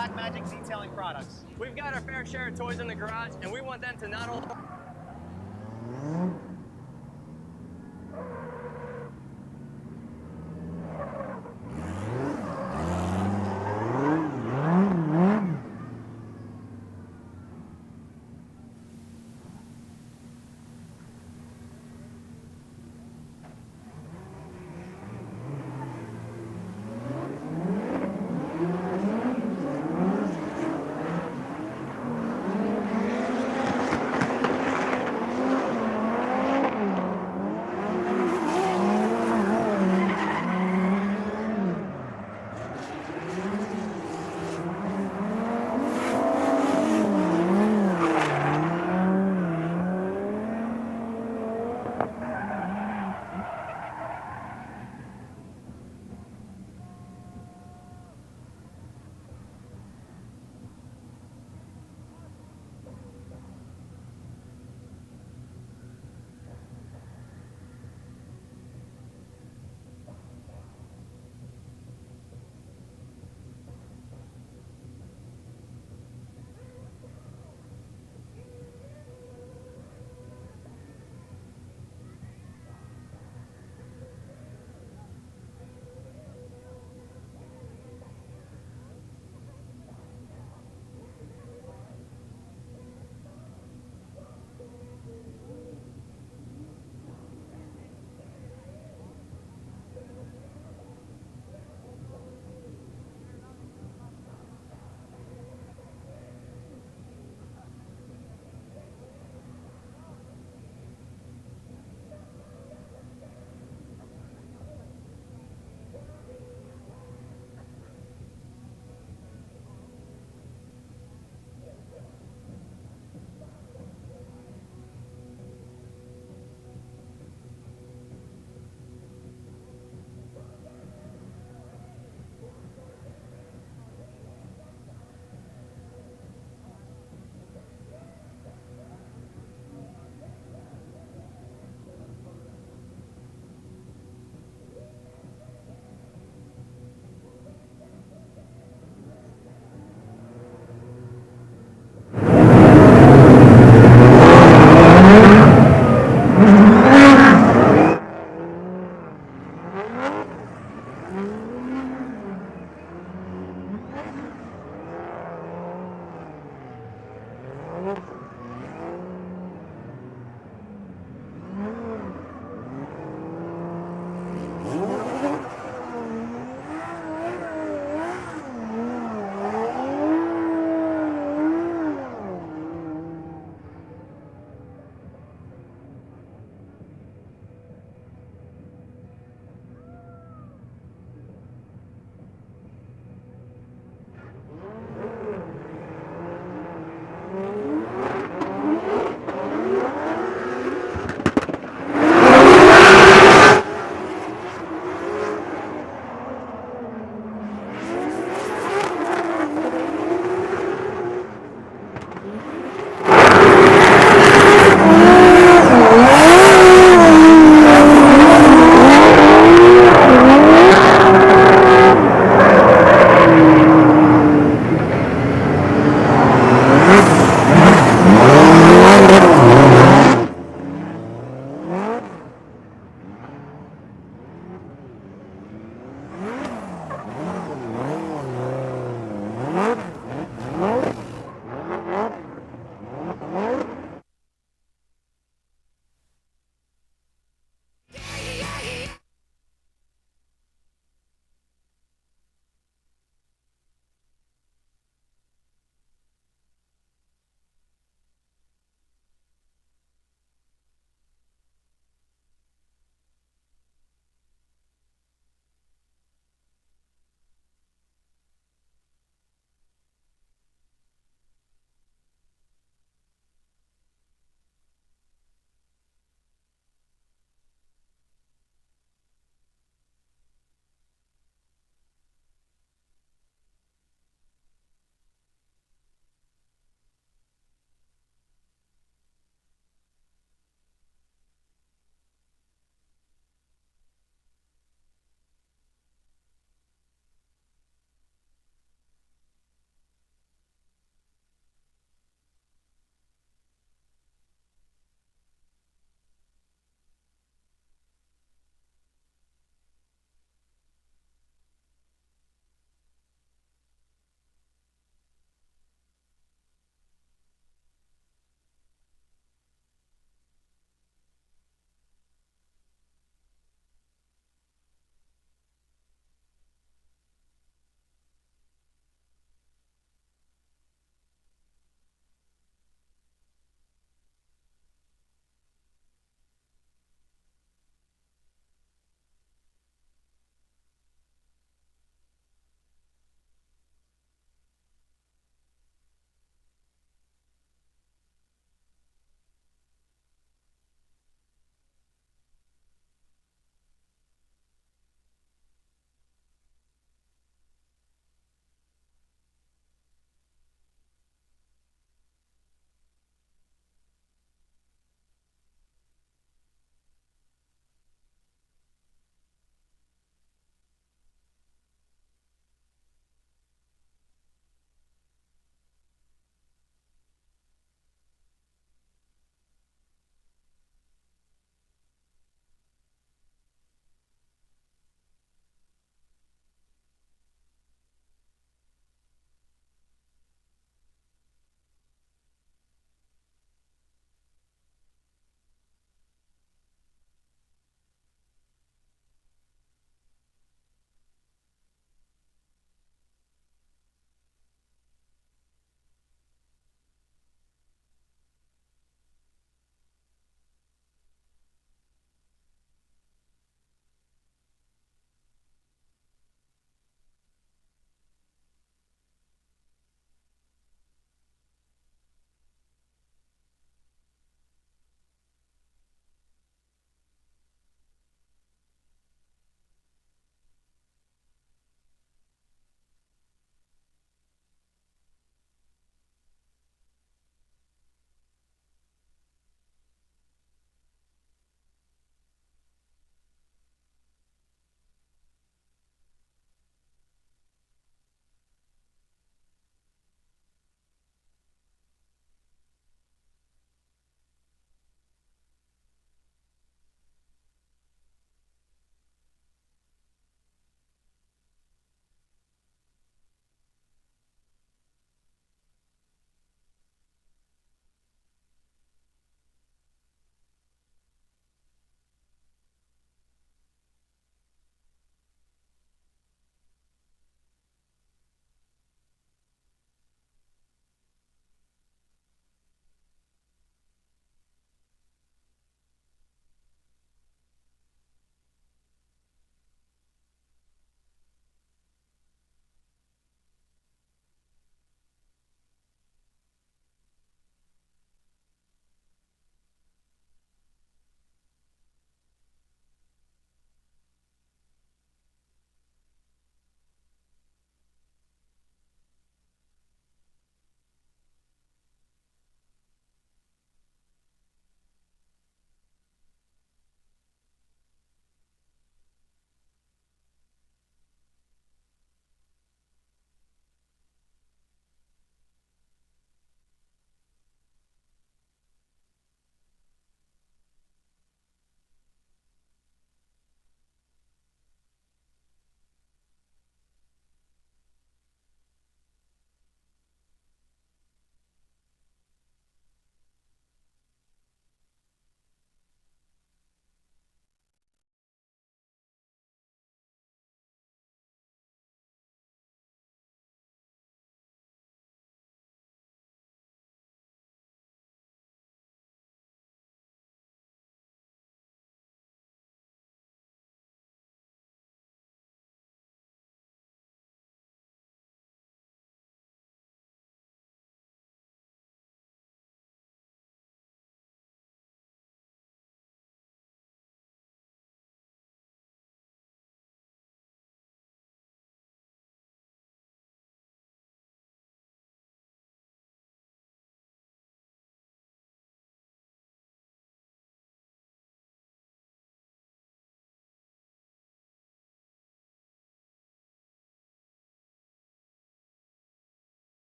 Black Magic detailing products. We've got our fair share of toys in the garage, and we want them to not only...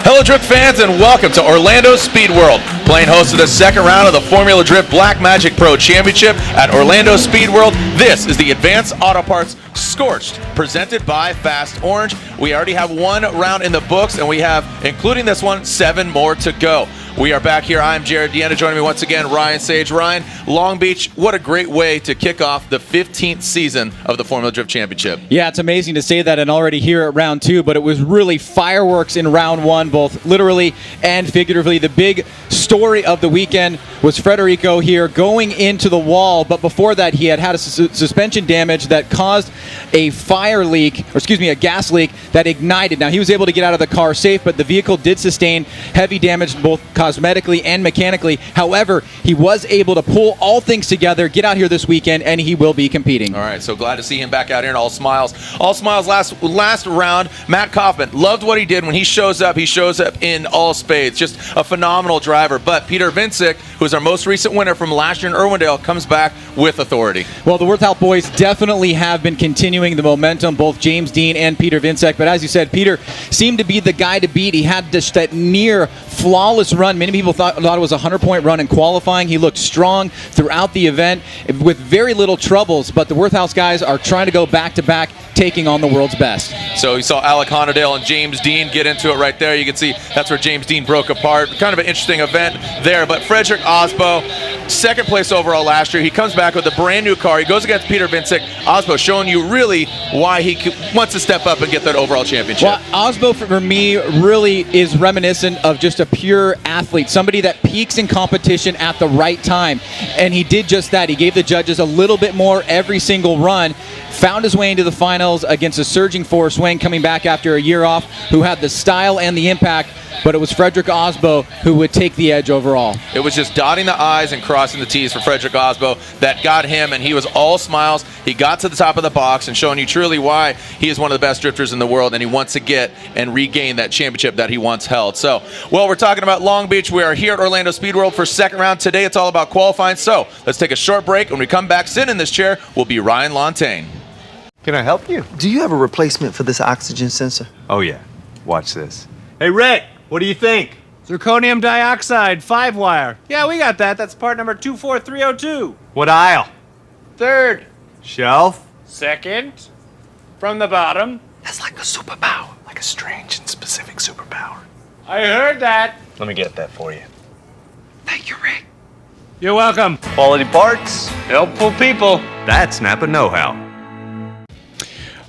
Hello, Drift fans, and welcome to Orlando Speed World. Playing host to the second round of the Formula Drift Black Magic Pro Championship at Orlando Speed World. This is the Advanced Auto Parts Scorched, presented by Fast Orange. We already have one round in the books, and we have, including this one, 7 more to go. We are back here. I'm Jared Deanna. Joining me once again, Ryan Sage. Ryan, Long Beach, what a great way to kick off the 15th season of the Formula Drift Championship. Yeah, it's amazing to say that and already here at round 2, but it was really fireworks in round 1, both literally and figuratively. The big story of the weekend was Federico here going into the wall, but before that he had a suspension damage that caused a fire leak, or excuse me, a gas leak that ignited. Now, he was able to get out of the car safe, but the vehicle did sustain heavy damage both cosmetically and mechanically. However, he was able to pull all things together, get out here this weekend, and he will be competing. All right, so glad to see him back out here in all smiles. All smiles last round. Matt Kaufman loved what he did. When he shows up in all spades. Just a phenomenal driver. But Peter Vincic, who is our most recent winner from last year in Irwindale, comes back with authority. Well, the Worthhout boys definitely have been continuing the momentum, both James Dean and Peter Vincic. But as you said, Peter seemed to be the guy to beat. He had just that near flawless run. Many people thought it was a 100-point run in qualifying. He looked strong throughout the event with very little troubles. But the Worthhouse guys are trying to go back-to-back, taking on the world's best. So you saw Alec Honadale and James Dean get into it right there. You can see that's where James Dean broke apart. Kind of an interesting event there. But Frederick Osbo, second place overall last year. He comes back with a brand new car. He goes against Peter Vincic. Osbo showing you really why he wants to step up and get that overall championship. Well, Osbo for me really is reminiscent of just a pure athlete, somebody that peaks in competition at the right time. And he did just that. He gave the judges a little bit more every single run, found his way into the finals against a surging Forrest Wayne coming back after a year off, who had the style and the impact, but it was Frederick Osbo who would take the edge overall. It was just dotting the I's and crossing the T's for Frederick Osbo that got him, and he was all smiles. He got to the top of the box and showing you truly why he is one of the best drifters in the world, and he wants to get and regain that championship that he once held. So, well, we're talking about Long Beach. We are here at Orlando Speed World for second round. Today it's all about qualifying. So let's take a short break. When we come back, sit in this chair, will be Ryan Lontaine. Can I help you? Do you have a replacement for this oxygen sensor? Oh, yeah. Watch this. Hey, Rick, what do you think? Zirconium dioxide, 5-wire. Yeah, we got that. That's part number 24302. What aisle? Third. Shelf? Second. From the bottom. That's like a superpower. Like a strange and specific superpower. I heard that. Let me get that for you. Thank you, Rick. You're welcome. Quality parts. Helpful people. That's Napa know-how.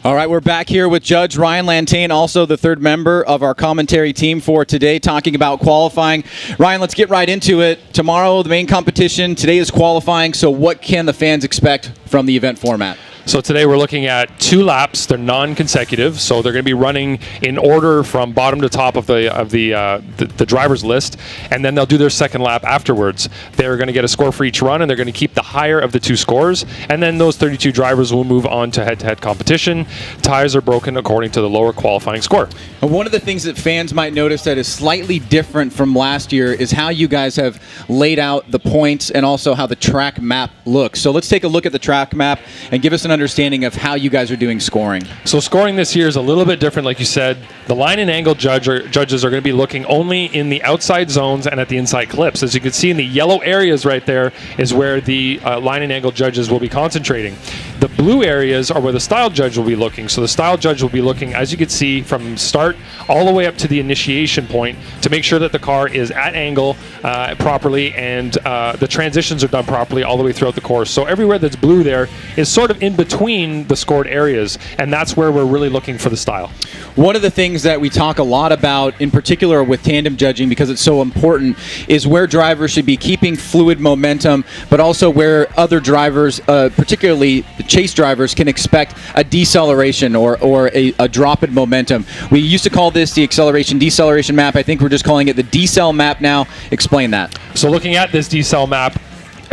All right, we're back here with Judge Ryan Lantain, also the third member of our commentary team for today, talking about qualifying. Ryan, let's get right into it. Tomorrow, the main competition. Today is qualifying, so what can the fans expect from the event format? So today we're looking at 2 laps. They're non-consecutive, so they're going to be running in order from bottom to top of the driver's list, and then they'll do their second lap afterwards. They're going to get a score for each run, and they're going to keep the higher of the 2 scores, and then those 32 drivers will move on to head-to-head competition. Ties are broken according to the lower qualifying score. And one of the things that fans might notice that is slightly different from last year is how you guys have laid out the points and also how the track map looks. So let's take a look at the track map and give us an understanding of how you guys are doing scoring. So scoring this year is a little bit different, like you said. The line and angle judges are going to be looking only in the outside zones and at the inside clips. As you can see in the yellow areas right there is where the line and angle judges will be concentrating. The blue areas are where the style judge will be looking. So the style judge will be looking, as you can see, from start all the way up to the initiation point to make sure that the car is at angle properly and the transitions are done properly all the way throughout the course. So everywhere that's blue there is sort of in between the scored areas, and that's where we're really looking for the style. One of the things that we talk a lot about, in particular with tandem judging, because it's so important, is where drivers should be keeping fluid momentum, but also where other drivers, particularly chase drivers, can expect a deceleration or a drop in momentum. We used to call this the acceleration-deceleration map. I think we're just calling it the decel map now. Explain that. So looking at this decel map,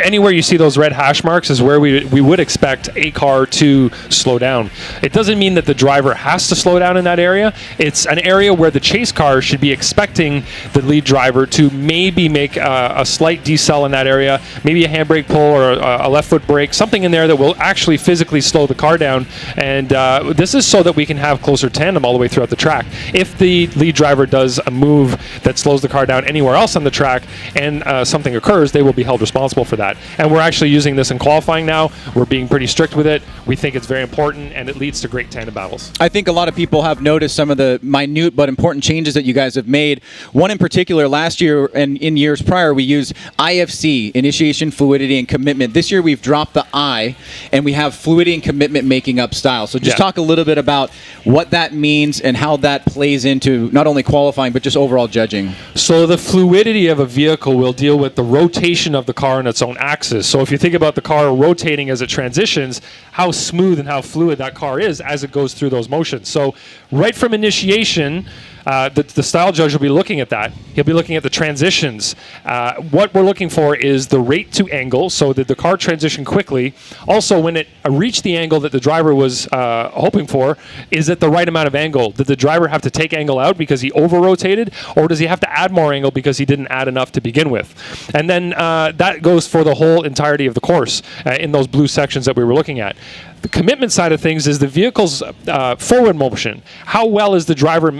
anywhere you see those red hash marks is where we would expect a car to slow down. It doesn't mean that the driver has to slow down in that area. It's an area where the chase car should be expecting the lead driver to maybe make a slight decel in that area, maybe a handbrake pull or a left foot brake, something in there that will actually physically slow the car down. And this is so that we can have closer tandem all the way throughout the track. If the lead driver does a move that slows the car down anywhere else on the track and something occurs, they will be held responsible for that. And we're actually using this in qualifying now. We're being pretty strict with it. We think it's very important, and it leads to great tandem battles. I think a lot of people have noticed some of the minute but important changes that you guys have made. One in particular, last year and in years prior, we used IFC, initiation, fluidity, and commitment. This year we've dropped the I, and we have fluidity and commitment making up style. So just talk a little bit about what that means and how that plays into not only qualifying, but just overall judging. So the fluidity of a vehicle will deal with the rotation of the car on its own axis. So if you think about the car rotating as it transitions, how smooth and how fluid that car is as it goes through those motions. So right from initiation, the style judge will be looking at that. He'll be looking at the transitions. What we're looking for is the rate to angle, so that the car transition quickly. Also, when it reached the angle that the driver was hoping for, is it the right amount of angle? Did the driver have to take angle out because he over-rotated, or does he have to add more angle because he didn't add enough to begin with? And then that goes for the whole entirety of the course in those blue sections that we were looking at. The commitment side of things is the vehicle's forward motion. How well is the driver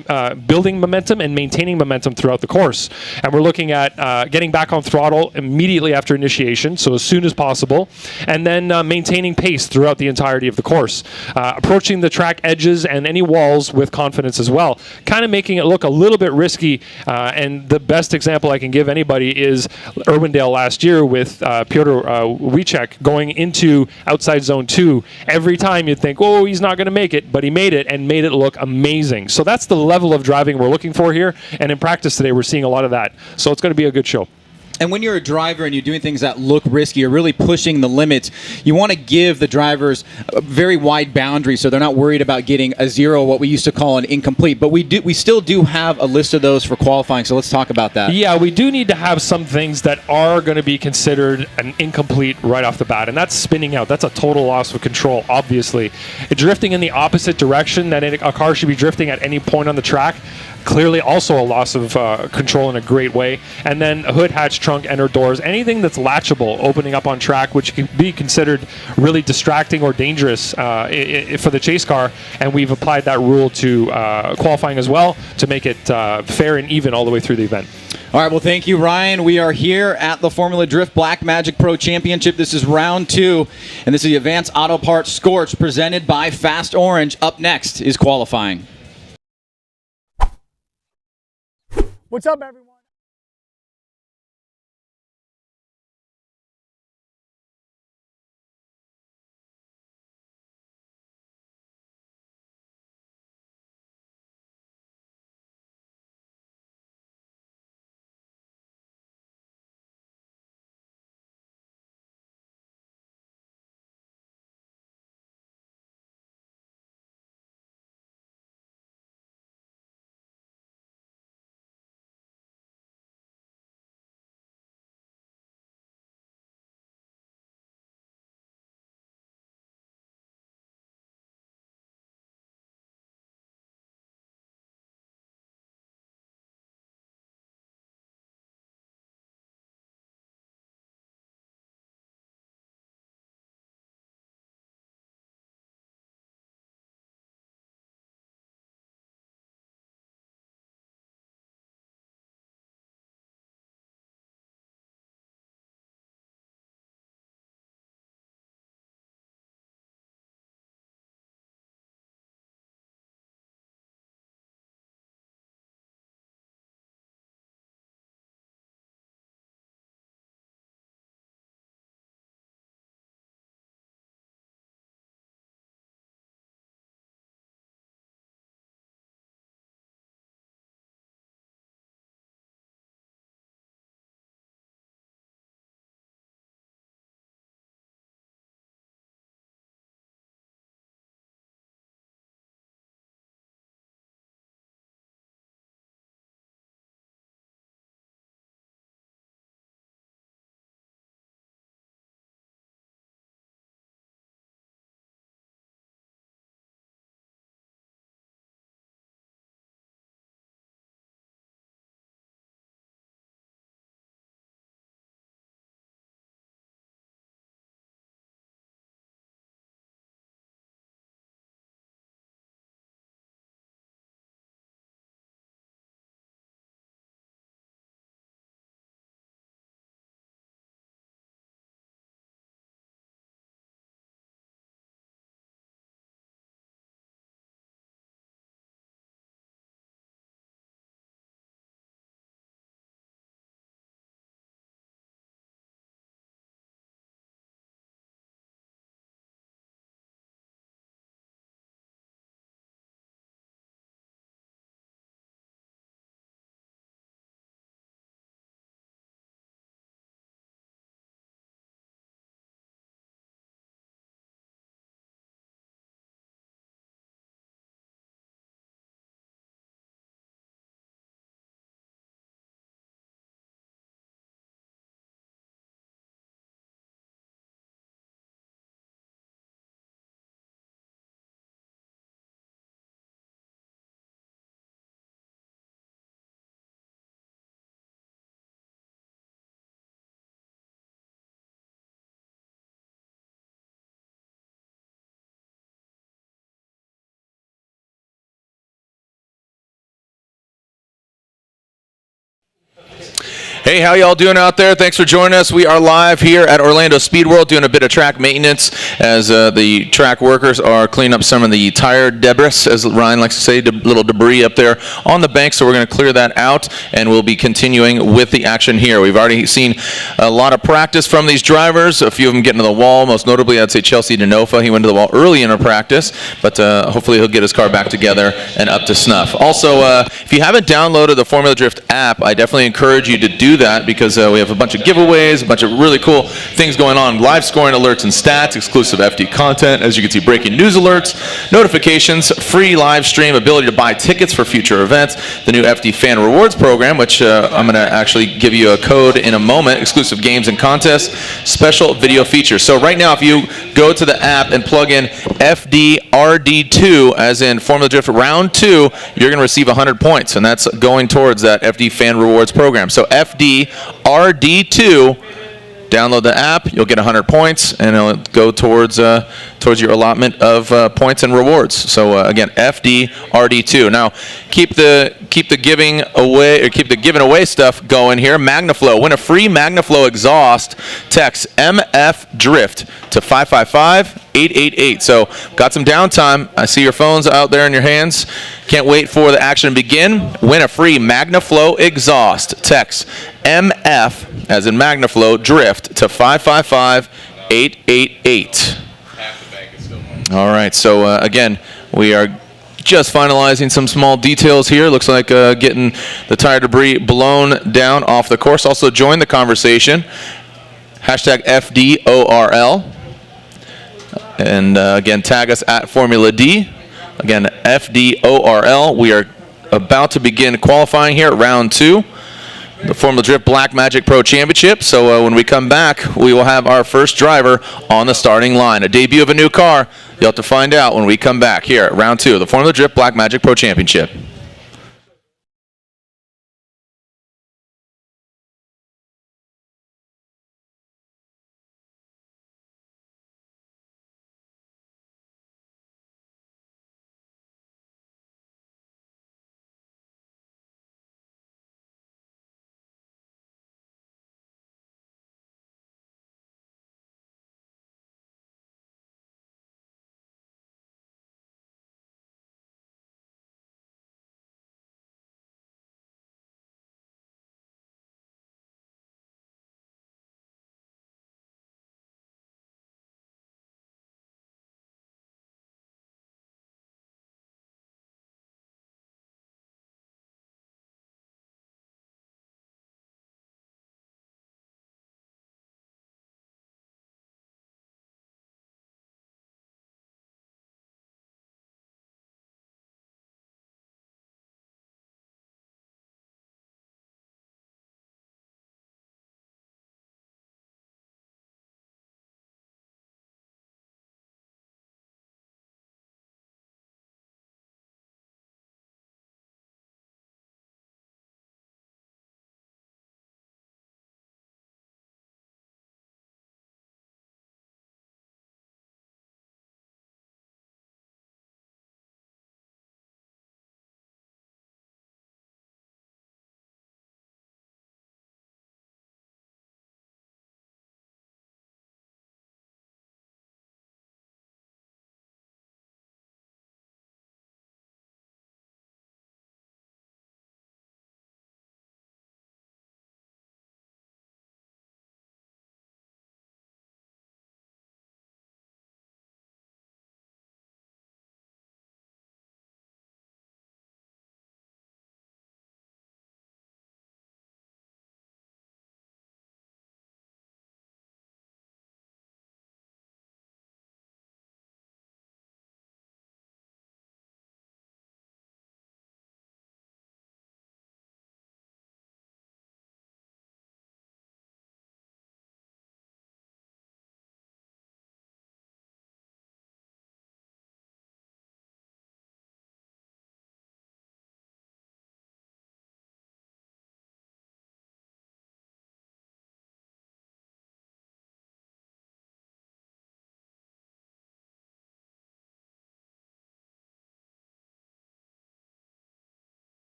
building momentum and maintaining momentum throughout the course? And we're looking at getting back on throttle immediately after initiation, so as soon as possible, and then maintaining pace throughout the entirety of the course. Approaching the track edges and any walls with confidence as well. Kind of making it look a little bit risky, and the best example I can give anybody is Irwindale last year with Piotr Wicek going into outside zone 2. Every time you'd think, oh, he's not going to make it, but he made it and made it look amazing. So that's the level of driving we're looking for here, and in practice today we're seeing a lot of that. So it's going to be a good show. And when you're a driver and you're doing things that look risky, you're really pushing the limits, you want to give the drivers a very wide boundary so they're not worried about getting a zero, what we used to call an incomplete. But we still do have a list of those for qualifying, so let's talk about that. Yeah, we do need to have some things that are going to be considered an incomplete right off the bat, and that's spinning out. That's a total loss of control, obviously. Drifting in the opposite direction that a car should be drifting at any point on the track, clearly also a loss of control in a great way. And then hood, hatch, trunk, enter doors, anything that's latchable, opening up on track, which can be considered really distracting or dangerous for the chase car. And we've applied that rule to qualifying as well to make it fair and even all the way through the event. All right, well, thank you, Ryan. We are here at the Formula Drift Black Magic Pro Championship. This is round 2, and this is the Advanced Auto Parts Scorched presented by Fast Orange. Up next is qualifying. What's up, everyone? Hey, how y'all doing out there? Thanks for joining us. We are live here at Orlando Speed World doing a bit of track maintenance as the track workers are cleaning up some of the tire debris, as Ryan likes to say, little debris up there on the bank. So we're going to clear that out, and we'll be continuing with the action here. We've already seen a lot of practice from these drivers, a few of them getting to the wall. Most notably, I'd say Chelsea Denofa. He went to the wall early in our practice, but hopefully he'll get his car back together and up to snuff. Also, if you haven't downloaded the Formula Drift app, I definitely encourage you to do that because we have a bunch of giveaways, a bunch of really cool things going on, live scoring alerts and stats, exclusive FD content, as you can see, breaking news alerts, notifications, free live stream, ability to buy tickets for future events, the new FD Fan Rewards program, which I'm going to actually give you a code in a moment, exclusive games and contests, special video features. So right now, if you go to the app and plug in FDRD2, as in Formula Drift Round 2, you're going to receive 100 points, and that's going towards that FD Fan Rewards program. So FDRD2, download the app, you'll get 100 points, and it'll go towards your allotment of points and rewards. So again, FDRD2. Now, keep the giving away, or keep the giving away stuff going here. MagnaFlow. Win a free MagnaFlow exhaust. Text MF Drift to 555-888. So got some downtime. I see your phones out there in your hands. Can't wait for the action to begin. Win a free MagnaFlow exhaust. Text MF, as in MagnaFlow, Drift to 555-888. All right, so again, we are just finalizing some small details here. Looks like getting the tire debris blown down off the course. Also join the conversation. Hashtag FDORL. And again, tag us at Formula D. Again, FDORL. We are about to begin qualifying here at round 2. The Formula Drift Black Magic Pro Championship. So when we come back, we will have our first driver on the starting line. A debut of a new car. You'll have to find out when we come back here at round 2 of the Formula Drift Black Magic Pro Championship.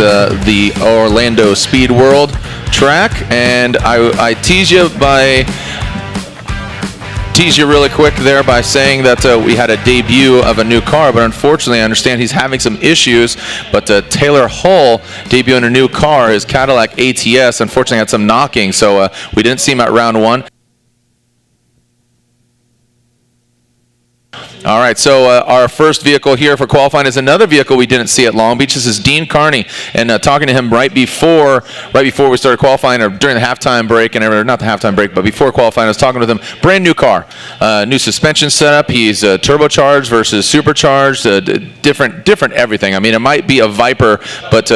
the Orlando Speed World track, and I teased you really quick there by saying that we had a debut of a new car, but unfortunately I understand he's having some issues. But Taylor Hull debuting a new car, his Cadillac ATS, unfortunately had some knocking, so we didn't see him at round 1. All right, so our first vehicle here for qualifying is another vehicle we didn't see at Long Beach. This is Dean Carney, and talking to him right before we started qualifying, or during the halftime break, and not the halftime break, but before qualifying, I was talking with him. Brand new car, new suspension setup. He's turbocharged versus supercharged, different everything. I mean, it might be a Viper, but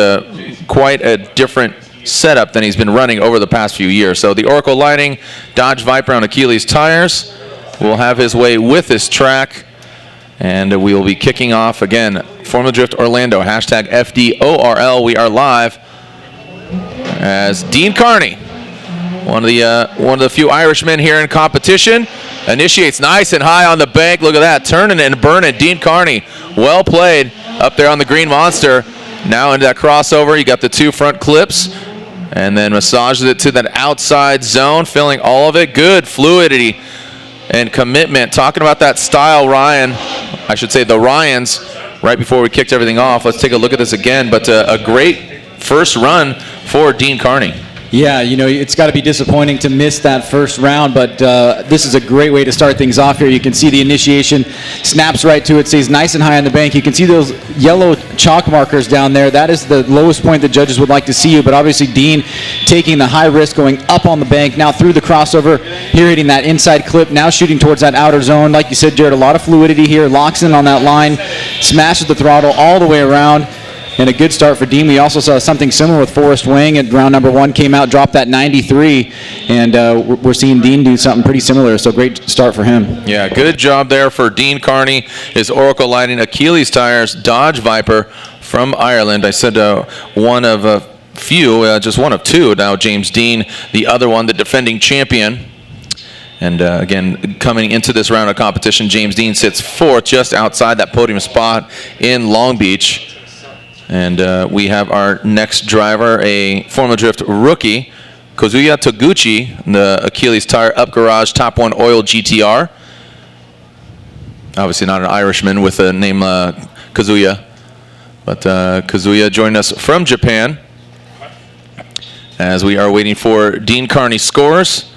quite a different setup than he's been running over the past few years. So the Oracle Lighting Dodge Viper on Achilles tires will have his way with this track. And we will be kicking off again. Formula Drift Orlando, hashtag FDORL. We are live as Dean Carney, one of the few Irishmen here in competition, initiates nice and high on the bank. Look at that, turning and burning. Dean Carney, well played up there on the Green Monster. Now into that crossover, you got the 2 front clips, and then massages it to that outside zone, filling all of it. Good fluidity and commitment. Talking about that style, Ryan, I should say the Ryans, right before we kicked everything off. Let's take a look at this again, but a great first run for Dean Carney. Yeah, you know, it's got to be disappointing to miss that first round, but this is a great way to start things off here. You can see the initiation, snaps right to it, stays nice and high on the bank. You can see those yellow chalk markers down there. That is the lowest point the judges would like to see you, but obviously Dean taking the high risk, going up on the bank, now through the crossover, here hitting that inside clip, now shooting towards that outer zone. Like you said, Jared, a lot of fluidity here, locks in on that line, smashes the throttle all the way around. And a good start for Dean. We also saw something similar with Forrest Wang at round number 1, came out, dropped that 93, and we're seeing Dean do something pretty similar, so great start for him. Yeah, good job there for Dean Carney. His Oracle Lighting Achilles tires, Dodge Viper from Ireland. I said one of a few, just one of 2 now. James Dean, the other one, the defending champion. And again, coming into this round of competition, James Dean sits 4th, just outside that podium spot in Long Beach. And we have our next driver, a Formula Drift rookie, Kazuya Toguchi, the Achilles tire up garage Top 1 oil GTR. Obviously not an Irishman with the name Kazuya, but Kazuya joined us from Japan as we are waiting for Dean Carney's scores.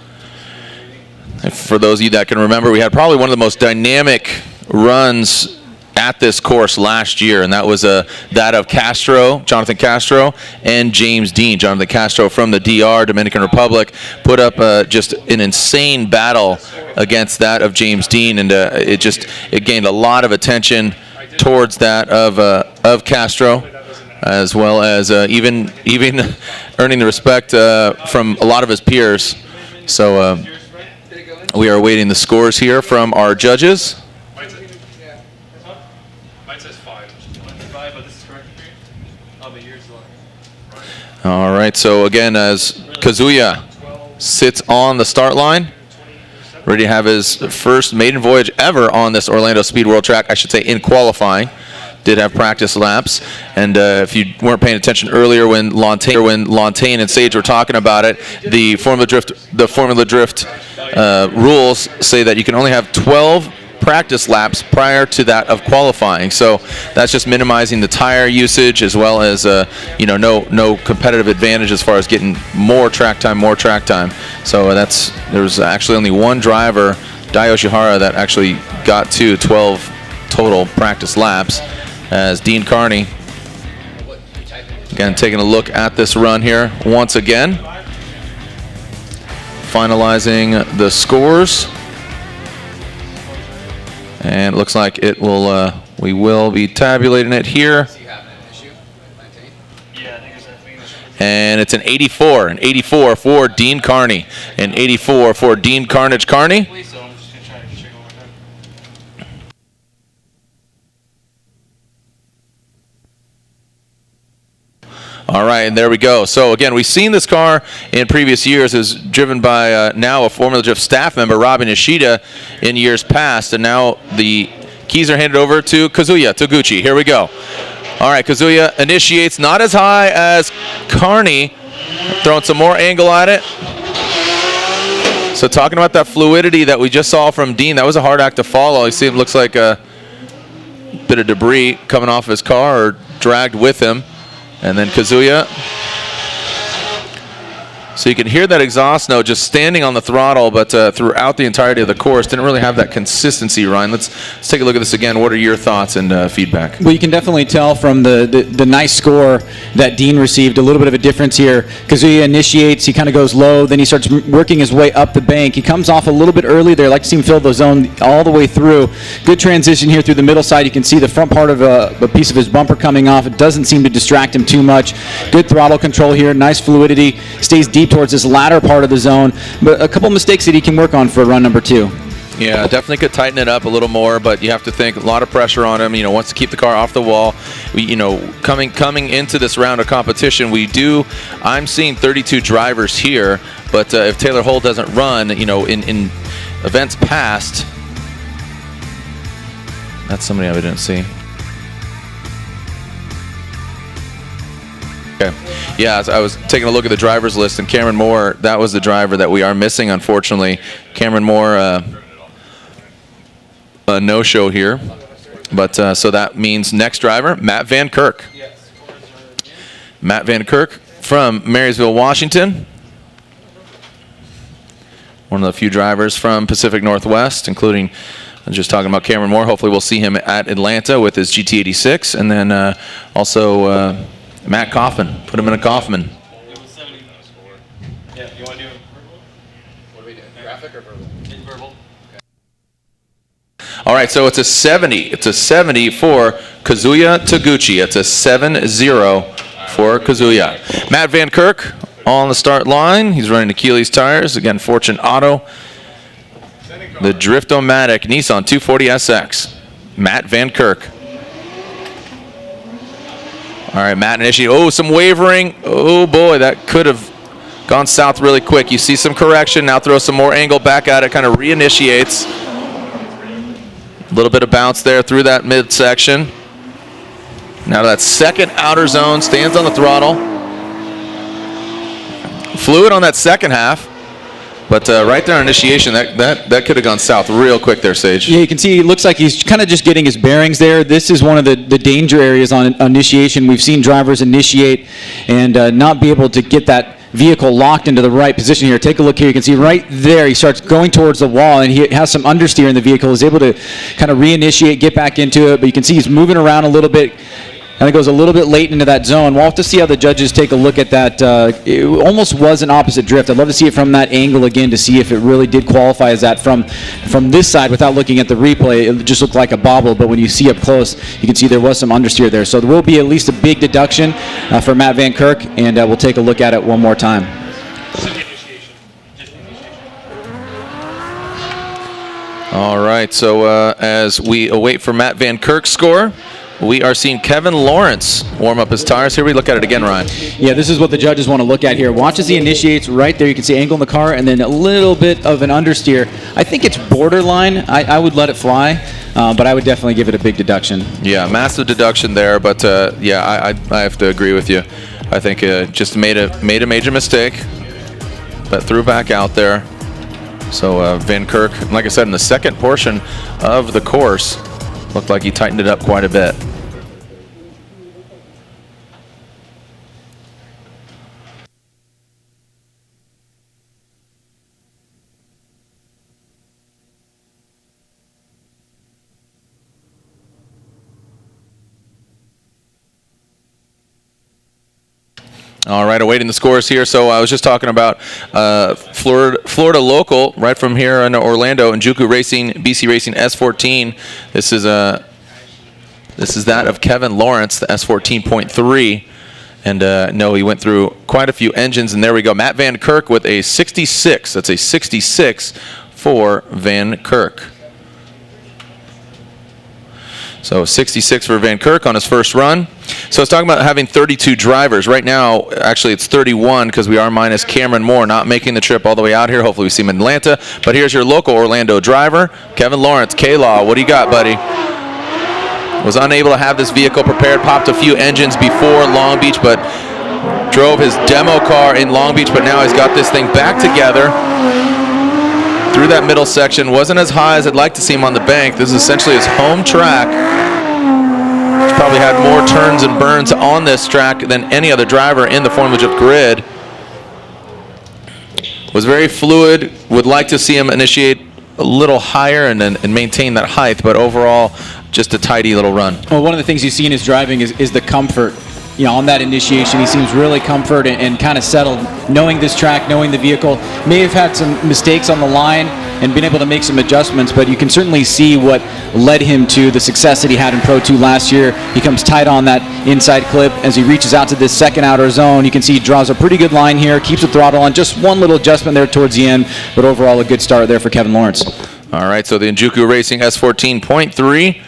And for those of you that can remember, we had probably one of the most dynamic runs at this course last year, and that was that of Jonathan Castro, and James Dean. Jonathan Castro from the DR, Dominican Republic, put up just an insane battle against that of James Dean, and it gained a lot of attention towards that of Castro, as well as even earning the respect from a lot of his peers. So we are awaiting the scores here from our judges. All right, so again, as Kazuya sits on the start line, ready to have his first maiden voyage ever on this Orlando Speed World track, I should say in qualifying. Did have practice laps, and if you weren't paying attention earlier when Lantaine and Sage were talking about it, the Formula Drift rules say that you can only have 12 practice laps prior to that of qualifying. So that's just minimizing the tire usage, as well as no competitive advantage as far as getting more track time. So there's actually only one driver, Dai Yoshihara, that actually got to 12 total practice laps, as Dean Carney again taking a look at this run here once again, finalizing the scores. And it looks like it will. We will be tabulating it here. And it's an 84 for Dean Carney, an 84 for Dean Carnage Carney. All right, and there we go. So again, we've seen this car in previous years. Is driven by now a Formula Drift staff member, Robin Ishida, in years past, and now the keys are handed over to Kazuya Toguchi. Here we go. All right, Kazuya initiates not as high as Carney, throwing some more angle at it. So talking about that fluidity that we just saw from Dean, that was a hard act to follow. You see, it looks like a bit of debris coming off his car or dragged with him. And then Kazuya. So you can hear that exhaust note just standing on the throttle, but throughout the entirety of the course, didn't really have that consistency, Ryan. Let's take a look at this again. What are your thoughts and feedback? Well, you can definitely tell from the nice score that Dean received, a little bit of a difference here. Kazuya initiates, he kind of goes low, then he starts working his way up the bank. He comes off a little bit early there. I like to see him fill the zone all the way through. Good transition here through the middle side. You can see the front part of a piece of his bumper coming off. It doesn't seem to distract him too much. Good throttle control here, nice fluidity. Stays deep towards this latter part of the zone, but a couple mistakes that he can work on for run number 2. Yeah, definitely could tighten it up a little more, but you have to think a lot of pressure on him. Wants to keep the car off the wall. Coming into this round of competition, I'm seeing 32 drivers here, but if Taylor Hull doesn't run, in events past, that's somebody I didn't see. Okay. Yeah, I was taking a look at the drivers list, and Cameron Moore, that was the driver that we are missing, unfortunately. Cameron Moore, a no-show here. But so that means next driver, Matt Van Kirk. Matt Van Kirk from Marysville, Washington. One of the few drivers from Pacific Northwest, including, I'm just talking about Cameron Moore. Hopefully we'll see him at Atlanta with his GT86. And then also Matt Kaufman. Put him in a Kaufman. It was 70 score. Yeah, you want to do it verbal? What do we do? Graphic or verbal? It's verbal. All right, so it's a 70. It's a 70 for Kazuya Taguchi. It's a 7-0 for Kazuya. Matt Van Kirk on the start line. He's running Achilles tires. Again, Fortune Auto. The Drift-O-Matic Nissan 240SX. Matt Van Kirk. All right, Matt initiating. Oh, some wavering. Oh, boy, that could have gone south really quick. You see some correction. Now throw some more angle back at it. Kind of reinitiates. A little bit of bounce there through that midsection. Now that second outer zone. Stands on the throttle. Fluid on that second half. But right there on initiation, that could have gone south real quick there, Sage. Yeah, you can see it looks like he's kind of just getting his bearings there. This is one of the danger areas on initiation. We've seen drivers initiate and not be able to get that vehicle locked into the right position here. Take a look here. You can see right there he starts going towards the wall, and he has some understeer in the vehicle. He's able to kind of reinitiate, get back into it, but you can see he's moving around a little bit. And it goes a little bit late into that zone. We'll have to see how the judges take a look at that. It almost was an opposite drift. I'd love to see it from that angle again to see if it really did qualify as that. From this side, without looking at the replay, it just looked like a bobble. But when you see up close, you can see there was some understeer there. So there will be at least a big deduction for Matt Van Kirk, and we'll take a look at it one more time. All right, so as we await for Matt Van Kirk's score, we are seeing Kevin Lawrence warm up his tires. Here we look at it again, Ryan. Yeah, this is what the judges want to look at here. Watch as he initiates right there. You can see angle in the car and then a little bit of an understeer. I think it's borderline. I would let it fly, but I would definitely give it a big deduction. Yeah, massive deduction there, but yeah, I have to agree with you. I think just made a major mistake, but threw back out there. So Van Kirk, like I said, in the second portion of the course, looked like he tightened it up quite a bit. All right, awaiting the scores here. So I was just talking about Florida local, right from here in Orlando, and Njuku Racing, BC Racing S14. This is that of Kevin Lawrence, the S14.3. And no, he went through quite a few engines, and there we go. Matt Van Kirk with a 66. That's a 66 for Van Kirk. So 66 for Van Kirk on his first run. So I was talking about having 32 drivers. Right now, actually, it's 31 because we are minus Cameron Moore, not making the trip all the way out here. Hopefully we see him in Atlanta. But here's your local Orlando driver, Kevin Lawrence. K-Law, what do you got, buddy? was unable to have this vehicle prepared, popped a few engines before Long Beach, but drove his demo car in Long Beach, but now he's got this thing back together through that middle section. Wasn't as high as I'd like to see him on the bank. This is essentially his home track. He's probably had more turns and burns on this track than any other driver in the Formula Drift grid. Was very fluid, would like to see him initiate a little higher and maintain that height, but overall, just a tidy little run. Well, one of the things you see in his driving is the comfort. You know, on that initiation, he seems really comfort and kind of settled, knowing this track, knowing the vehicle. May have had some mistakes on the line and been able to make some adjustments, but you can certainly see what led him to the success that he had in Pro 2 last year. He comes tight on that inside clip as he reaches out to this second outer zone. You can see he draws a pretty good line here, keeps the throttle on, just one little adjustment there towards the end, but overall a good start there for Kevin Lawrence. All right, so the Njuku Racing S14.3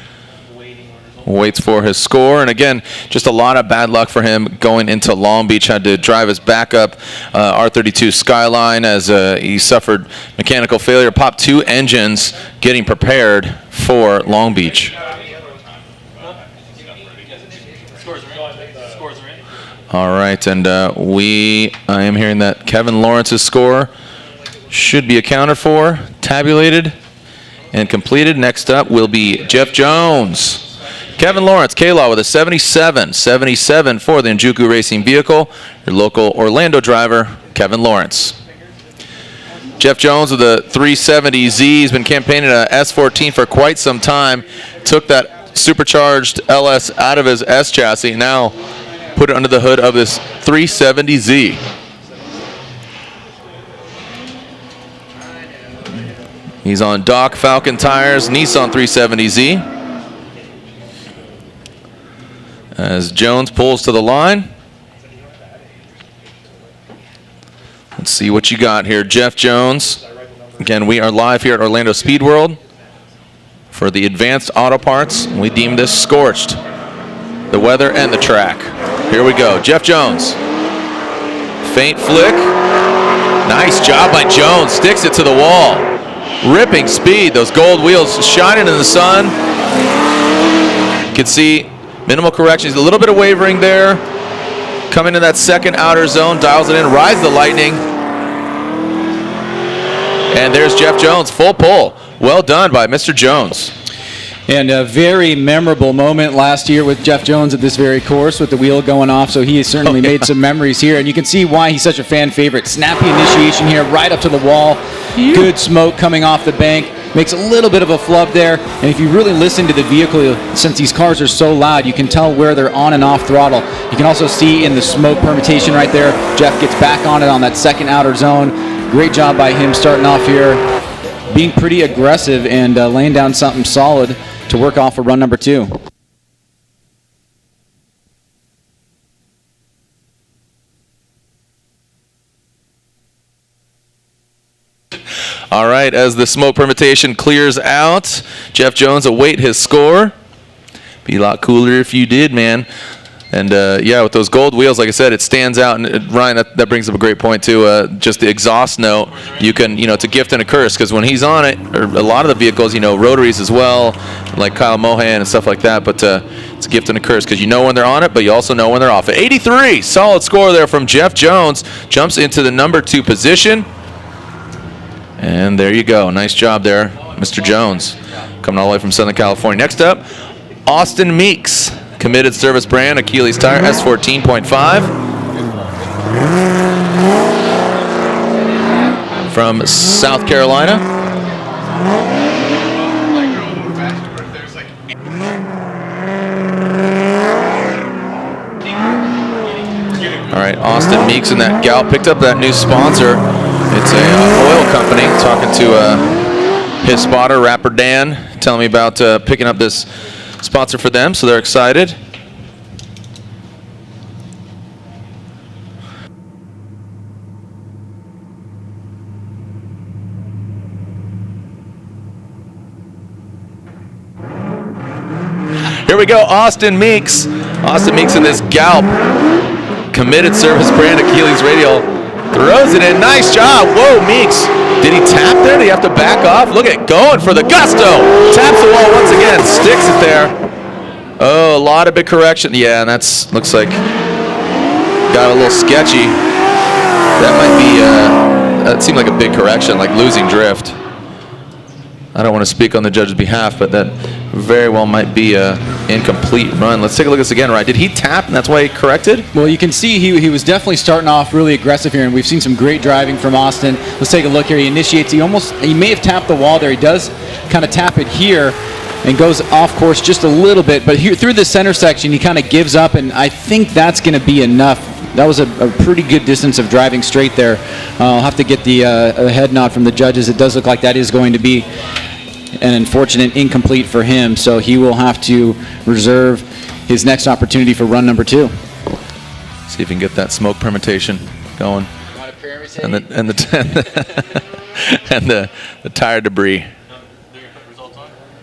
waits for his score, and again, just a lot of bad luck for him going into Long Beach. Had to drive his backup R32 Skyline as he suffered mechanical failure, popped 2 engines getting prepared for Long Beach. All right, and I am hearing that Kevin Lawrence's score should be accounted for, tabulated, and completed. Next up will be Jeff Jones. Kevin Lawrence, K-Law with a 77 for the Njuku Racing vehicle. Your local Orlando driver, Kevin Lawrence. Jeff Jones with a 370Z. He's been campaigning a S14 for quite some time. Took that supercharged LS out of his S chassis. Now put it under the hood of this 370Z. He's on Doc Falcon tires, Nissan 370Z. As Jones pulls to the line. Let's see what you got here, Jeff Jones. Again, we are live here at Orlando Speed World for the Advanced Auto Parts. We deem this scorched, the weather and the track. Here we go, Jeff Jones. Faint flick. Nice job by Jones, sticks it to the wall. Ripping speed, those gold wheels shining in the sun. You can see minimal corrections, a little bit of wavering there. Coming to that second outer zone, dials it in, rides the lightning. And there's Jeff Jones, full pull. Well done by Mr. Jones. And a very memorable moment last year with Jeff Jones at this very course with the wheel going off, so he has certainly made some memories here. And you can see why he's such a fan favorite. Snappy initiation here, right up to the wall. Good smoke coming off the bank. Makes a little bit of a flub there. And if you really listen to the vehicle, since these cars are so loud, you can tell where they're on and off throttle. You can also see in the smoke permutation right there, Jeff gets back on it on that second outer zone. Great job by him starting off here, being pretty aggressive and laying down something solid to work off of run number 2. All right, as the smoke permutation clears out, Jeff Jones await his score. Be a lot cooler if you did, man. And yeah, with those gold wheels, like I said, it stands out. And Ryan, that brings up a great point too. Just the exhaust note, you can, it's a gift and a curse, because when he's on it, or a lot of the vehicles, rotaries as well, like Kyle Mohan and stuff like that. But it's a gift and a curse, because you know when they're on it, but you also know when they're off it. 83, solid score there from Jeff Jones. Jumps into the number 2 position. And there you go. Nice job there, Mr. Jones. Coming all the way from Southern California. Next up, Austin Meeks. Committed service brand, Achilles tire, S14.5. From South Carolina. All right, Austin Meeks in that Gallup picked up that new sponsor. It's a oil company. Talking to his spotter, Rapper Dan, telling me about picking up this sponsor for them, so they're excited. Here we go, Austin Meeks. Austin Meeks in this Gallup committed service brand Achilles radial. Throws it in, nice job. Whoa, Meeks. Did he tap there? Did he have to back off? Look at it, going for the gusto. Taps the wall once again, sticks it there. Oh, a lot of big correction. Yeah, and that's looks like got a little sketchy. That might be, that seemed like a big correction, like losing drift. I don't want to speak on the judge's behalf, but that very well might be a incomplete run. Let's take a look at this again, Ryan. Did he tap and that's why he corrected? Well, you can see he was definitely starting off really aggressive here, and we've seen some great driving from Austin. Let's take a look here. He initiates. He may have tapped the wall there. He does kind of tap it here and goes off course just a little bit, but here through the center section, he kind of gives up, and I think that's going to be enough. That was a pretty good distance of driving straight there. I'll have to get the head nod from the judges. It does look like that is going to be an unfortunate incomplete for him, so he will have to reserve his next opportunity for run number 2. See if we can get that smoke permutation going. And the tire debris.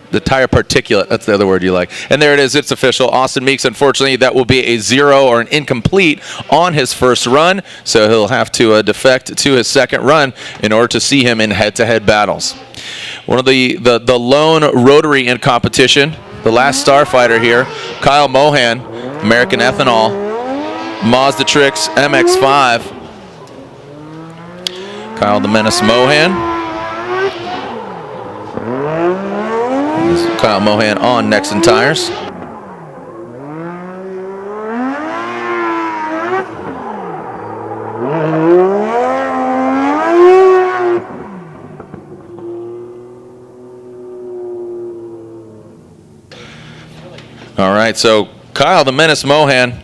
The tire particulate, that's the other word you like. And there it is, it's official. Austin Meeks, unfortunately, that will be a 0 or an incomplete on his first run, so he'll have to defect to his second run in order to see him in head-to-head battles. One of the lone rotary in competition, the last starfighter here, Kyle Mohan, American Ethanol, Mazda Tricks MX-5. Kyle the Menace Mohan. Kyle Mohan on Nexen tires. All right, so Kyle the Menace Mohan.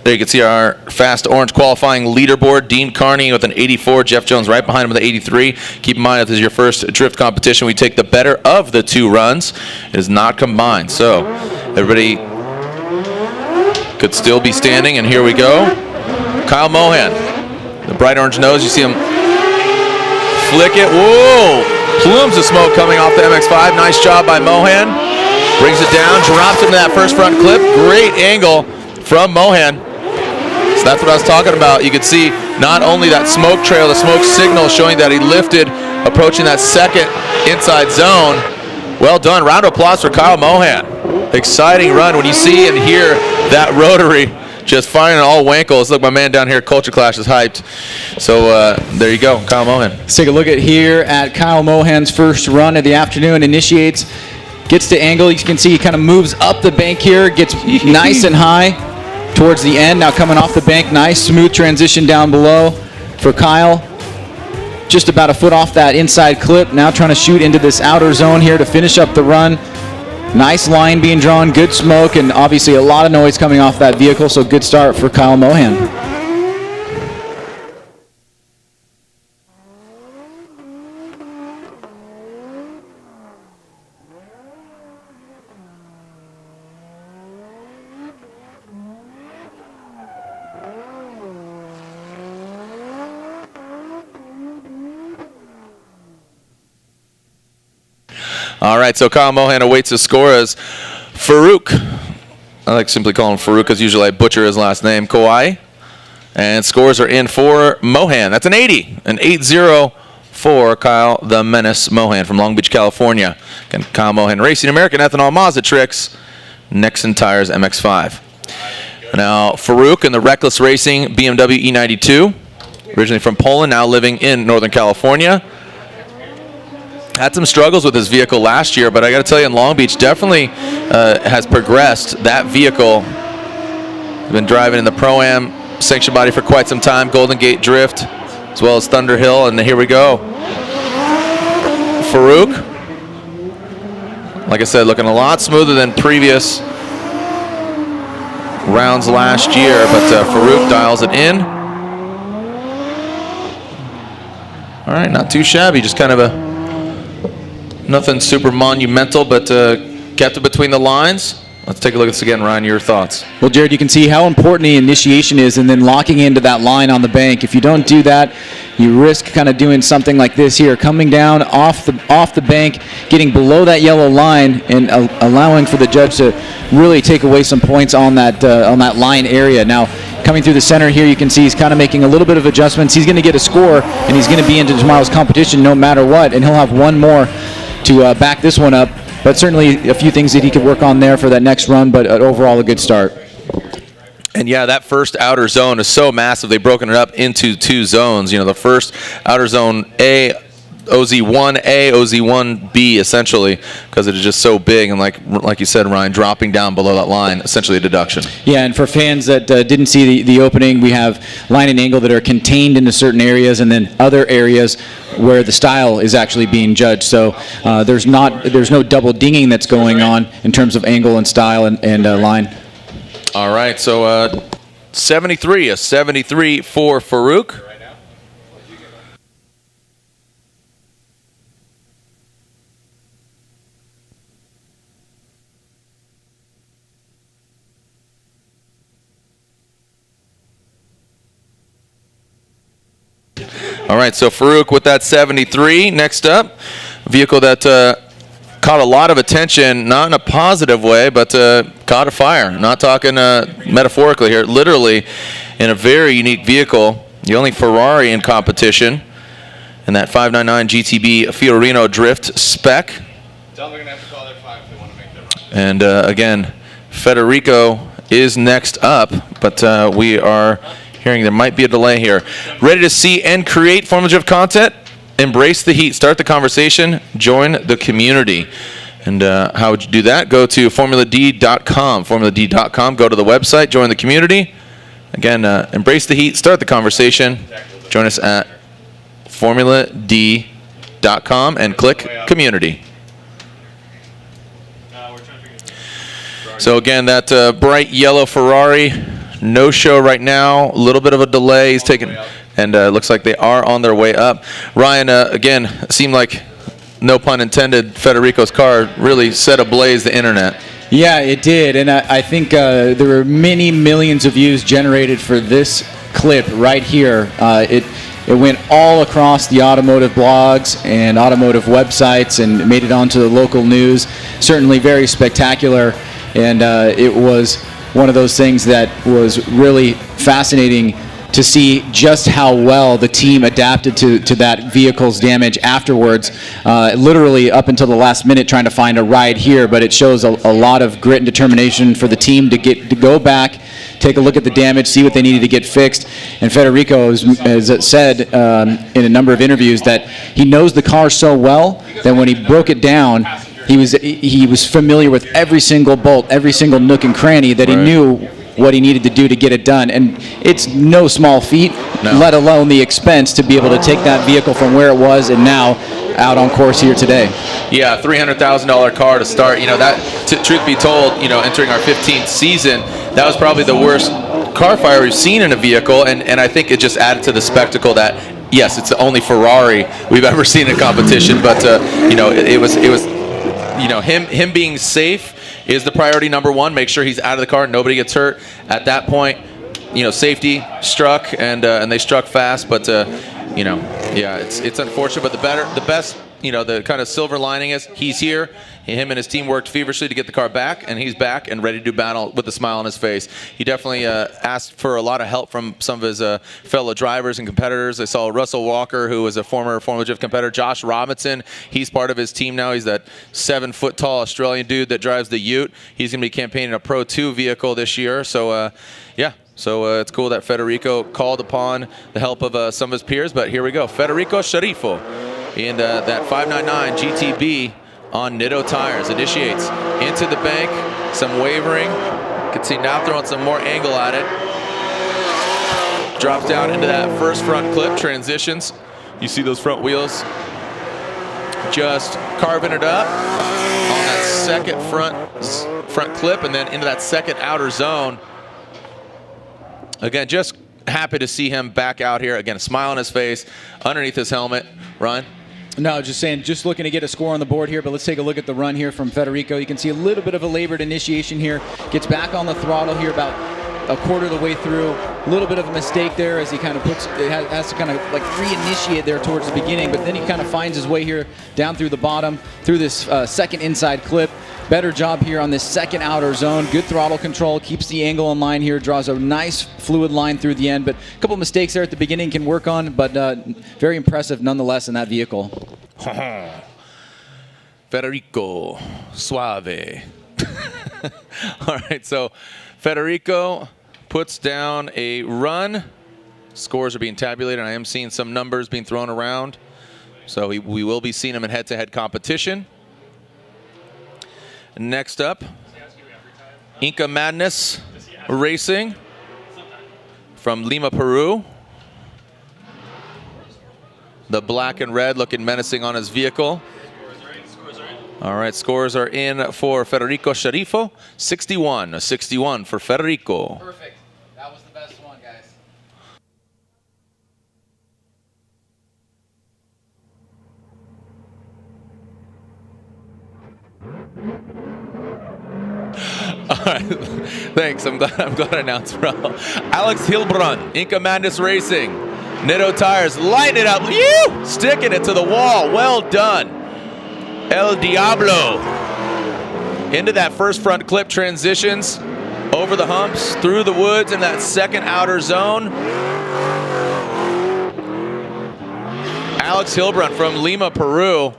There you can see our fast orange qualifying leaderboard. Dean Carney with an 84. Jeff Jones right behind him with an 83. Keep in mind, if this is your first drift competition, we take the better of the 2 runs. It is not combined. So everybody could still be standing, and here we go. Kyle Mohan, the bright orange nose. You see him flick it. Whoa! Plumes of smoke coming off the MX-5. Nice job by Mohan. Brings it down, drops him to that first front clip. Great angle from Mohan. So that's what I was talking about. You could see not only that smoke trail, the smoke signal showing that he lifted, approaching that second inside zone. Well done. Round of applause for Kyle Mohan. Exciting run when you see and hear that rotary just firing on all wankles. Look, my man down here, Culture Clash, is hyped. So there you go, Kyle Mohan. Let's take a look here at Kyle Mohan's first run of the afternoon. Initiates, gets to angle. You can see he kind of moves up the bank here, gets nice and high towards the end. Now coming off the bank, nice smooth transition down below for Kyle. Just about a foot off that inside clip. Now trying to shoot into this outer zone here to finish up the run. Nice line being drawn, good smoke, and obviously a lot of noise coming off that vehicle, so good start for Kyle Mohan. All right, so Kyle Mohan awaits his score as Farouk. I like simply call him Farouk because usually I butcher his last name, Kawai. And scores are in for Mohan. That's an 80, an 8-0 for Kyle the Menace Mohan from Long Beach, California. Again, Kyle Mohan Racing, American Ethanol, Mazda Tricks, Nexen Tires MX-5. Now, Farouk in the Reckless Racing BMW E92, originally from Poland, now living in Northern California. Had some struggles with his vehicle last year, but I got to tell you, in Long Beach, definitely has progressed. That vehicle has been driving in the Pro-Am sanctioned body for quite some time, Golden Gate Drift, as well as Thunder Hill, and here we go. Farouk, like I said, looking a lot smoother than previous rounds last year, but Farouk dials it in. All right, not too shabby, just kind of a nothing super monumental, but kept it between the lines. Let's take a look at this again, Ryan. Your thoughts? Well, Jared, you can see how important the initiation is and then locking into that line on the bank. If you don't do that, you risk kind of doing something like this here, coming down off the bank, getting below that yellow line, and allowing for the judge to really take away some points on that line area. Now, coming through the center here, you can see he's kind of making a little bit of adjustments. He's going to get a score, and he's going to be into tomorrow's competition no matter what, and he'll have one more to back this one up but certainly a few things that he could work on there for that next run, but overall a good start. And yeah, that first outer zone is so massive. They've broken it up into 2 zones. You know, the first outer zone A, OZ1A, OZ1B, essentially, because it is just so big. And like you said, Ryan, dropping down below that line, essentially a deduction. Yeah, and for fans that didn't see the opening, we have line and angle that are contained into certain areas, and then other areas where the style is actually being judged. So there's no double dinging that's going on in terms of angle and style and line. All right, so 73, a 73 for Farouk. All right, so Farouk with that 73. Next up, a vehicle that caught a lot of attention, not in a positive way, but caught a fire. Not talking metaphorically here, literally in a very unique vehicle. The only Ferrari in competition in that 599 GTB Fiorino Drift spec. Tell them they're going to have to call their 5 if they want to make that run. And again, Federico is next up, but we are hearing there might be a delay here. Ready to see and create Formula Drift content? Embrace the heat. Start the conversation. Join the community. And how would you do that? Go to formuladcom. Formuladcom. Go to the website. Join the community. Again, embrace the heat. Start the conversation. Join us at formuladcom and click community. So again, that bright yellow Ferrari, no show right now. A little bit of a delay. He's taking. And looks like they are on their way up. Ryan, again, seemed like, no pun intended, Federico's car really set ablaze the internet. Yeah, it did. And I think there were many millions of views generated for this clip right here. It went all across the automotive blogs and automotive websites and made it onto the local news. Certainly very spectacular. And it was one of those things that was really fascinating to see just how well the team adapted to that vehicle's damage afterwards, literally up until the last minute trying to find a ride here, but it shows a lot of grit and determination for the team to go back, take a look at the damage, see what they needed to get fixed. And Federico has said in a number of interviews that he knows the car so well that when he broke it down, he was familiar with every single bolt, every single nook and cranny, that he knew what he needed to do to get it done. And it's no small feat, let alone the expense to be able to take that vehicle from where it was and now out on course here today. Yeah, $300,000 car to start. You know, that, truth be told, you know, entering our 15th season, that was probably the worst car fire we've seen in a vehicle, and I think it just added to the spectacle that, yes, it's the only Ferrari we've ever seen in competition, but you know, it was you know, him being safe is the priority number one. Make sure he's out of the car, nobody gets hurt. At that point, you know, safety struck, and they struck fast. But you know, yeah, it's unfortunate. But the best, you know, the kind of silver lining is he's here. Him and his team worked feverishly to get the car back, and he's back and ready to do battle with a smile on his face. He definitely asked for a lot of help from some of his fellow drivers and competitors. I saw Russell Walker, who was a former Formula Drift competitor. Josh Robinson, he's part of his team now. He's that 7-foot-tall Australian dude that drives the Ute. He's going to be campaigning a Pro 2 vehicle this year. So, yeah. So it's cool that Federico called upon the help of some of his peers. But here we go. Federico Sharifo in that 599 GTB on Nitto tires. Initiates into the bank. Some wavering. You can see now throwing some more angle at it. Drops down into that first front clip. Transitions. You see those front wheels just carving it up on that second front clip, and then into that second outer zone. Again, just happy to see him back out here. Again, a smile on his face, underneath his helmet. Ryan? No, just saying, just looking to get a score on the board here, but let's take a look at the run here from Federico. You can see a little bit of a labored initiation here. Gets back on the throttle here about a quarter of the way through. A little bit of a mistake there as he kind of has to kind of like reinitiate there towards the beginning, but then he kind of finds his way here down through the bottom, through this second inside clip. Better job here on this second outer zone. Good throttle control, keeps the angle in line here, draws a nice fluid line through the end, but a couple mistakes there at the beginning can work on, but very impressive nonetheless in that vehicle. Federico Suave. All right, so Federico puts down a run. Scores are being tabulated. I am seeing some numbers being thrown around. So we will be seeing him in head-to-head competition. Next up, Inca Madness Racing from Lima, Peru. The black and red looking menacing on his vehicle. All right, scores are in for Federico Sharifo. 61, a 61 for Federico. Perfect. That was the best one, guys. All right, thanks. I'm glad I announced, bro. Alex Hilbrun, Inca Madness Racing. Nitto Tires, light it up. You sticking it to the wall. Well done. El Diablo. Into that first front clip, transitions over the humps, through the woods in that second outer zone. Alex Hilbrun from Lima, Peru.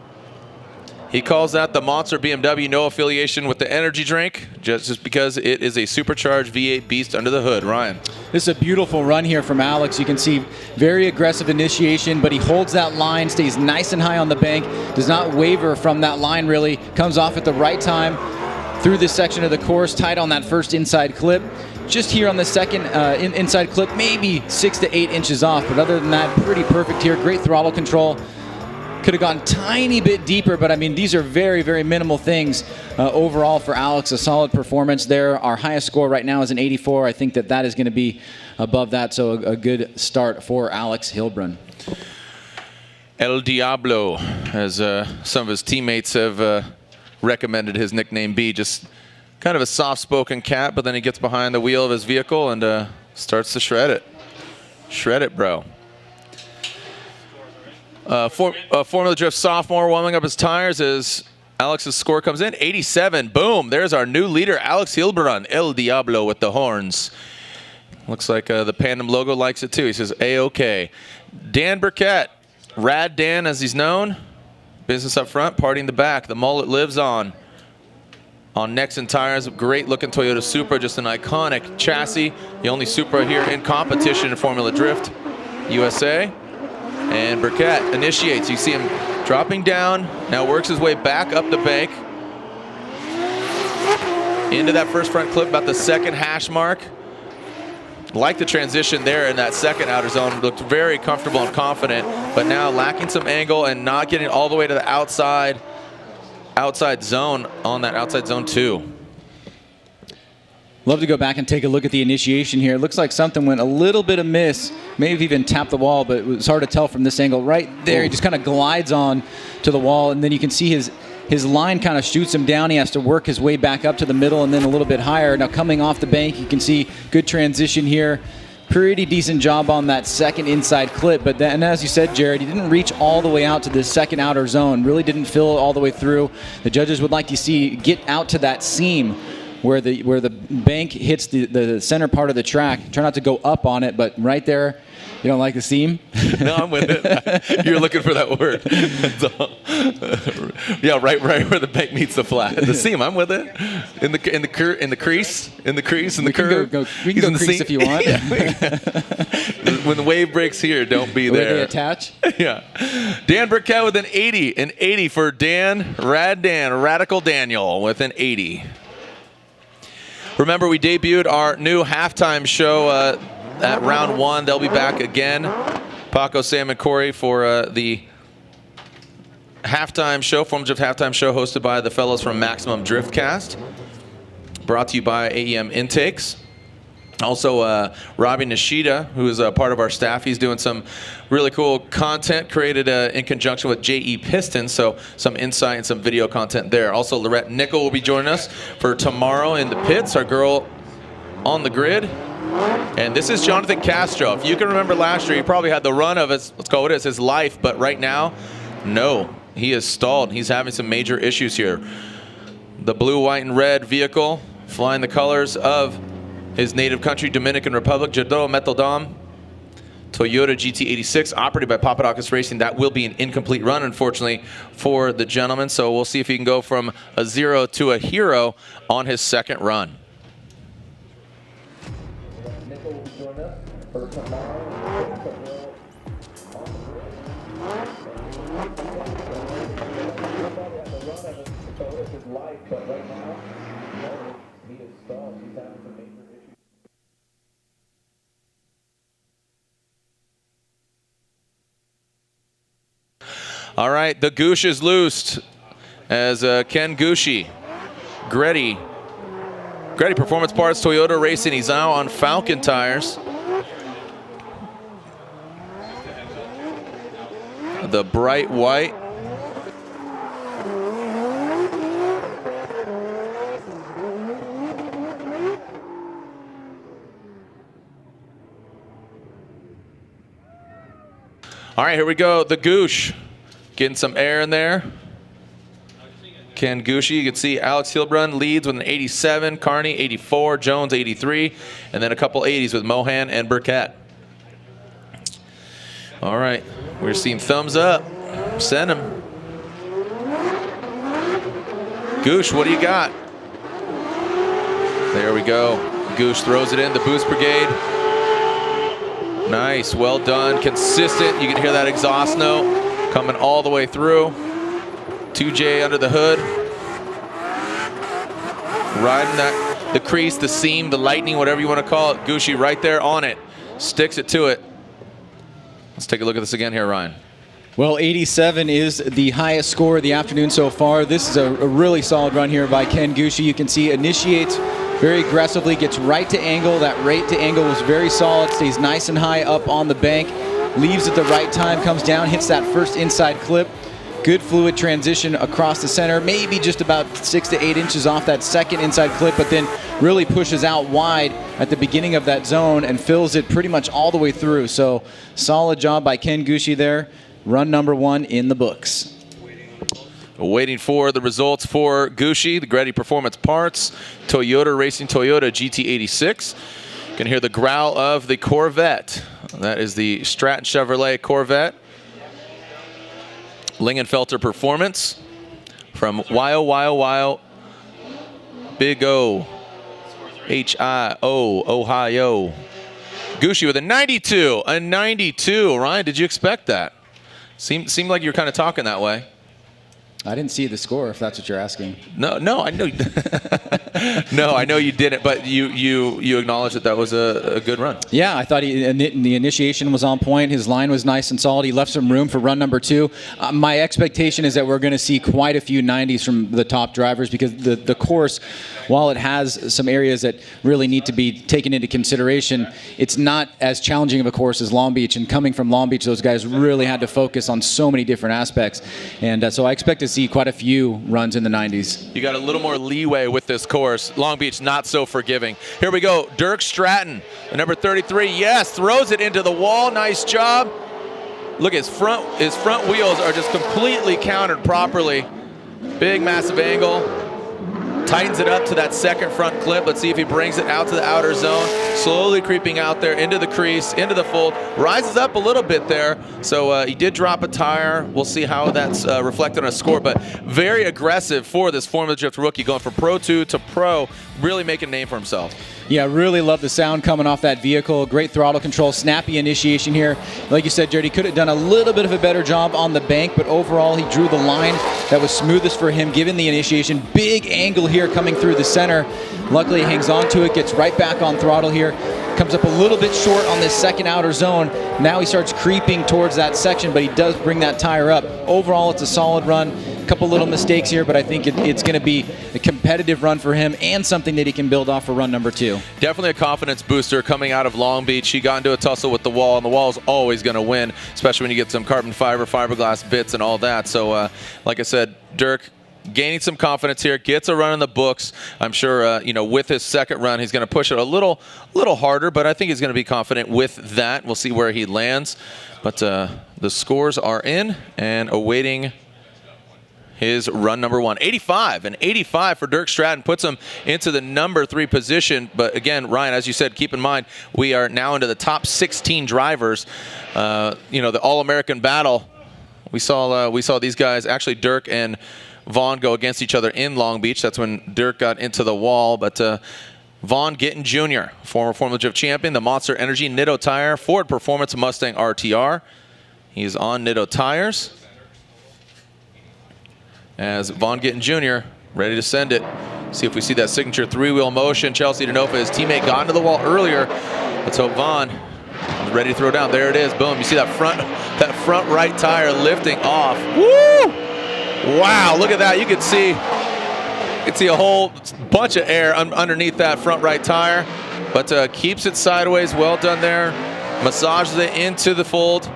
He calls that the Monster BMW, no affiliation with the energy drink, just because it is a supercharged V8 beast under the hood. Ryan. This is a beautiful run here from Alex. You can see very aggressive initiation, but he holds that line, stays nice and high on the bank, does not waver from that line really, comes off at the right time through this section of the course, tight on that first inside clip. Just here on the second inside clip, maybe 6 to 8 inches off, but other than that, pretty perfect here. Great throttle control. Could have gone tiny bit deeper, but I mean, these are very, very minimal things overall for Alex. A solid performance there. Our highest score right now is an 84. I think that is going to be above that, so a good start for Alex Hilbrun. El Diablo, as some of his teammates have recommended his nickname be. Just kind of a soft-spoken cat, but then he gets behind the wheel of his vehicle and starts to shred it. Shred it, bro. Formula Drift sophomore warming up his tires as Alex's score comes in. 87. Boom. There's our new leader, Alex Hilbrun. El Diablo with the horns. Looks like the Pandem logo likes it too. He says, A-OK. Dan Burkett. Rad Dan, as he's known. Business up front, party in the back. The mullet lives on. On Nexen tires, great looking Toyota Supra. Just an iconic chassis. The only Supra here in competition in Formula Drift USA. And Burkett initiates. You see him dropping down, now works his way back up the bank. Into that first front clip, about the second hash mark. Like the transition there in that second outer zone. Looked very comfortable and confident, but now lacking some angle and not getting all the way to the outside zone on that outside zone 2. Love to go back and take a look at the initiation here. It looks like something went a little bit amiss. Maybe even tapped the wall, but it was hard to tell from this angle. Right there, he just kind of glides on to the wall, and then you can see his line kind of shoots him down. He has to work his way back up to the middle and then a little bit higher. Now coming off the bank, you can see good transition here. Pretty decent job on that second inside clip. But then, as you said, Jared, he didn't reach all the way out to the second outer zone. Really didn't fill all the way through. The judges would like to see get out to that seam where the bank hits the center part of the track. Try not to go up on it, but right there, you don't like the seam? No, I'm with it. You're looking for that word. Yeah, right where the bank meets the flat. The seam, I'm with it. In the crease, in the curve. We can go crease if you want. When the wave breaks here, don't be there. Where they attach? Yeah. Dan Burkett with an 80. An 80 for Dan, Radical Daniel with an 80. Remember, we debuted our new halftime show at round 1. They'll be back again. Paco, Sam, and Corey for the halftime show, Form Drift halftime show, hosted by the fellows from Maximum Driftcast. Brought to you by AEM Intakes. Also, Robbie Nishida, who is a part of our staff, he's doing some really cool content created in conjunction with JE Piston, so some insight and some video content there. Also, Lorette Nickel will be joining us for tomorrow in the pits, our girl on the grid. And this is Jonathan Castro. If you can remember last year, he probably had the run of his, let's call it his life, but right now, no, he is stalled. He's having some major issues here. The blue, white, and red vehicle flying the colors of his native country, Dominican Republic, Jadot Metaldom, Toyota GT86, operated by Papadakis Racing. That will be an incomplete run, unfortunately, for the gentleman. So we'll see if he can go from a 0 to a hero on his second run. All right, the goosh is loosed as Ken Gushi, Gretty Performance Parts, Toyota Racing. He's now on Falcon tires. The bright white. All right, here we go, the goosh. Getting some air in there. Ken Gushi, you can see Alex Hilbrun leads with an 87, Carney 84, Jones 83, and then a couple 80s with Mohan and Burkett. All right, we're seeing thumbs up. Send him. Goosh, what do you got? There we go. Goosh throws it in, the Boost Brigade. Nice, well done, consistent. You can hear that exhaust note coming all the way through. 2J under the hood. Riding that, the crease, the seam, the lightning, whatever you want to call it. Gushi right there on it. Sticks it to it. Let's take a look at this again here, Ryan. Well, 87 is the highest score of the afternoon so far. This is a really solid run here by Ken Gushi. You can see initiates very aggressively, gets right to angle. That rate to angle was very solid. Stays nice and high up on the bank. Leaves at the right time, comes down, hits that first inside clip. Good fluid transition across the center, maybe just about 6 to 8 inches off that second inside clip, but then really pushes out wide at the beginning of that zone and fills it pretty much all the way through. So solid job by Ken Gushi there. Run number 1 in the books. Waiting for the results for Gushi, the Gretty Performance Parts, Toyota Racing Toyota GT86. You can hear the growl of the Corvette. That is the Stratton Chevrolet Corvette. Lingenfelter Performance from Wyo Big O, H-I-O, Ohio. Gushi with a 92, a 92. Ryan, did you expect that? Seemed like you were kind of talking that way. I didn't see the score, if that's what you're asking. No, I know. No, I know you didn't, but you acknowledged that was a good run. Yeah, I thought the initiation was on point. His line was nice and solid. He left some room for run number 2. My expectation is that we're going to see quite a few 90s from the top drivers because the course, while it has some areas that really need to be taken into consideration, it's not as challenging of a course as Long Beach. And coming from Long Beach, those guys really had to focus on so many different aspects. And so I expect to see quite a few runs in the 90s. You got a little more leeway with this course. Long Beach not so forgiving. Here we go. Dirk Stratton, the number 33. Yes, throws it into the wall. Nice job. Look, his front wheels are just completely countered properly. Big, massive angle. Tightens it up to that second front clip. Let's see if he brings it out to the outer zone. Slowly creeping out there into the crease, into the fold. Rises up a little bit there. So he did drop a tire. We'll see how that's reflected on a score. But very aggressive for this Formula Drift rookie, going from Pro 2 to Pro, really making a name for himself. Yeah, really love the sound coming off that vehicle. Great throttle control, snappy initiation here. Like you said, Jared, he could have done a little bit of a better job on the bank, but overall he drew the line that was smoothest for him given the initiation. Big angle here coming through the center. Luckily he hangs on to it, gets right back on throttle here. Comes up a little bit short on this second outer zone. Now he starts creeping towards that section, but he does bring that tire up. Overall, it's a solid run. A couple little mistakes here, but I think it's going to be a competitive run for him and something that he can build off for run number 2. Definitely a confidence booster coming out of Long Beach. He got into a tussle with the wall, and the wall is always going to win, especially when you get some carbon fiber, fiberglass bits and all that. So, like I said, Dirk gaining some confidence here, gets a run in the books. I'm sure, with his second run, he's going to push it a little harder, but I think he's going to be confident with that. We'll see where he lands. But the scores are in and awaiting his run number 1. 85, and 85 for Dirk Stratton puts him into the number 3 position. But again, Ryan, as you said, keep in mind, we are now into the top 16 drivers. You know, the All-American battle. We saw these guys, actually Dirk and Vaughn, go against each other in Long Beach. That's when Dirk got into the wall. But Vaughn Gittin Jr., former Formula Drift champion, the Monster Energy Nitto tire, Ford Performance Mustang RTR. He's on Nitto tires. As Vaughn Gittin Jr. ready to send it. See if we see that signature 3-wheel motion. Chelsea Denofa, his teammate, got into the wall earlier. Let's hope Vaughn is ready to throw down. There it is. Boom. You see that front right tire lifting off. Woo! Wow, look at that. You can see a whole bunch of air underneath that front right tire, but keeps it sideways. Well done there. Massages it into the fold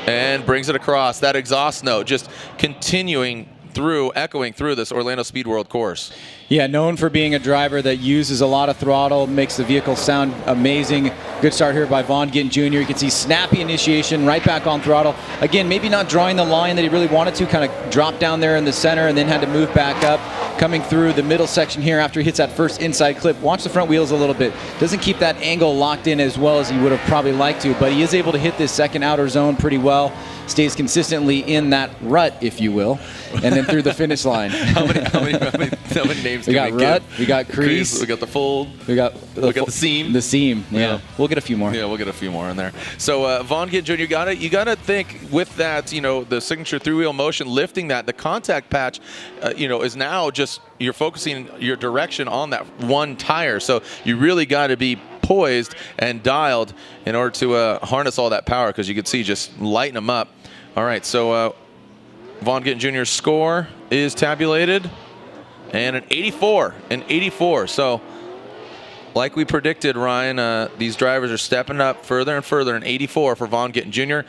and brings it across. That exhaust note just continuing through, echoing through this Orlando Speed World course. Yeah, known for being a driver that uses a lot of throttle, makes the vehicle sound amazing. Good start here by Vaughn Gittin Jr. You can see snappy initiation, right back on throttle. Again, maybe not drawing the line that he really wanted to, kind of dropped down there in the center and then had to move back up. Coming through the middle section here after he hits that first inside clip. Watch the front wheels a little bit. Doesn't keep that angle locked in as well as he would have probably liked to, but he is able to hit this second outer zone pretty well. Stays consistently in that rut, if you will, and then through the finish line. How many names we got rut, we got crease, we got the fold, we got the seam. The seam, yeah. We'll get a few more. Yeah, we'll get a few more in there. So Vaughn Gittin Jr., you gotta think with that, you know, the signature 3-wheel motion, lifting that, the contact patch, you know, is now just, you're focusing your direction on that one tire. So you really got to be poised and dialed in order to harness all that power, because you can see just lighten them up. All right, so Vaughn Gittin Jr.'s score is tabulated, and an 84. So like we predicted, Ryan, these drivers are stepping up further and further. An 84 for Vaughn Gittin Jr.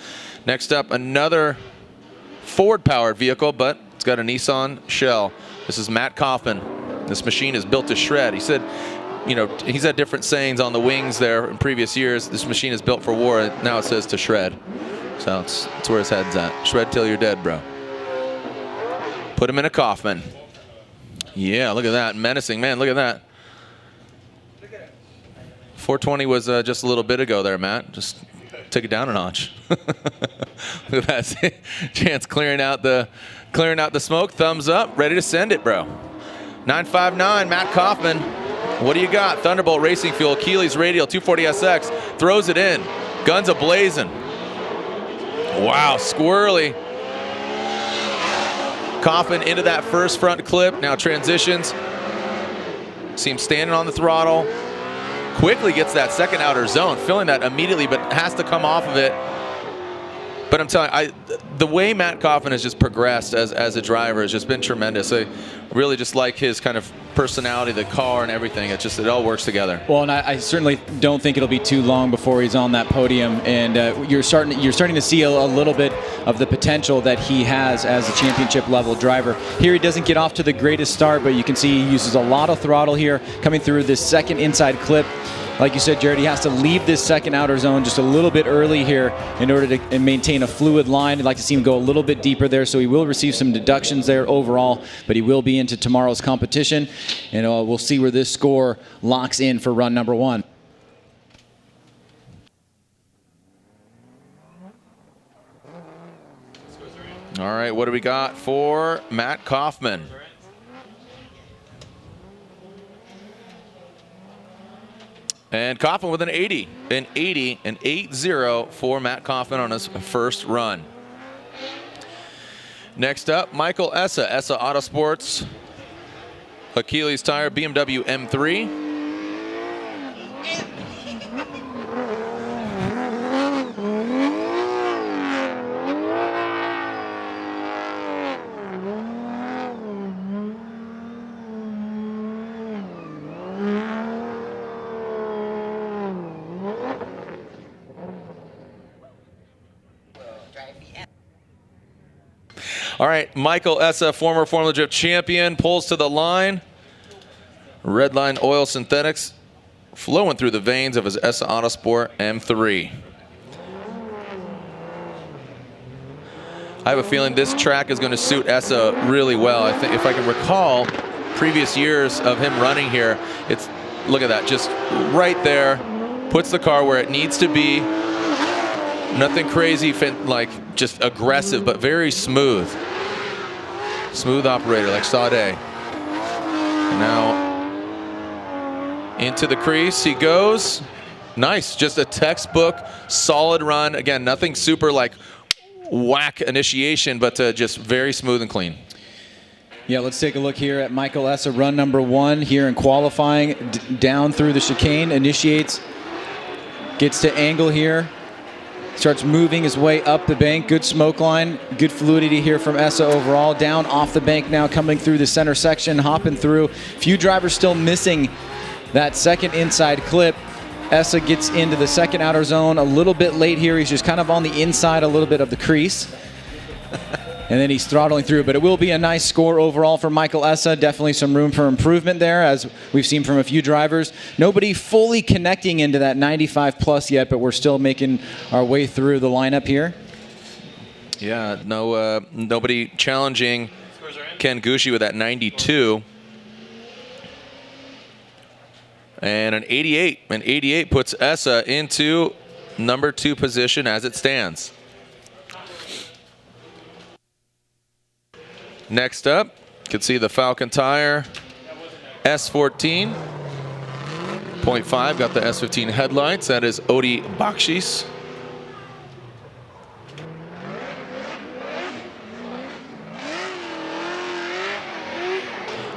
Next up, another Ford-powered vehicle, but it's got a Nissan shell. This is Matt Kaufman. This machine is built to shred. He said, you know, he's had different sayings on the wings there in previous years. This machine is built for war, and now it says to shred. So that's where his head's at. Shred till you're dead, bro. Put him in a Kaufman. Yeah, look at that. Menacing, man. Look at that. 420 was just a little bit ago there, Matt. Just take it down a notch. Look at that. Chance clearing out the smoke. Thumbs up. Ready to send it, bro. 959, Matt Kaufman. What do you got? Thunderbolt Racing Fuel, Keeley's Radial, 240SX. Throws it in. Guns a-blazing. Wow, squirrely. Kaufman into that first front clip. Now transitions. See him standing on the throttle. Quickly gets that second outer zone, filling that immediately, but has to come off of it. But I'm telling you, the way Matt Kaufman has just progressed as a driver has just been tremendous. I really just like his kind of personality, the car and everything. It all works together. Well, and I certainly don't think it'll be too long before he's on that podium. And you're starting to see a little bit of the potential that he has as a championship level driver. Here he doesn't get off to the greatest start, but you can see he uses a lot of throttle here coming through this second inside clip. Like you said, Jared, he has to leave this second outer zone just a little bit early here in order to maintain a fluid line. I'd like to see him go a little bit deeper there, so he will receive some deductions there overall, but he will be into tomorrow's competition, and we'll see where this score locks in for run number 1. All right, what do we got for Matt Kaufman? And Kaufman with an 80, an 8-0 for Matt Kaufman on his first run. Next up, Michael Essa Autosports, Achilles tire, BMW M3. All right, Michael Essa, former Formula Drift champion, pulls to the line. Redline oil synthetics flowing through the veins of his Essa Autosport M3. I have a feeling this track is going to suit Essa really well. I think if I can recall previous years of him running here, it's, look at that, just right there, puts the car where it needs to be. Nothing crazy, like just aggressive, but very smooth. Smooth operator like Sade. Now into the crease he goes. Nice, just a textbook solid run. Again, nothing super like whack initiation, but just very smooth and clean. Yeah, let's take a look here at Michael Essa, run number 1 here in qualifying. Down through the chicane, initiates, gets to angle here, starts moving his way up the bank. Good smoke line, good fluidity here from Essa overall. Down off the bank now, coming through the center section, hopping through. Few drivers still missing that second inside clip. Essa gets into the second outer zone a little bit late here. He's just kind of on the inside a little bit of the crease. And then he's throttling through. But it will be a nice score overall for Michael Essa. Definitely some room for improvement there, as we've seen from a few drivers. Nobody fully connecting into that 95 plus yet, but we're still making our way through the lineup here. Yeah, nobody challenging Ken Gucci with that 92. And an 88. An 88 puts Essa into number 2 position as it stands. Next up, you can see the Falcon Tire S14. 0.5, got the S15 headlights. That is Odi Bakshis.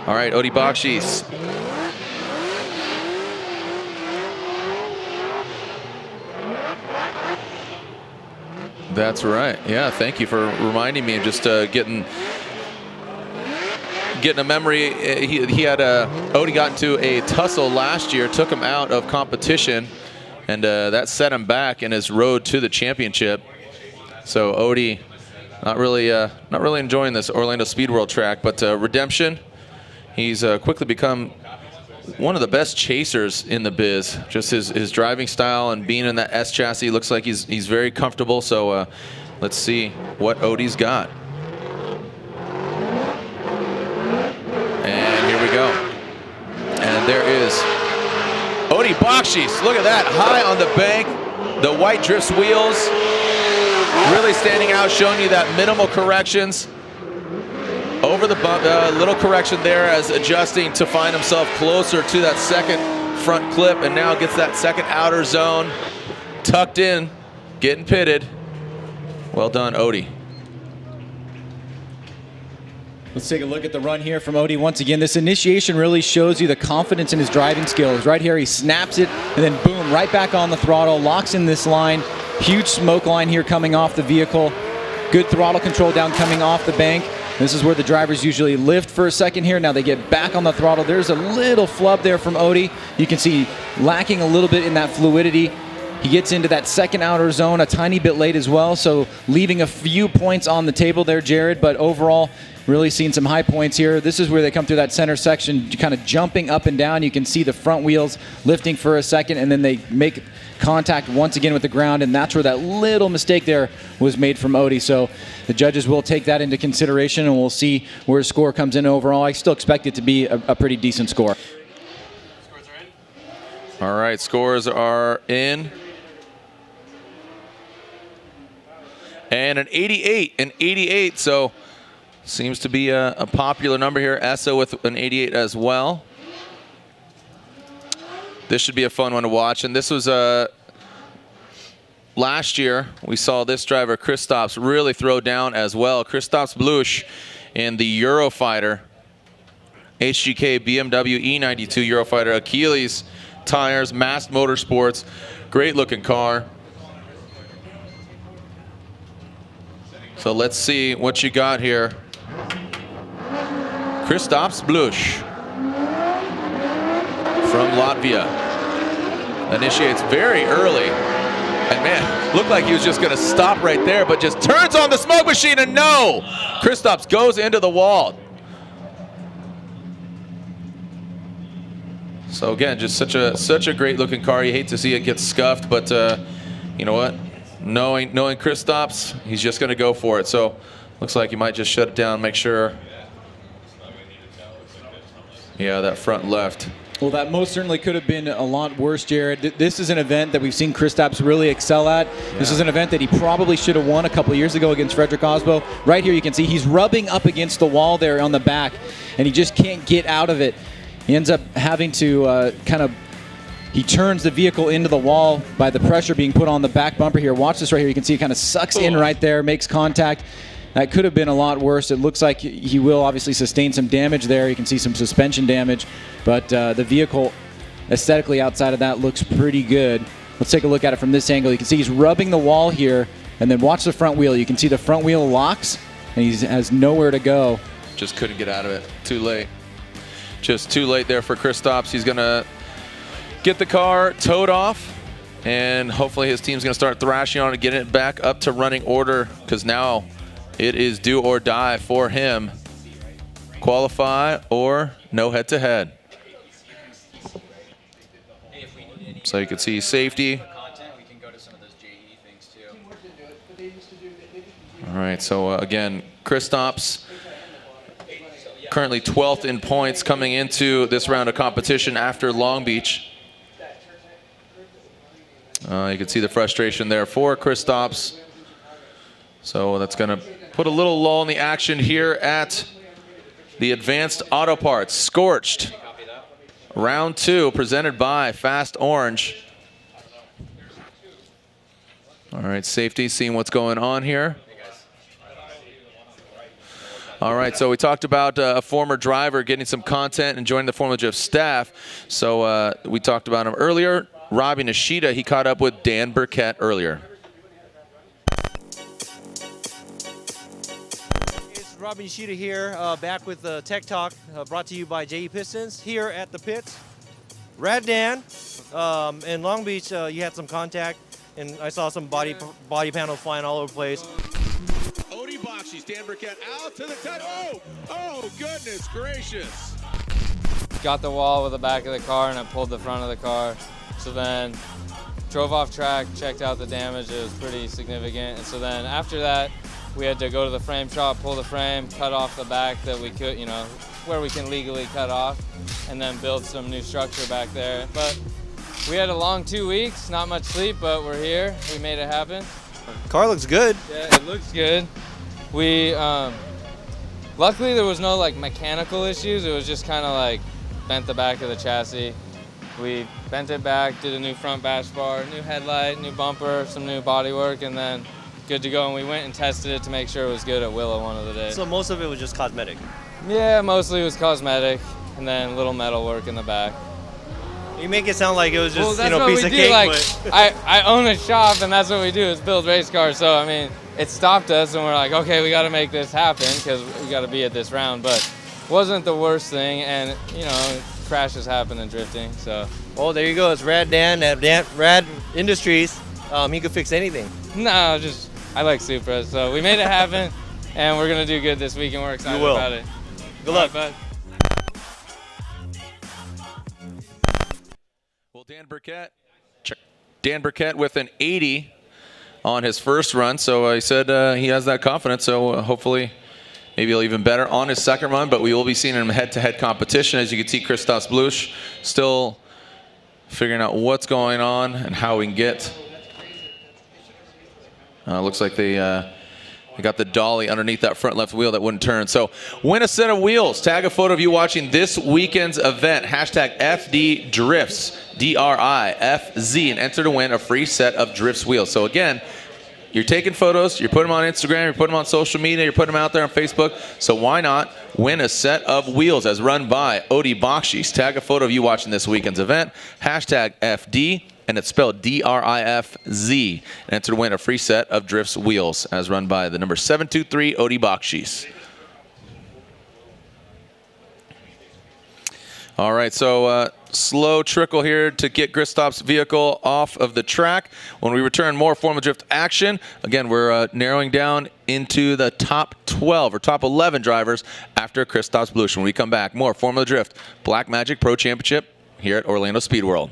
All right, Odi Bakshis. That's right. Yeah, thank you for reminding me. Just getting a memory. He had Odi got into a tussle last year, took him out of competition, and that set him back in his road to the championship. So Odi, not really enjoying this Orlando Speed World track, but redemption. He's quickly become one of the best chasers in the biz. Just his driving style and being in that S chassis looks like he's very comfortable. So let's see what Odi's got. And here we go. And there is Odi Bakshis. Look at that, high on the bank. The white drifts wheels really standing out, showing you that minimal corrections. Over the bump, little correction there as adjusting to find himself closer to that second front clip, and now gets that second outer zone tucked in, getting pitted. Well done, Odi. Let's take a look at the run here from Odi once again. This initiation really shows you the confidence in his driving skills. Right here, he snaps it, and then boom, right back on the throttle, locks in this line. Huge smoke line here coming off the vehicle. Good throttle control down coming off the bank. This is where the drivers usually lift for a second here. Now they get back on the throttle. There's a little flub there from Odi. You can see lacking a little bit in that fluidity. He gets into that second outer zone a tiny bit late as well, so leaving a few points on the table there, Jared, but overall, really seeing some high points here. This is where they come through that center section, kind of jumping up and down. You can see the front wheels lifting for a second, and then they make contact once again with the ground, and that's where that little mistake there was made from Odi. So the judges will take that into consideration, and we'll see where his score comes in overall. I still expect it to be a pretty decent score. All right, scores are in. And an 88, so seems to be a popular number here. Essa with an 88 as well. This should be a fun one to watch. And this was last year. We saw this driver, Kristaps, really throw down as well. Kristaps Blush in the Eurofighter. HGK BMW E92 Eurofighter. Achilles tires, Mast Motorsports. Great looking car. So let's see what you got here. Kristaps Blush from Latvia. Initiates very early. And man, looked like he was just gonna stop right there, but just turns on the smoke machine, and no! Kristaps goes into the wall. So again, just such a great looking car. You hate to see it get scuffed, but you know what? Knowing Kristaps, he's just going to go for it. So Looks like you might just shut it down, make sure. Yeah, that front left. Well, that most certainly could have been a lot worse, Jared. This is an event that we've seen Kristaps really excel at. Yeah. This is an event that he probably should have won a couple years ago against Frederick Osbo. Right here you can see he's rubbing up against the wall there on the back, and he just can't get out of it. He ends up having to he turns the vehicle into the wall by the pressure being put on the back bumper here. Watch this right here. You can see it kind of sucks in right there, makes contact. That could have been a lot worse. It looks like he will obviously sustain some damage there. You can see some suspension damage, but the vehicle aesthetically outside of that looks pretty good. Let's take a look at it from this angle. You can see he's rubbing the wall here, and then watch the front wheel. You can see the front wheel locks, and he has nowhere to go. Just couldn't get out of it. Too late. Just too late there for Kristaps. He's going to get the car towed off, and hopefully his team's going to start thrashing on it, getting it back up to running order, because now it is do or die for him. Qualify or no head-to-head. So you can see safety. All right, so again, Kristaps currently 12th in points coming into this round of competition after Long Beach. You can see the frustration there for Kristaps. So that's going to put a little lull in the action here at the Advanced Auto Parts. Scorched. Round 2 presented by Fast Orange. All right, safety, seeing what's going on here. All right, so we talked about a former driver getting some content and joining the Formula Drift staff. So we talked about him earlier. Robbie Nishida, he caught up with Dan Burkett earlier. Robin Nishida here, back with Tech Talk, brought to you by JE Pistons here at the pits. Rad Dan, in Long Beach, you had some contact, and I saw some body panels flying all over the place. Odie Boxy's Dan Burkett out to the top. Oh, goodness gracious. Got the wall with the back of the car, and I pulled the front of the car. So then drove off track, checked out the damage. It was pretty significant. And so then after that, we had to go to the frame shop, pull the frame, cut off the back that we could, where we can legally cut off, and then build some new structure back there. But we had a long 2 weeks, not much sleep, but we're here. We made it happen. Car looks good. Yeah, it looks good. We, luckily there was no mechanical issues. It was just kind of bent the back of the chassis. We bent it back, did a new front bash bar, new headlight, new bumper, some new bodywork, and then good to go. And we went and tested it to make sure it was good at Willow one of the days. So most of it was just cosmetic? Yeah, mostly it was cosmetic, and then little metal work in the back. You make it sound like it was just, that's what piece we of do. cake, but... I own a shop, and that's what we do, is build race cars. So, I mean, it stopped us, and we're like, okay, we got to make this happen, because we got to be at this round. But it wasn't the worst thing, and, crashes happen in drifting, so. Well, there you go. It's Rad Dan at Rad Industries. He could fix anything. No, I like Supras, so we made it happen, and we're going to do good this week, and we're excited about it. Good luck. Bud. Well, Dan Burkett with an 80 on his first run, so he said he has that confidence, so hopefully maybe he'll even better on his second run, but we will be seeing him head-to-head competition. As you can see, Kristaps Blush still figuring out what's going on and how we can get. Looks like they got the dolly underneath that front left wheel that wouldn't turn. So win a set of wheels. Tag a photo of you watching this weekend's event. Hashtag FD Drifts, DRIFZ, and enter to win a free set of Drifts wheels. So again, you're taking photos, you're putting them on Instagram, you're putting them on social media, you're putting them out there on Facebook. So why not win a set of wheels as run by Odie Bakshis? Tag a photo of you watching this weekend's event. Hashtag FD, and it's spelled DRIFZ. And enter to win a free set of Drifts wheels as run by the number 723 Odie Bakshis. All right, so slow trickle here to get Kristaps' vehicle off of the track. When we return, more Formula Drift action. Again, we're narrowing down into the top 12 or top 11 drivers after Kristaps Blush. When we come back, more Formula Drift Black Magic Pro Championship here at Orlando Speed World.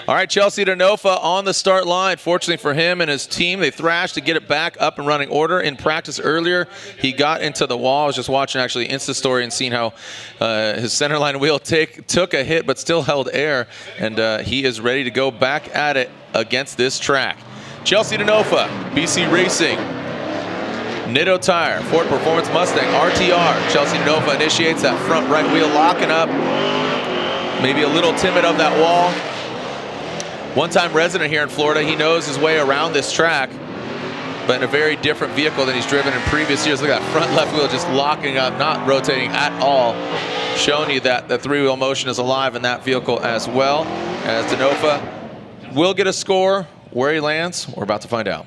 All right, Chelsea Denofa on the start line. Fortunately for him and his team, they thrashed to get it back up and running order. In practice earlier, he got into the wall. I was just watching actually Insta story and seeing how his center line wheel took a hit but still held air, and he is ready to go back at it against this track. Chelsea Denofa, BC Racing, Nitto Tire, Ford Performance Mustang, RTR. Chelsea Denofa initiates that front right wheel, locking up. Maybe a little timid of that wall. One-time resident here in Florida, he knows his way around this track, but in a very different vehicle than he's driven in previous years. Look at that front left wheel just locking up, not rotating at all, showing you that the three-wheel motion is alive in that vehicle as well. As Denofa will get a score. Where he lands, we're about to find out.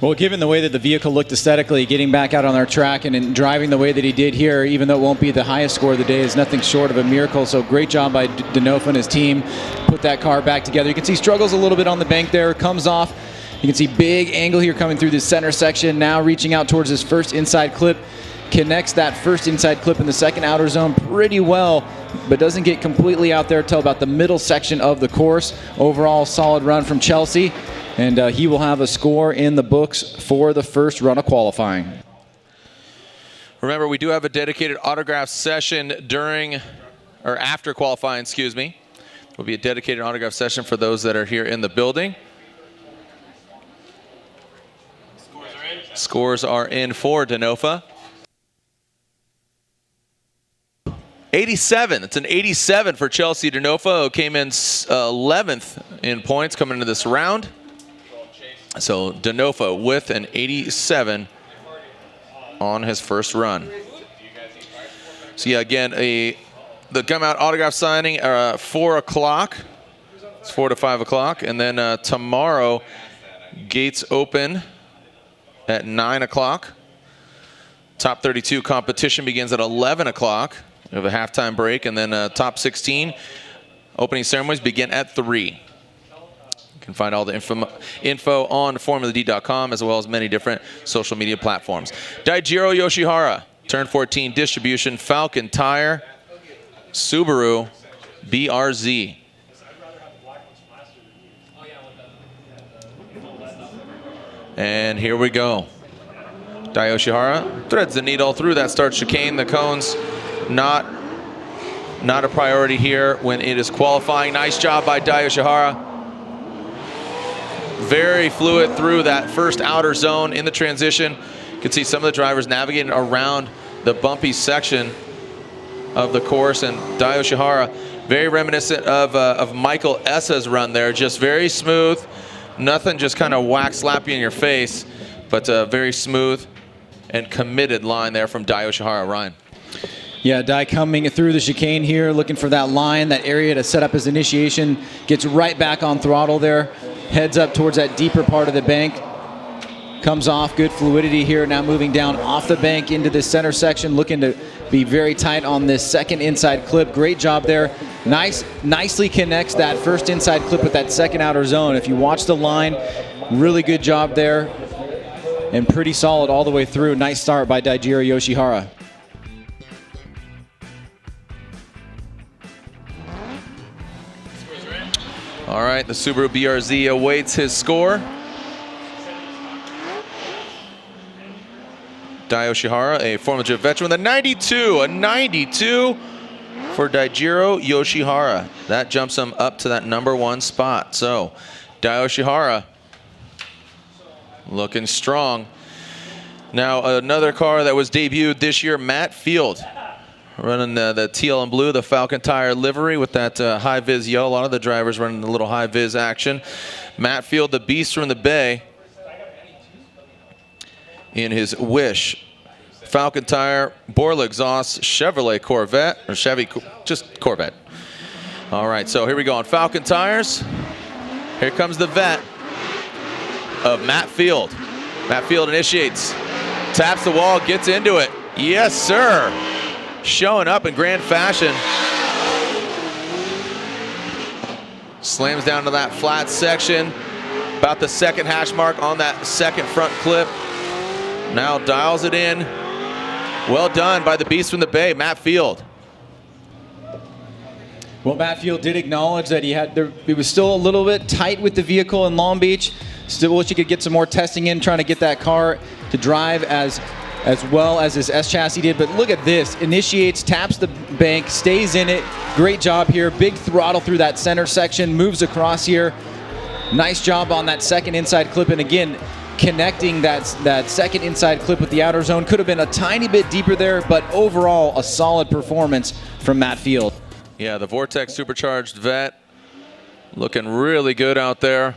Well, given the way that the vehicle looked aesthetically, getting back out on our track and driving the way that he did here, even though it won't be the highest score of the day, is nothing short of a miracle. So great job by Denofa and his team. Put that car back together. You can see struggles a little bit on the bank there. Comes off. You can see big angle here coming through this center section. Now reaching out towards his first inside clip. Connects that first inside clip in the second outer zone pretty well, but doesn't get completely out there till about the middle section of the course. Overall, solid run from Chelsea. And he will have a score in the books for the first run of qualifying. Remember, we do have a dedicated autograph session during, or after qualifying, excuse me. Will be a dedicated autograph session for those that are here in the building. Scores are in for Denofa. 87. It's an 87 for Chelsea Denofa, who came in 11th in points coming into this round. So Denofa with an 87 on his first run. So yeah, again, the come out autograph signing 4 o'clock. It's 4 to 5 o'clock, and then tomorrow gates open at 9 o'clock. Top 32 competition begins at 11 o'clock. We have a halftime break, and then top 16 opening ceremonies begin at 3. You can find all the info on FormulaD.com, as well as many different social media platforms. Daijiro Yoshihara, turn 14, distribution, Falcon Tire, Subaru, BRZ. And here we go. Dai Yoshihara threads the needle through that start chicane. The cones not a priority here when it is qualifying. Nice job by Dai Yoshihara. Very fluid through that first outer zone in the transition. You can see some of the drivers navigating around the bumpy section of the course, and Dai Yoshihara, very reminiscent of Michael Essa's run there. Just very smooth, nothing just kind of whack slap you in your face, but very smooth and committed line there from Dai Yoshihara. Ryan. Yeah, Dai coming through the chicane here, looking for that line, that area to set up his initiation. Gets right back on throttle there. Heads up towards that deeper part of the bank. Comes off, good fluidity here. Now moving down off the bank into this center section, looking to be very tight on this second inside clip. Great job there. Nicely connects that first inside clip with that second outer zone. If you watch the line, really good job there. And pretty solid all the way through. Nice start by Daijiro Yoshihara. All right, the Subaru BRZ awaits his score. Dai Yoshihara, a Formula Drift veteran, with a 92 for Daijiro Yoshihara. That jumps him up to that #1 spot. So, Dai Yoshihara looking strong. Now, another car that was debuted this year, Matt Field, running the teal and blue, the Falcon Tire livery with that high-vis yellow. A lot of the drivers running the little high-vis action. Matt Field, the beast from the Bay, in his Wish Falcon Tire, Borla exhaust, Chevrolet Corvette, or Chevy, just Corvette. All right, so here we go on Falcon Tires. Here comes the vet of Matt Field. Matt Field initiates, taps the wall, gets into it. Yes, sir. Showing up in grand fashion. Slams down to that flat section. About the second hash mark on that second front clip. Now dials it in. Well done by the beast from the Bay, Matt Field. Well, Matt Field did acknowledge that he was still a little bit tight with the vehicle in Long Beach. Still wish he could get some more testing in, trying to get that car to drive as well as his S chassis did. But look at this, initiates, taps the bank, stays in it. Great job here, big throttle through that center section, moves across here. Nice job on that second inside clip, and again, connecting that second inside clip with the outer zone. Could have been a tiny bit deeper there, but overall, a solid performance from Matt Field. Yeah, the Vortex supercharged vet looking really good out there.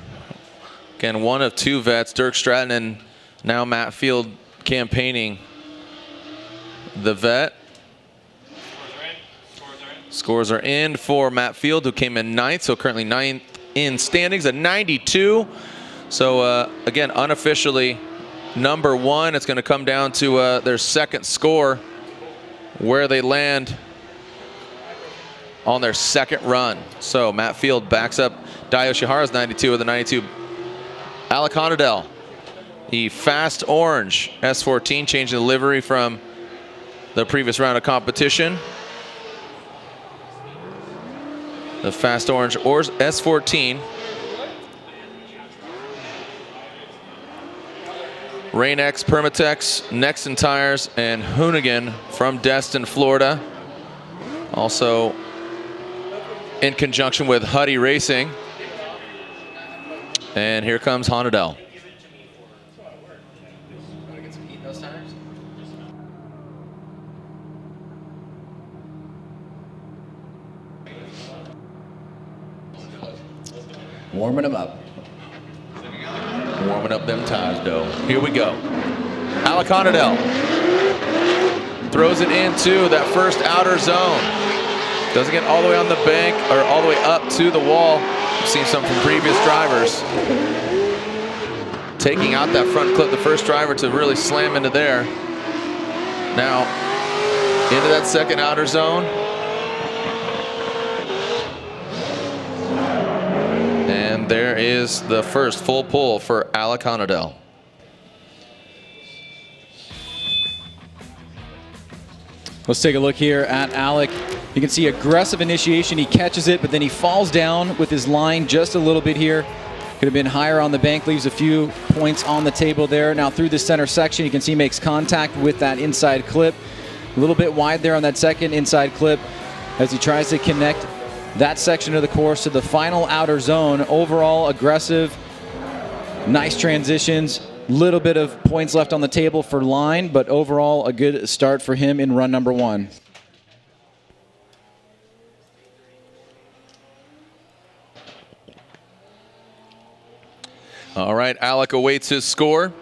Again, one of two vets, Dirk Stratton and now Matt Field campaigning the vet. Scores are in for Matt Field, who came in 9th, so currently 9th in standings at 92. So again, unofficially number 1. It's going to come down to their second score, where they land on their second run. So Matt Field backs up Dai Yoshihara's 92 with a 92. Alec Honadell, the fast orange S14, changing the livery from the previous round of competition. The fast orange S14. Rain-X, Permatex, Nexon Tires, and Hoonigan from Destin, Florida. Also in conjunction with Huddy Racing. And here comes Honadell. Warming him up. Warming up them tires, though. Here we go. Alec Honadell throws it into that first outer zone. Doesn't get all the way on the bank or all the way up to the wall. We've seen some from previous drivers. Taking out that front clip, the first driver to really slam into there. Now, into that second outer zone. And there is the first full pull for Alec Honadell. Let's take a look here at Alec. You can see aggressive initiation. He catches it, but then he falls down with his line just a little bit here. Could have been higher on the bank, leaves a few points on the table there. Now through the center section, you can see he makes contact with that inside clip. A little bit wide there on that second inside clip as he tries to connect that section of the course to the final outer zone. Overall aggressive, nice transitions. Little bit of points left on the table for line, but overall a good start for him in run number 1. All right, Alec awaits his score.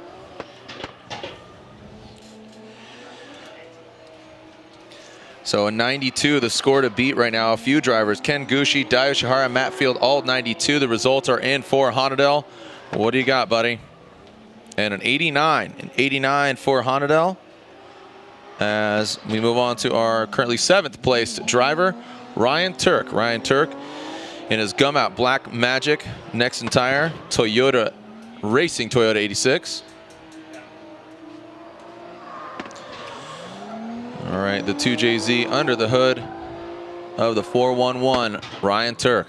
So a 92, the score to beat right now. A few drivers, Ken Gucci, Dai Yoshihara, Matt Field, all 92. The results are in for Honadell. What do you got, buddy? And an 89 for Honadell. As we move on to our currently 7th placed driver, Ryan Turk. Ryan Turk in his gum out black Magic Nexon tire, Toyota Racing Toyota 86. All right, the 2JZ under the hood of the 411, Ryan Turk.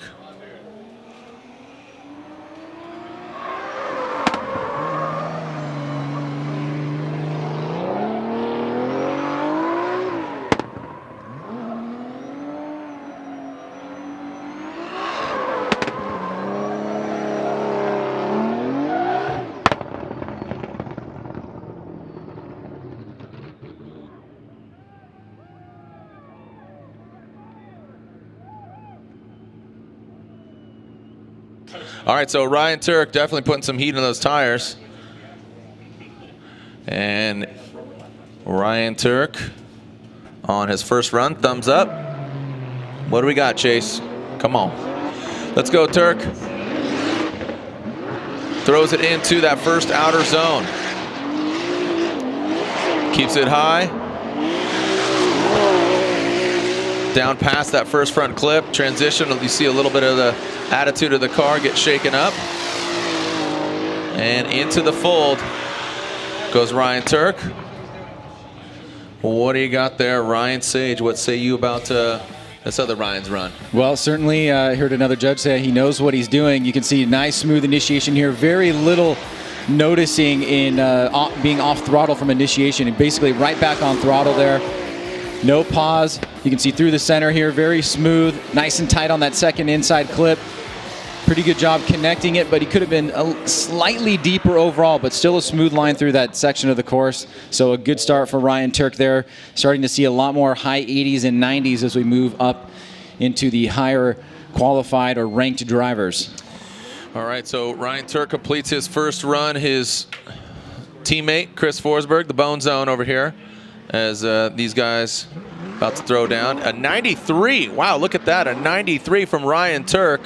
All right, so Ryan Turk definitely putting some heat in those tires. And Ryan Turk on his first run, thumbs up. What do we got, Chase? Come on. Let's go, Turk. Throws it into that first outer zone. Keeps it high. Down past that first front clip. Transition, you see a little bit of the attitude of the car get shaken up. And into the fold goes Ryan Turk. What do you got there, Ryan Sage? What say you about this other Ryan's run? Well, certainly I heard another judge say he knows what he's doing. You can see nice, smooth initiation here. Very little noticing in being off throttle from initiation, and basically right back on throttle there. No pause. You can see through the center here. Very smooth. Nice and tight on that second inside clip. Pretty good job connecting it, but he could have been slightly deeper overall, but still a smooth line through that section of the course. So a good start for Ryan Turk there. Starting to see a lot more high 80s and 90s as we move up into the higher qualified or ranked drivers. All right, so Ryan Turk completes his first run. His teammate, Chris Forsberg, the Bone Zone over here, as these guys about to throw down. A 93. Wow, look at that. A 93 from Ryan Turk.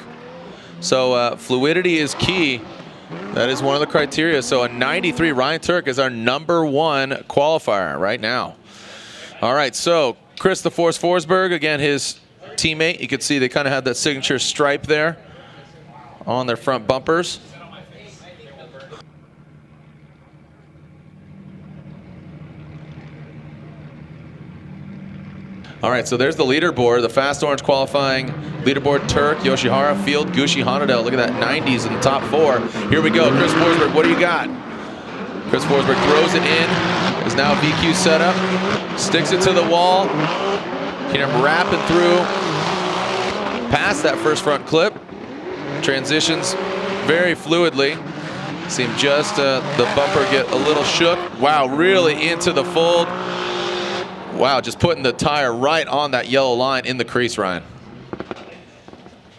So fluidity is key. That is one of the criteria. So a 93. Ryan Turk is our #1 qualifier right now. All right, so Chris the Force Forsberg, again, his teammate. You can see they kind of have that signature stripe there on their front bumpers. All right, so there's the leaderboard, the Fast Orange qualifying leaderboard. Turk, Yoshihara, Field, Gucci, Hanadel. Look at that, 90s in the top 4. Here we go, Chris Forsberg, what do you got? Chris Forsberg throws it in. Is now VQ setup. Sticks it to the wall. Hear him rapping through past that first front clip. Transitions very fluidly. See him just the bumper get a little shook. Wow, really into the fold. Wow, just putting the tire right on that yellow line in the crease, Ryan.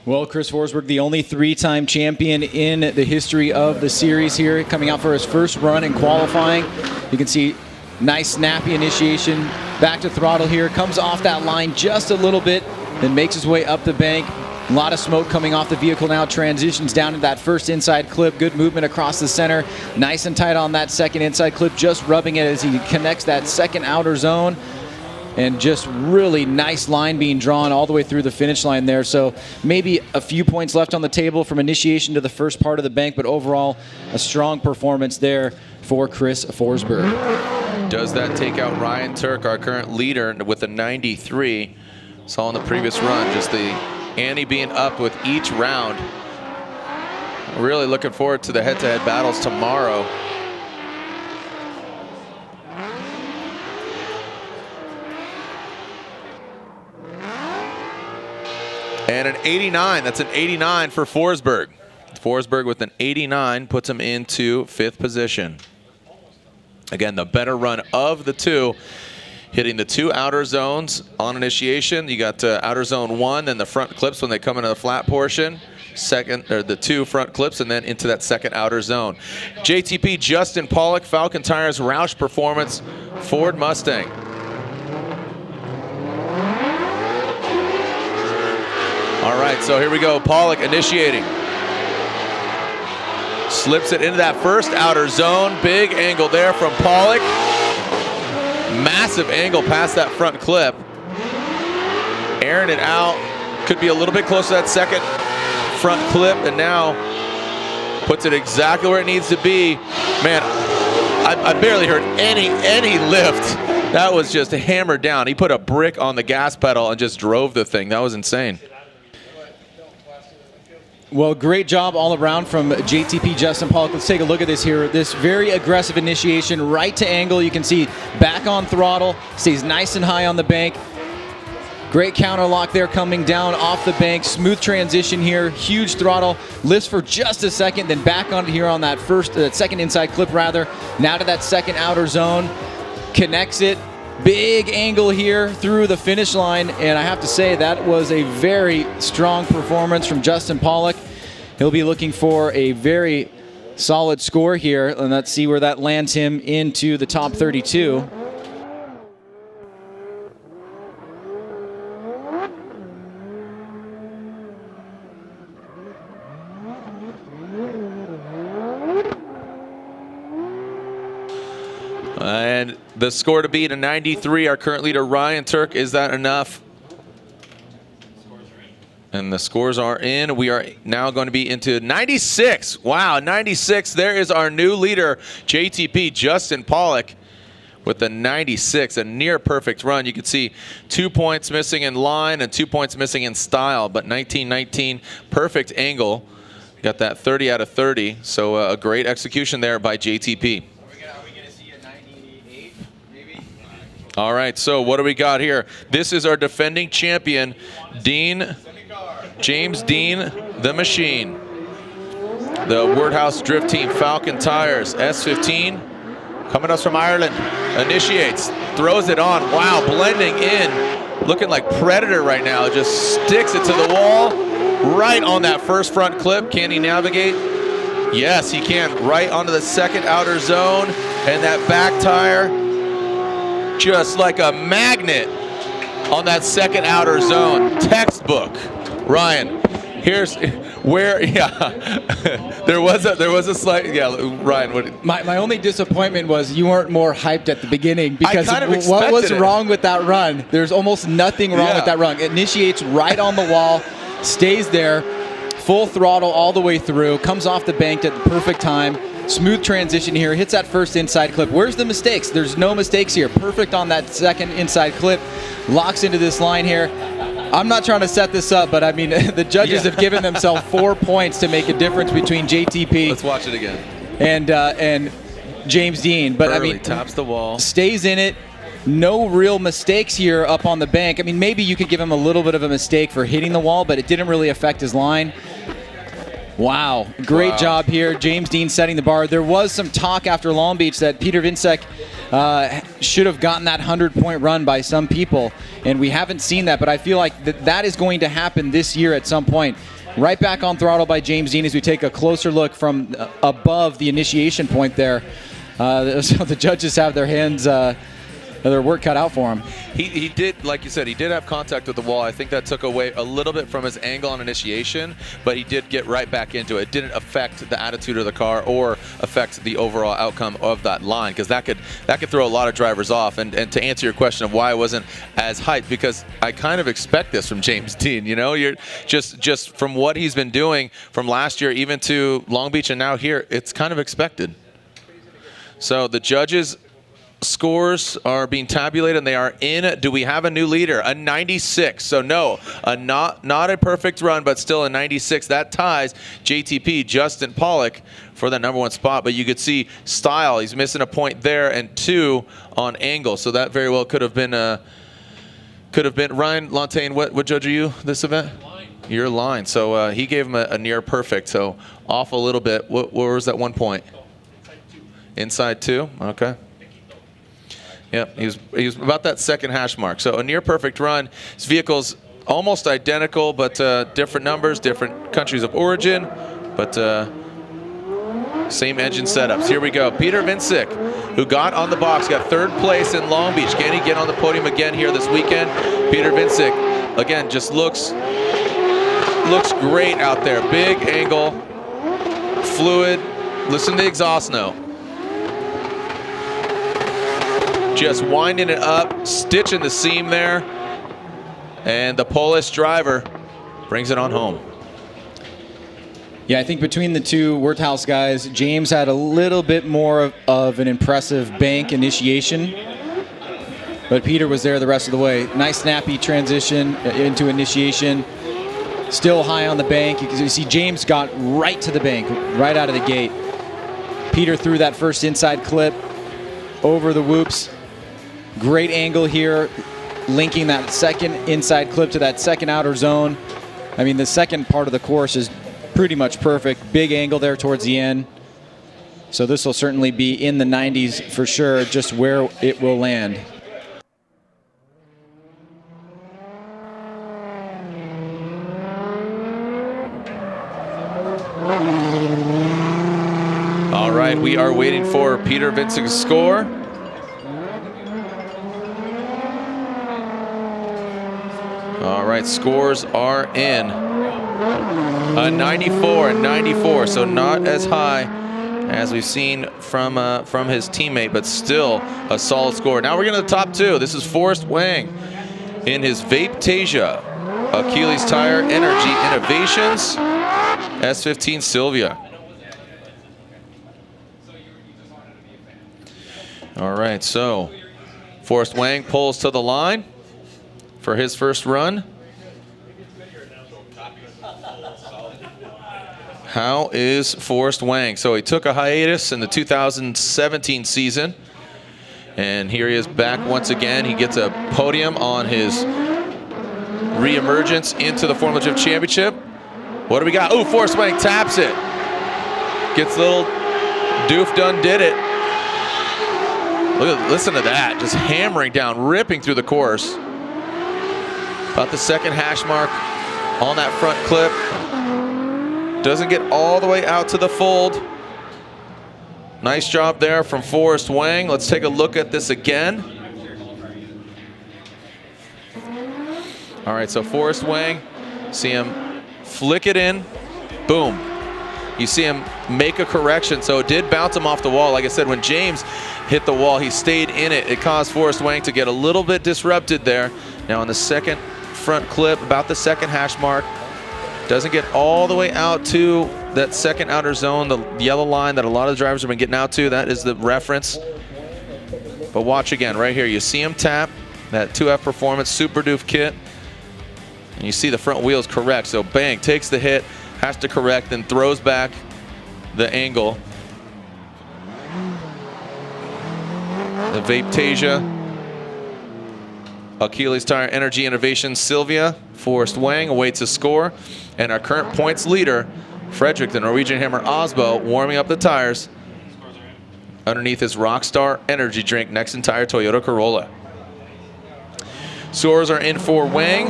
Well, Chris Forsberg, the only 3-time champion in the history of the series here, coming out for his first run in qualifying. You can see nice snappy initiation, back to throttle here, comes off that line just a little bit, then makes his way up the bank. A lot of smoke coming off the vehicle now, transitions down to that first inside clip, good movement across the center, nice and tight on that second inside clip, just rubbing it as he connects that second outer zone. And just really nice line being drawn all the way through the finish line there. So maybe a few points left on the table from initiation to the first part of the bank, but overall a strong performance there for Chris Forsberg. Does that take out Ryan Turk, our current leader, with a 93? Saw in the previous run, just the ante being up with each round. Really looking forward to the head-to-head battles tomorrow. And an 89, that's an 89 for Forsberg. Forsberg with an 89 puts him into 5th position. Again, the better run of the two, hitting the 2 outer zones on initiation. You got outer zone 1, then the front clips when they come into the flat portion. Second, or the 2 front clips, and then into that second outer zone. JTP, Justin Pollock, Falcon Tires, Roush Performance, Ford Mustang. All right, so here we go. Pollock initiating. Slips it into that first outer zone. Big angle there from Pollock. Massive angle past that front clip. Airing it out. Could be a little bit close to that second front clip, and now puts it exactly where it needs to be. Man, I barely heard any lift. That was just hammered down. He put a brick on the gas pedal and just drove the thing. That was insane. Well, great job all around from JTP Justin Pollock. Let's take a look at this here. This very aggressive initiation, right to angle. You can see back on throttle, stays nice and high on the bank. Great counter lock there coming down off the bank. Smooth transition here, huge throttle. Lifts for just a second, then back on here on that second inside clip rather. Now to that second outer zone, connects it. Big angle here through the finish line, and I have to say that was a very strong performance from Justin Pollock. He'll be looking for a very solid score here, and let's see where that lands him into the top 32. And the score to beat a 93, our current leader Ryan Turk. Is that enough? And the scores are in. We are now going to be into 96. Wow, 96. There is our new leader, JTP Justin Pollock. with the 96, a near perfect run. You can see 2 points missing in line and 2 points missing in style, but 19-19, perfect angle. Got that 30 out of 30, so a great execution there by JTP. All right, so what do we got here? This is our defending champion, James Dean, the Machine. The Wordhouse Drift Team, Falcon Tires, S15, coming us from Ireland, initiates, throws it on. Wow, blending in, looking like Predator right now. Just sticks it to the wall, right on that first front clip. Can he navigate? Yes, he can. Right onto the second outer zone, and that back tire, just like a magnet on that second outer zone. Textbook. Ryan, here's where, yeah, there was a slight, yeah, Ryan, what? My only disappointment was you weren't more hyped at the beginning, because kind of what was expected it. wrong with that run? There's almost nothing wrong with that run. It initiates right on the wall, stays there, full throttle all the way through, comes off the bank at the perfect time. Smooth transition here, hits that first inside clip. Where's the mistakes? There's no mistakes here. Perfect on that second inside clip. Locks into this line here. I'm not trying to set this up, but I mean, the judges have given themselves 4 points to make a difference between JTP. Let's watch it again. And James Dean. But Burley I mean, tops the wall. Stays in it. No real mistakes here up on the bank. I mean, maybe you could give him a little bit of a mistake for hitting the wall, but it didn't really affect his line. Wow, great job here. James Dean setting the bar. There was some talk after Long Beach that Peter Vincek should have gotten that 100-point run by some people, and we haven't seen that, but I feel like that is going to happen this year at some point. Right back on throttle by James Dean as we take a closer look from above the initiation point there. So the judges have their hands, their work cut out for him. He did, like you said, he did have contact with the wall. I think that took away a little bit from his angle on initiation, but he did get right back into it. It didn't affect the attitude of the car or affect the overall outcome of that line, because that could throw a lot of drivers off. And to answer your question of why I wasn't as hyped, because I kind of expect this from James Dean. You know, you're just from what he's been doing from last year, even to Long Beach and now here, it's kind of expected. So the judges' scores are being tabulated and they are in. Do we have a new leader? A 96. So no, not a perfect run, but still a 96. That ties JTP, Justin Pollock, for the #1 spot. But you could see style, he's missing a point there and 2 on angle. So that very well could have been Ryan Lantain. What judge are you this event? Your line. So he gave him a near perfect. So off a little bit. What was that 1 point? Inside 2. Okay. Yep, he was about that second hash mark. So a near perfect run. His vehicle's almost identical, but different numbers, different countries of origin, but same engine setups. Here we go. Peter Vincek, who got on the box, got 3rd place in Long Beach. Can he get on the podium again here this weekend? Peter Vincek, again, just looks great out there. Big angle, fluid. Listen to the exhaust note. Just winding it up, stitching the seam there, and the Polish driver brings it on home. Yeah, I think between the two Wordhouse guys, James had a little bit more of an impressive bank initiation, but Peter was there the rest of the way. Nice snappy transition into initiation, still high on the bank. You can see James got right to the bank, right out of the gate. Peter threw that first inside clip over the whoops. Great angle here, linking that second inside clip to that second outer zone. I mean, the second part of the course is pretty much perfect. Big angle there towards the end. So this will certainly be in the 90s for sure, just where it will land. All right, we are waiting for Peter Vincek's score. All right, scores are in. A 94 and 94, so not as high as we've seen from his teammate, but still a solid score. Now we're getting to the top 2. This is Forrest Wang in his Vape-Tasia Achilles Tire Energy Innovations S15 Sylvia. All right, so Forrest Wang pulls to the line for his first run. How is Forrest Wang? So he took a hiatus in the 2017 season, and here he is back once again. He gets a podium on his re-emergence into the Formula Drift Championship. What do we got? Oh, Forrest Wang taps it. Gets a little doof done did it. Listen to that, just hammering down, ripping through the course. About the second hash mark on that front clip. Doesn't get all the way out to the fold. Nice job there from Forrest Wang. Let's take a look at this again. All right, so Forrest Wang, see him flick it in, boom. You see him make a correction, so it did bounce him off the wall. Like I said, when James hit the wall, he stayed in it. It caused Forrest Wang to get a little bit disrupted there. Now on the second front clip, about the second hash mark, doesn't get all the way out to that second outer zone, the yellow line that a lot of drivers have been getting out to. That is the reference. But watch again, right here. You see him tap that 2F Performance Super Doof kit. And you see the front wheels correct. So bang, takes the hit, has to correct, then throws back the angle. The Vaptasia, Achilles Tire Energy Innovation Sylvia, Forrest Wang awaits a score. And our current points leader, Frederick, the Norwegian Hammer Osbo, warming up the tires underneath his Rockstar Energy Drink next entire Toyota Corolla. Scores are in for Wang,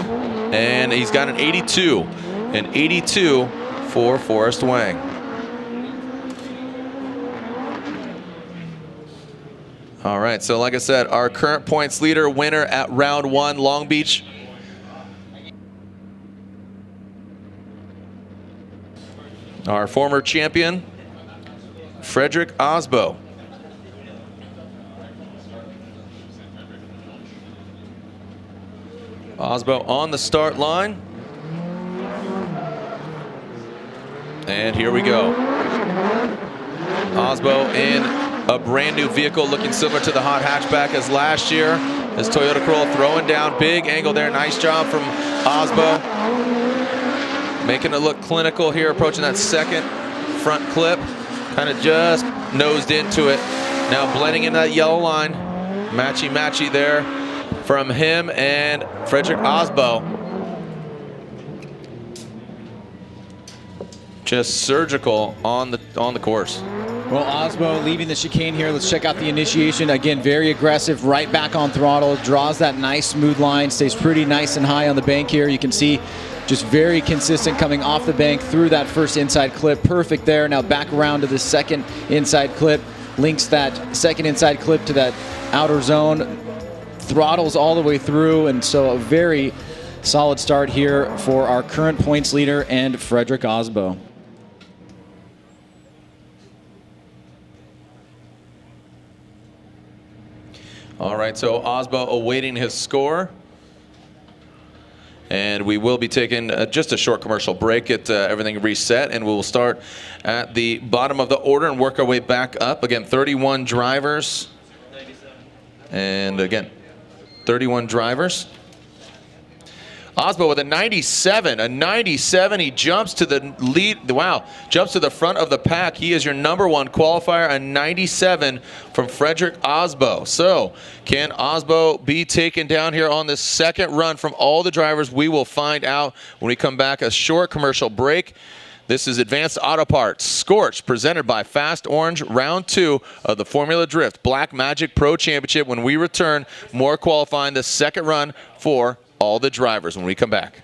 and he's got an 82. An 82 for Forrest Wang. All right, so like I said, our current points leader, winner at round one, Long Beach. Our former champion, Frederick Osbo. Osbo on the start line. And here we go. Osbo in a brand new vehicle looking similar to the hot hatchback as last year. This Toyota Corolla throwing down, big angle there. Nice job from Osbo. Making it look clinical here, approaching that second front clip. Kind of just nosed into it. Now blending in that yellow line. Matchy-matchy there from him and Frederick Osbo. Just surgical on the course. Well, Osbo leaving the chicane here. Let's check out the initiation. Again, very aggressive, right back on throttle. Draws that nice smooth line, stays pretty nice and high on the bank here. You can see just very consistent coming off the bank through that first inside clip. Perfect there. Now back around to the second inside clip. Links that second inside clip to that outer zone. Throttles all the way through, and so a very solid start here for our current points leader and Frederick Osbo. All right, so Osbo awaiting his score. And we will be taking just a short commercial break, get everything reset, and we'll start at the bottom of the order and work our way back up. Again, 31 drivers. 97. And again, 31 drivers. Osbo with a 97, he jumps to the lead, wow, jumps to the front of the pack. He is your number one qualifier, a 97 from Frederick Osbo. So, can Osbo be taken down here on this second run from all the drivers? We will find out when we come back. A short commercial break. This is Advanced Auto Parts, Scorched, presented by Fast Orange, round 2 of the Formula Drift Black Magic Pro Championship. When we return, more qualifying the second run for all the drivers when we come back.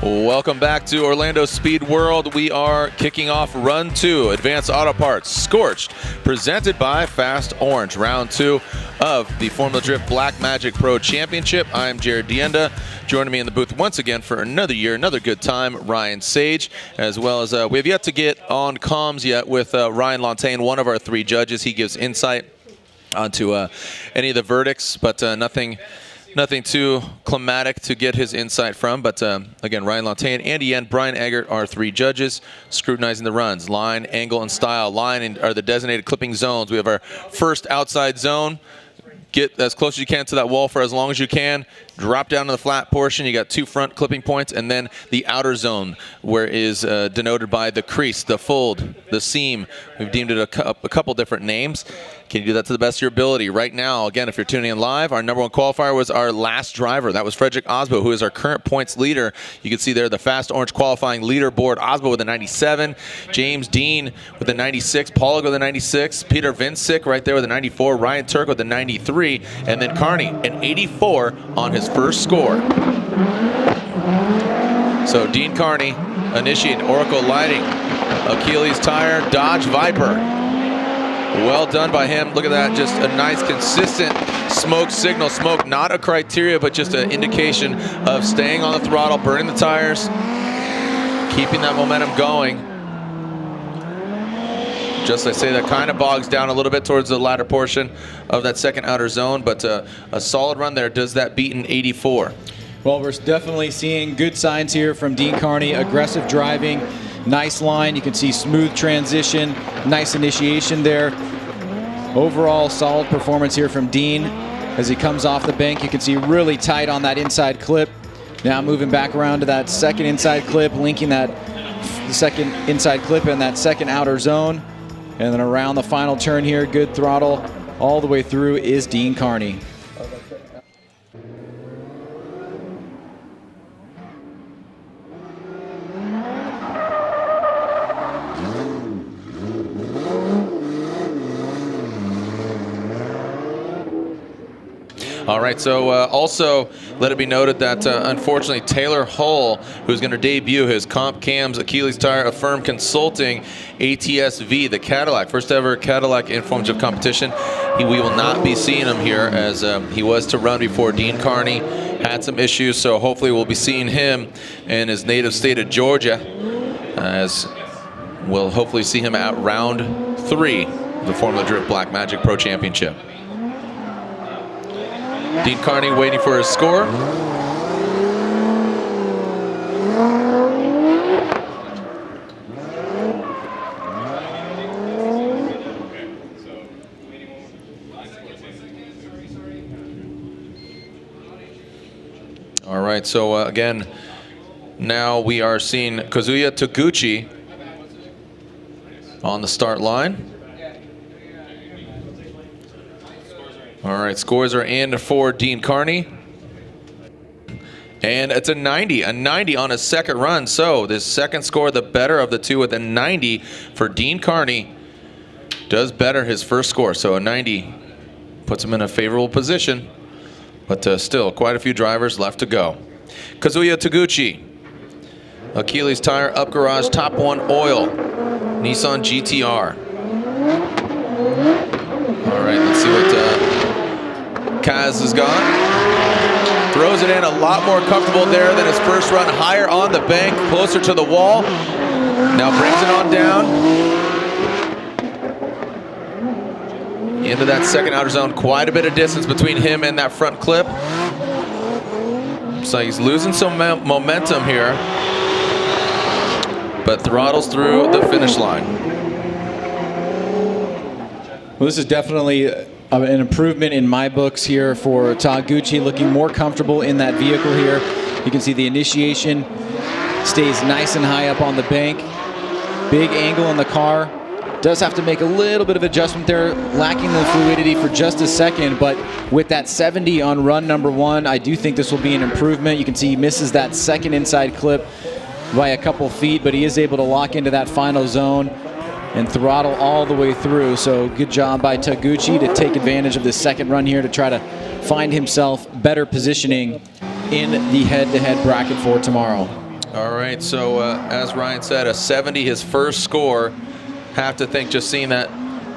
Welcome back to Orlando Speed World. We are kicking off Run 2, Advanced Auto Parts, Scorched, presented by Fast Orange. Round 2 of the Formula Drift Black Magic Pro Championship. I'm Jared Dienda. Joining me in the booth once again for another year, another good time, Ryan Sage, as well as we have yet to get on comms yet with Ryan Lontaine, one of our 3 judges. He gives insight onto any of the verdicts, but nothing too climatic to get his insight from. But again, Ryan Lontaine, Andy Yen, Brian Eggert are 3 judges scrutinizing the runs. Line, angle, and style. Line are the designated clipping zones. We have our first outside zone. Get as close as you can to that wall for as long as you can. Drop down to the flat portion. You got 2 front clipping points, and then the outer zone, where is denoted by the crease, the fold, the seam. We've deemed it a couple different names. Can you do that to the best of your ability? Right now, again, if you're tuning in live, our #1 qualifier was our last driver. That was Frederick Osbo, who is our current points leader. You can see there the Fast Orange qualifying leaderboard. Osbo with a 97, James Dean with a 96, Paulig with a 96, Peter Vincic right there with a 94, Ryan Turk with a 93, and then Carney an 84 on his first score. So Dean Carney initiating Oracle Lighting, Achilles Tire, Dodge Viper. Well done by him. Look at that, just a nice consistent smoke signal. Smoke, not a criteria, but just an indication of staying on the throttle, burning the tires, keeping that momentum going. Just as I say, that kind of bogs down a little bit towards the latter portion of that second outer zone, but a solid run there. Does that beat an 84? Well, we're definitely seeing good signs here from Dean Carney. Aggressive driving, nice line. You can see smooth transition, nice initiation there. Overall, solid performance here from Dean. As he comes off the bank, you can see really tight on that inside clip. Now moving back around to that second inside clip, linking that second inside clip and that second outer zone. And then around the final turn here, good throttle all the way through is Dean Carney. All right, so also let it be noted that unfortunately Taylor Hull, who's going to debut his Comp Cams Achilles Tire Affirm Consulting ATS-V, the Cadillac, first ever Cadillac in forms of competition. We will not be seeing him here, as he was to run before Dean Carney had some issues, so hopefully we'll be seeing him in his native state of Georgia, as we'll hopefully see him at round 3 of the Formula Drift Black Magic Pro Championship. Dean Carney waiting for his score. All right, so again, now we are seeing Kazuya Taguchi on the start line. All right, scores are in for Dean Carney. And it's a 90 on his second run. So this second score, the better of the two, with a 90 for Dean Carney. Does better his first score. So a 90 puts him in a favorable position. But still, quite a few drivers left to go. Kazuya Taguchi. Achilles Tire, Up Garage, Top 1 Oil. Nissan GTR. All right, let's see what Kaz has got. Throws it in a lot more comfortable there than his first run. Higher on the bank, closer to the wall. Now brings it on down. Into that second outer zone. Quite a bit of distance between him and that front clip. So he's losing some momentum here, but throttles through the finish line. Well, this is definitely an improvement in my books here for Taguchi, looking more comfortable in that vehicle here. You can see the initiation stays nice and high up on the bank. Big angle in the car. Does have to make a little bit of adjustment there, lacking the fluidity for just a second, but with that 70 on run number 1, I do think this will be an improvement. You can see he misses that second inside clip by a couple feet, but he is able to lock into that final zone and throttle all the way through. So good job by Taguchi to take advantage of this second run here to try to find himself better positioning in the head-to-head bracket for tomorrow. All right, so as Ryan said, a 70, his first score. Have to think just seeing that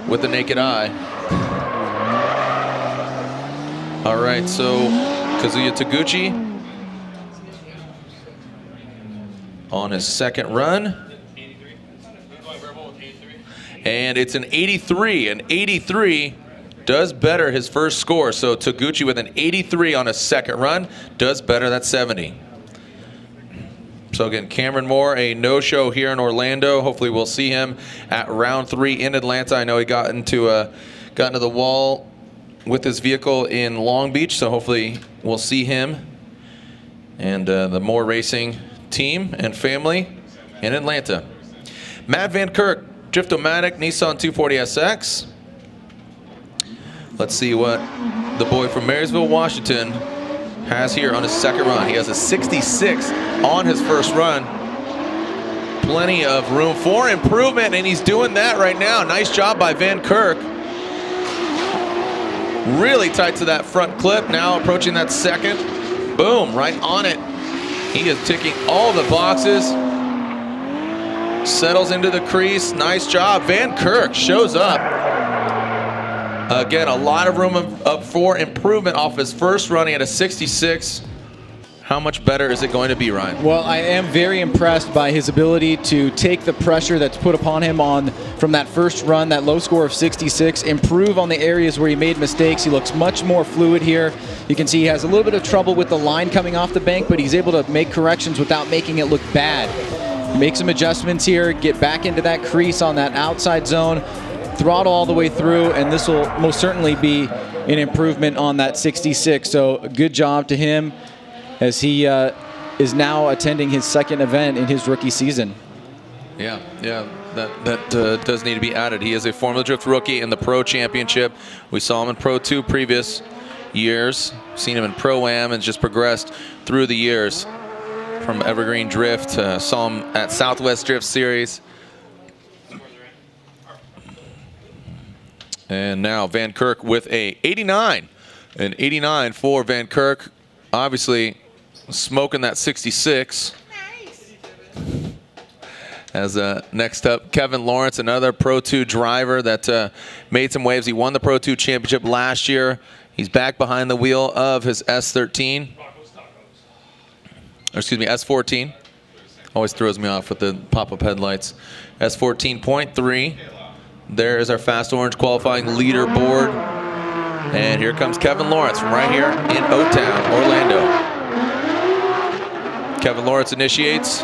with the naked eye. All right, so Kazuya Taguchi on his second run. And it's an 83. An 83 does better his first score. So Taguchi with an 83 on his second run does better that 70. So again, Cameron Moore, a no-show here in Orlando. Hopefully we'll see him at round 3 in Atlanta. I know he got into the wall with his vehicle in Long Beach, so hopefully we'll see him and the Moore Racing team and family in Atlanta. Matt Van Kirk, Drift-O-Matic Nissan 240SX. Let's see what the boy from Marysville, Washington has here on his second run. He has a 66 on his first run. Plenty of room for improvement, and he's doing that right now. Nice job by Van Kirk. Really tight to that front clip. Now approaching that second. Boom, right on it. He is ticking all the boxes. Settles into the crease. Nice job. Van Kirk shows up. Again, a lot of room up for improvement off his first run. He had a 66. How much better is it going to be, Ryan? Well, I am very impressed by his ability to take the pressure that's put upon him from that first run, that low score of 66, improve on the areas where he made mistakes. He looks much more fluid here. You can see he has a little bit of trouble with the line coming off the bank, but he's able to make corrections without making it look bad. Make some adjustments here, get back into that crease on that outside zone, throttle all the way through, and this will most certainly be an improvement on that 66. So good job to him as he is now attending his second event in his rookie season. Yeah, that does need to be added. He is a Formula Drift rookie in the Pro Championship. We saw him in Pro 2 previous years, seen him in Pro-Am, and just progressed through the years from Evergreen Drift. Saw him at Southwest Drift Series. And now Van Kirk with a 89. An 89 for Van Kirk. Obviously smoking that 66. As next up, Kevin Lawrence, another Pro 2 driver that made some waves. He won the Pro 2 championship last year. He's back behind the wheel of his S13. Or excuse me, S14. Always throws me off with the pop-up headlights. S14.3. There is our Fast Orange qualifying leaderboard. And here comes Kevin Lawrence from right here in O-Town, Orlando. Kevin Lawrence initiates.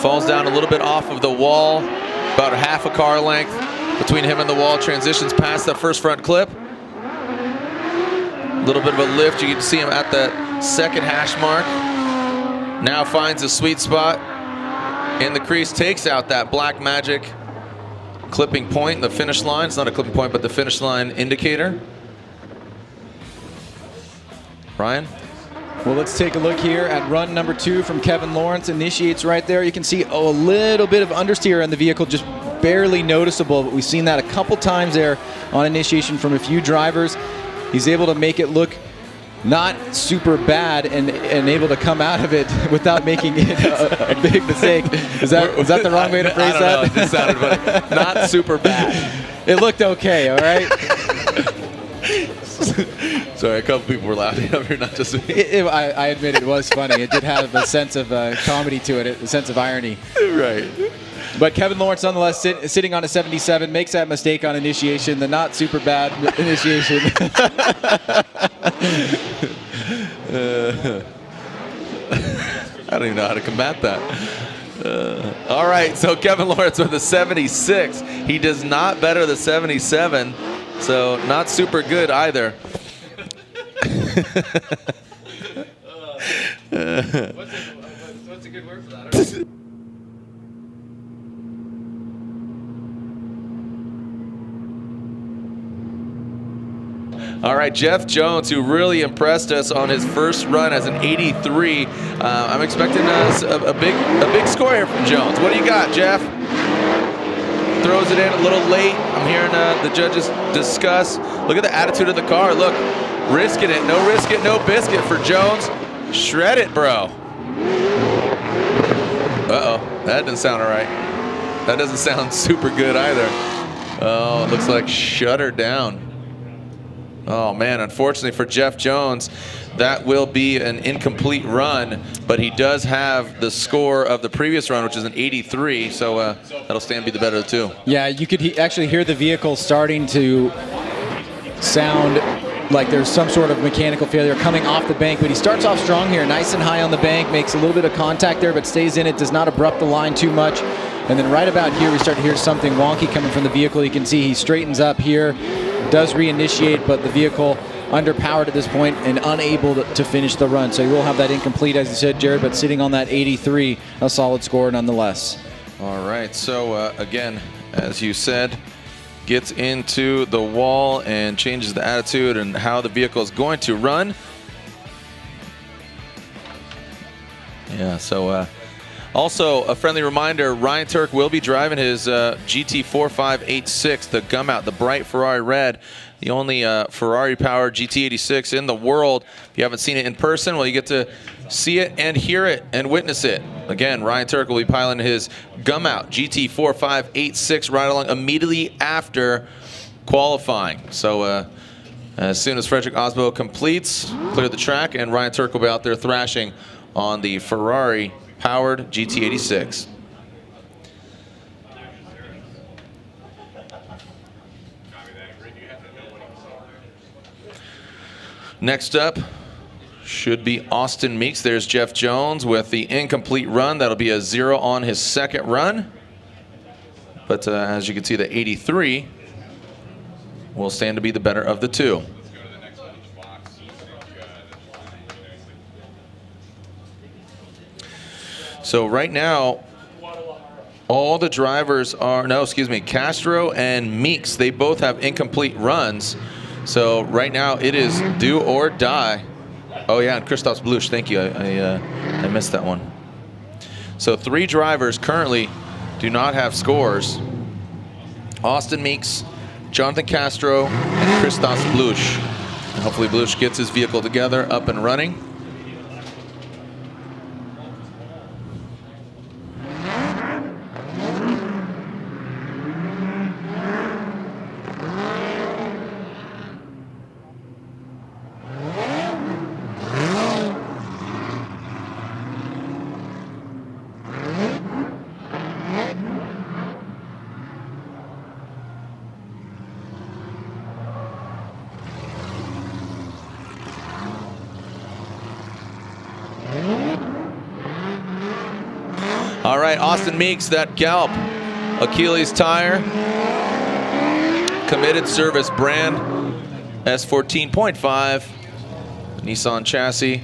Falls down a little bit off of the wall. About a half a car length between him and the wall. Transitions past that first front clip. A little bit of a lift. You can see him at that second hash mark. Now finds a sweet spot in the crease. Takes out that Black Magic clipping point, the finish line. It's not a clipping point, but the finish line indicator. Ryan? Well, let's take a look here at run number 2 from Kevin Lawrence. Initiates right there. You can see a little bit of understeer in the vehicle, just barely noticeable, but we've seen that a couple times there on initiation from a few drivers. He's able to make it look not super bad and able to come out of it without making it a big mistake. Was that the wrong way to phrase that? I don't know. It just sounded funny. Not super bad. It looked okay, all right? Sorry, a couple people were laughing up here, not just me. I admit it was funny. It did have a sense of comedy to it, a sense of irony. Right. But Kevin Lawrence, nonetheless, sitting on a 77, makes that mistake on initiation, the not super bad initiation. I don't even know how to combat that. All right, so Kevin Lawrence with a 76. He does not better the 77, so not super good either. What's a good word for that? All right, Jeff Jones, who really impressed us on his first run as an 83. I'm expecting a big score here from Jones. What do you got, Jeff? Throws it in a little late. I'm hearing the judges discuss. Look at the attitude of the car. Look, risking it. No risk it, no biscuit for Jones. Shred it, bro. Uh-oh, that didn't sound all right. That doesn't sound super good either. Oh, it looks like shut her down. Oh man, unfortunately for Jeff Jones, that will be an incomplete run, but he does have the score of the previous run, which is an 83, so that'll stand be the better of the two. Yeah, you could actually hear the vehicle starting to sound like there's some sort of mechanical failure coming off the bank, but he starts off strong here, nice and high on the bank, makes a little bit of contact there, but stays in it, does not abrupt the line too much. And then right about here, we start to hear something wonky coming from the vehicle. You can see he straightens up here, does reinitiate, but the vehicle underpowered at this point and unable to finish the run. So he will have that incomplete, as you said, Jared, but sitting on that 83, a solid score nonetheless. All right, so again, as you said, gets into the wall and changes the attitude and how the vehicle is going to run. Yeah, so also a friendly reminder, Ryan Turk will be driving his GT4586, the gum out, the bright Ferrari red, the only Ferrari-powered GT86 in the world. If you haven't seen it in person, well, you get to see it and hear it and witness it. Again, Ryan Turk will be piloting his gum out GT4586 right along immediately after qualifying. So as soon as Frederick Osbo completes, clear the track, and Ryan Turk will be out there thrashing on the Ferrari-powered GT86. Next up should be Austin Meeks. There's Jeff Jones with the incomplete run. That'll be a 0 on his second run. But as you can see, the 83 will stand to be the better of the two. So right now, all the drivers are, no, excuse me, Castro and Meeks, they both have incomplete runs. So right now it is do or die. Oh yeah, and Christoph Bluch, thank you. I missed that one. So 3 drivers currently do not have scores. Austin Meeks, Jonathan Castro, and Christoph Bluch. And hopefully Bluch gets his vehicle together, up and running. All right, Austin Meeks, that Galp Achilles tire, committed service brand S14.5 Nissan chassis.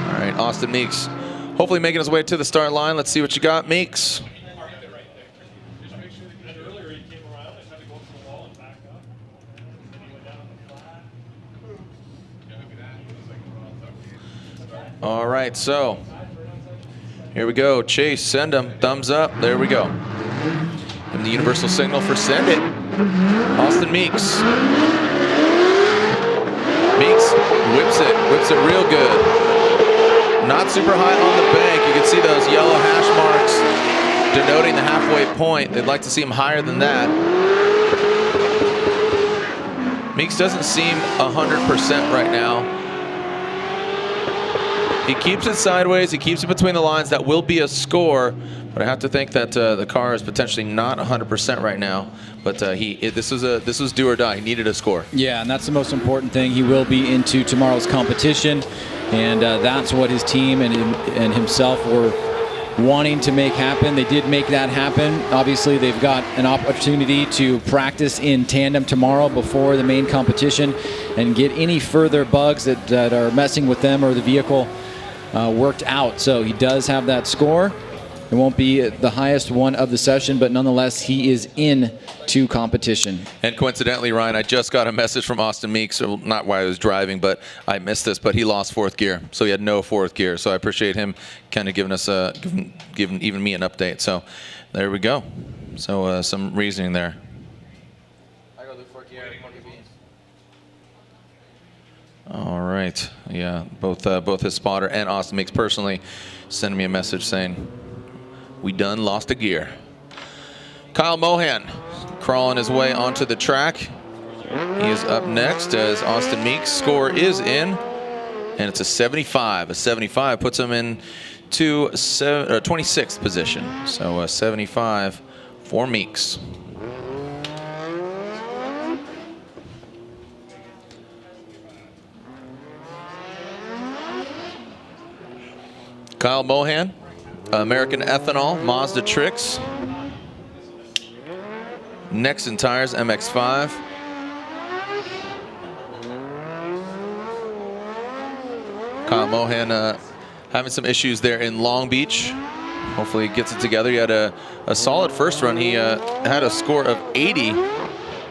All right, Austin Meeks, hopefully making his way to the start line. Let's see what you got, Meeks. All right, so here we go. Chase, send him. Thumbs up. There we go. And the universal signal for send it. Austin Meeks. Meeks whips it real good. Not super high on the bank. You can see those yellow hash marks denoting the halfway point. They'd like to see him higher than that. Meeks doesn't seem 100% right now. He keeps it sideways, he keeps it between the lines. That will be a score, but I have to think that the car is potentially not 100% right now. But this was do or die. He needed a score. Yeah, and that's the most important thing. He will be into tomorrow's competition, and that's what his team and himself were wanting to make happen. They did make that happen. Obviously, they've got an opportunity to practice in tandem tomorrow before the main competition and get any further bugs that are messing with them or the vehicle worked out. So he does have that score. It won't be the highest one of the session, but nonetheless, he is in to competition. And coincidentally, Ryan, I just got a message from Austin Meeks, so not while I was driving, but I missed this, but he lost 4th gear. So he had no 4th gear. So I appreciate him kind of giving us giving even me an update. So there we go. So some reasoning there. I go to 4th gear. All right. Yeah, both his spotter and Austin Meeks personally sending me a message saying, we done lost a gear. Kyle Mohan crawling his way onto the track. He is up next as Austin Meeks' score is in, and it's a 75. A 75 puts him in to 26th position. So a 75 for Meeks. Kyle Mohan, American Ethanol, Mazda Tricks. Nexon Tires, MX-5. Kyle Mohan having some issues there in Long Beach. Hopefully he gets it together. He had a solid first run. He had a score of 80.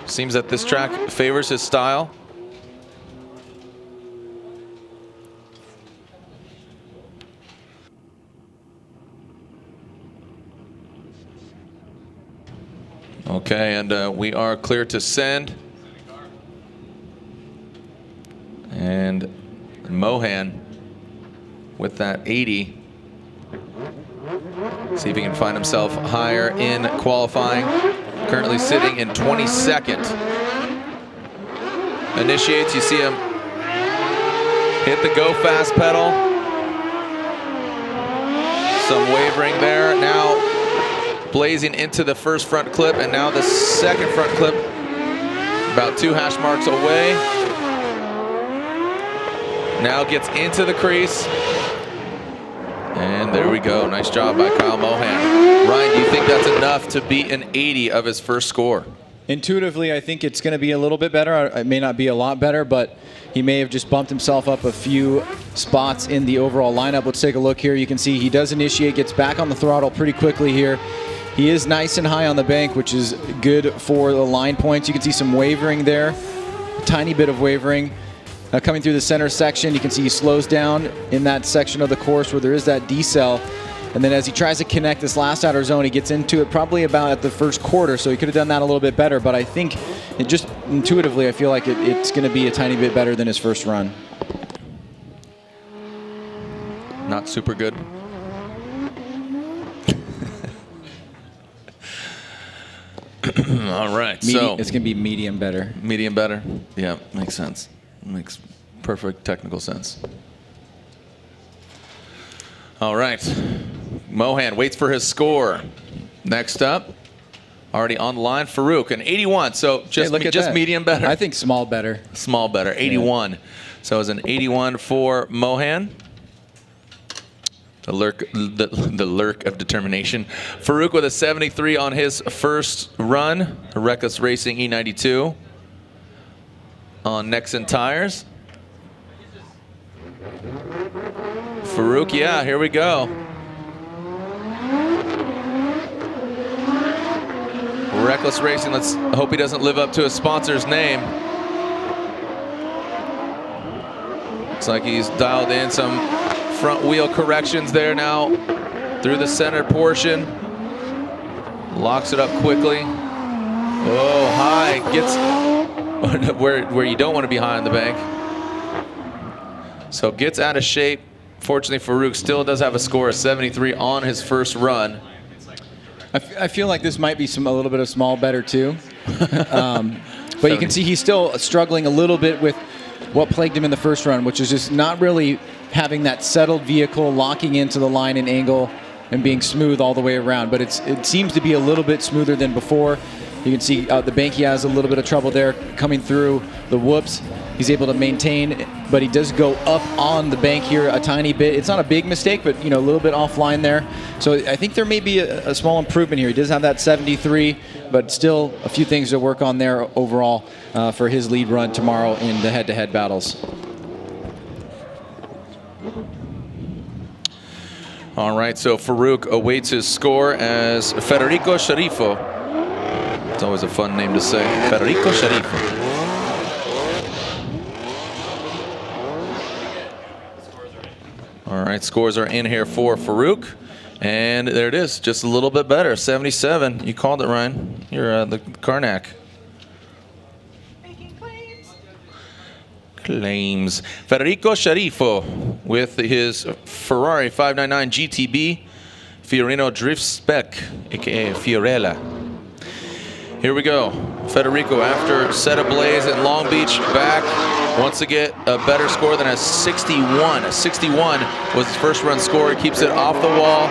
Seems that this track favors his style. Okay, and we are clear to send. And Mohan with that 80. See if he can find himself higher in qualifying. Currently sitting in 22nd. Initiates, you see him hit the go fast pedal. Some wavering there. Now blazing into the first front clip, and now the second front clip, about 2 hash marks away. Now gets into the crease. And there we go. Nice job by Kyle Mohan. Ryan, do you think that's enough to beat an 80 of his first score? Intuitively, I think it's going to be a little bit better. It may not be a lot better, but he may have just bumped himself up a few spots in the overall lineup. Let's take a look here. You can see he does initiate, gets back on the throttle pretty quickly here. He is nice and high on the bank, which is good for the line points. You can see some wavering there, a tiny bit of wavering. Coming through the center section, you can see he slows down in that section of the course where there is that decel. And then as he tries to connect this last outer zone, he gets into it probably about at the first quarter, so he could have done that a little bit better. But I think it just intuitively, I feel like it's going to be a tiny bit better than his first run. Not super good. All right, so it's going to be medium better. Medium better? Yeah, makes sense. Makes perfect technical sense. All right, Mohan waits for his score. Next up, already on the line, Farouk, an 81. So just medium better. I think small better. Small better, 81. Yeah. So it's an 81 for Mohan. The lurk of determination. Farouk with a 73 on his first run. Reckless Racing E92 on Nexon Tires. Farouk, yeah, here we go. Reckless Racing, let's hope he doesn't live up to his sponsor's name. Looks like he's dialed in some front wheel corrections there now through the center portion. Locks it up quickly. Oh, high. Gets where you don't want to be high on the bank. So gets out of shape. Fortunately, Farouk still does have a score of 73 on his first run. I feel like this might be a little bit of small better too. But you can see he's still struggling a little bit with what plagued him in the first run, which is just not really having that settled vehicle locking into the line and angle and being smooth all the way around. But it seems to be a little bit smoother than before. You can see the bank, he has a little bit of trouble there coming through the whoops. He's able to maintain, but he does go up on the bank here a tiny bit. It's not a big mistake, but a little bit offline there. So I think there may be a small improvement here. He does have that 73, but still a few things to work on there overall for his lead run tomorrow in the head-to-head battles. All right, so Farouk awaits his score as Federico Sharifo. It's always a fun name to say, Federico Sharifo. All right, scores are in here for Farouk. And there it is, just a little bit better, 77. You called it, Ryan. You're the Karnak. claims. Federico Sharifo with his Ferrari 599 GTB Fiorino Drift Spec, aka Fiorella. Here we go. Federico, after set ablaze in Long Beach, back wants to get a better score than a 61. A 61 was his first run score. He keeps it off the wall.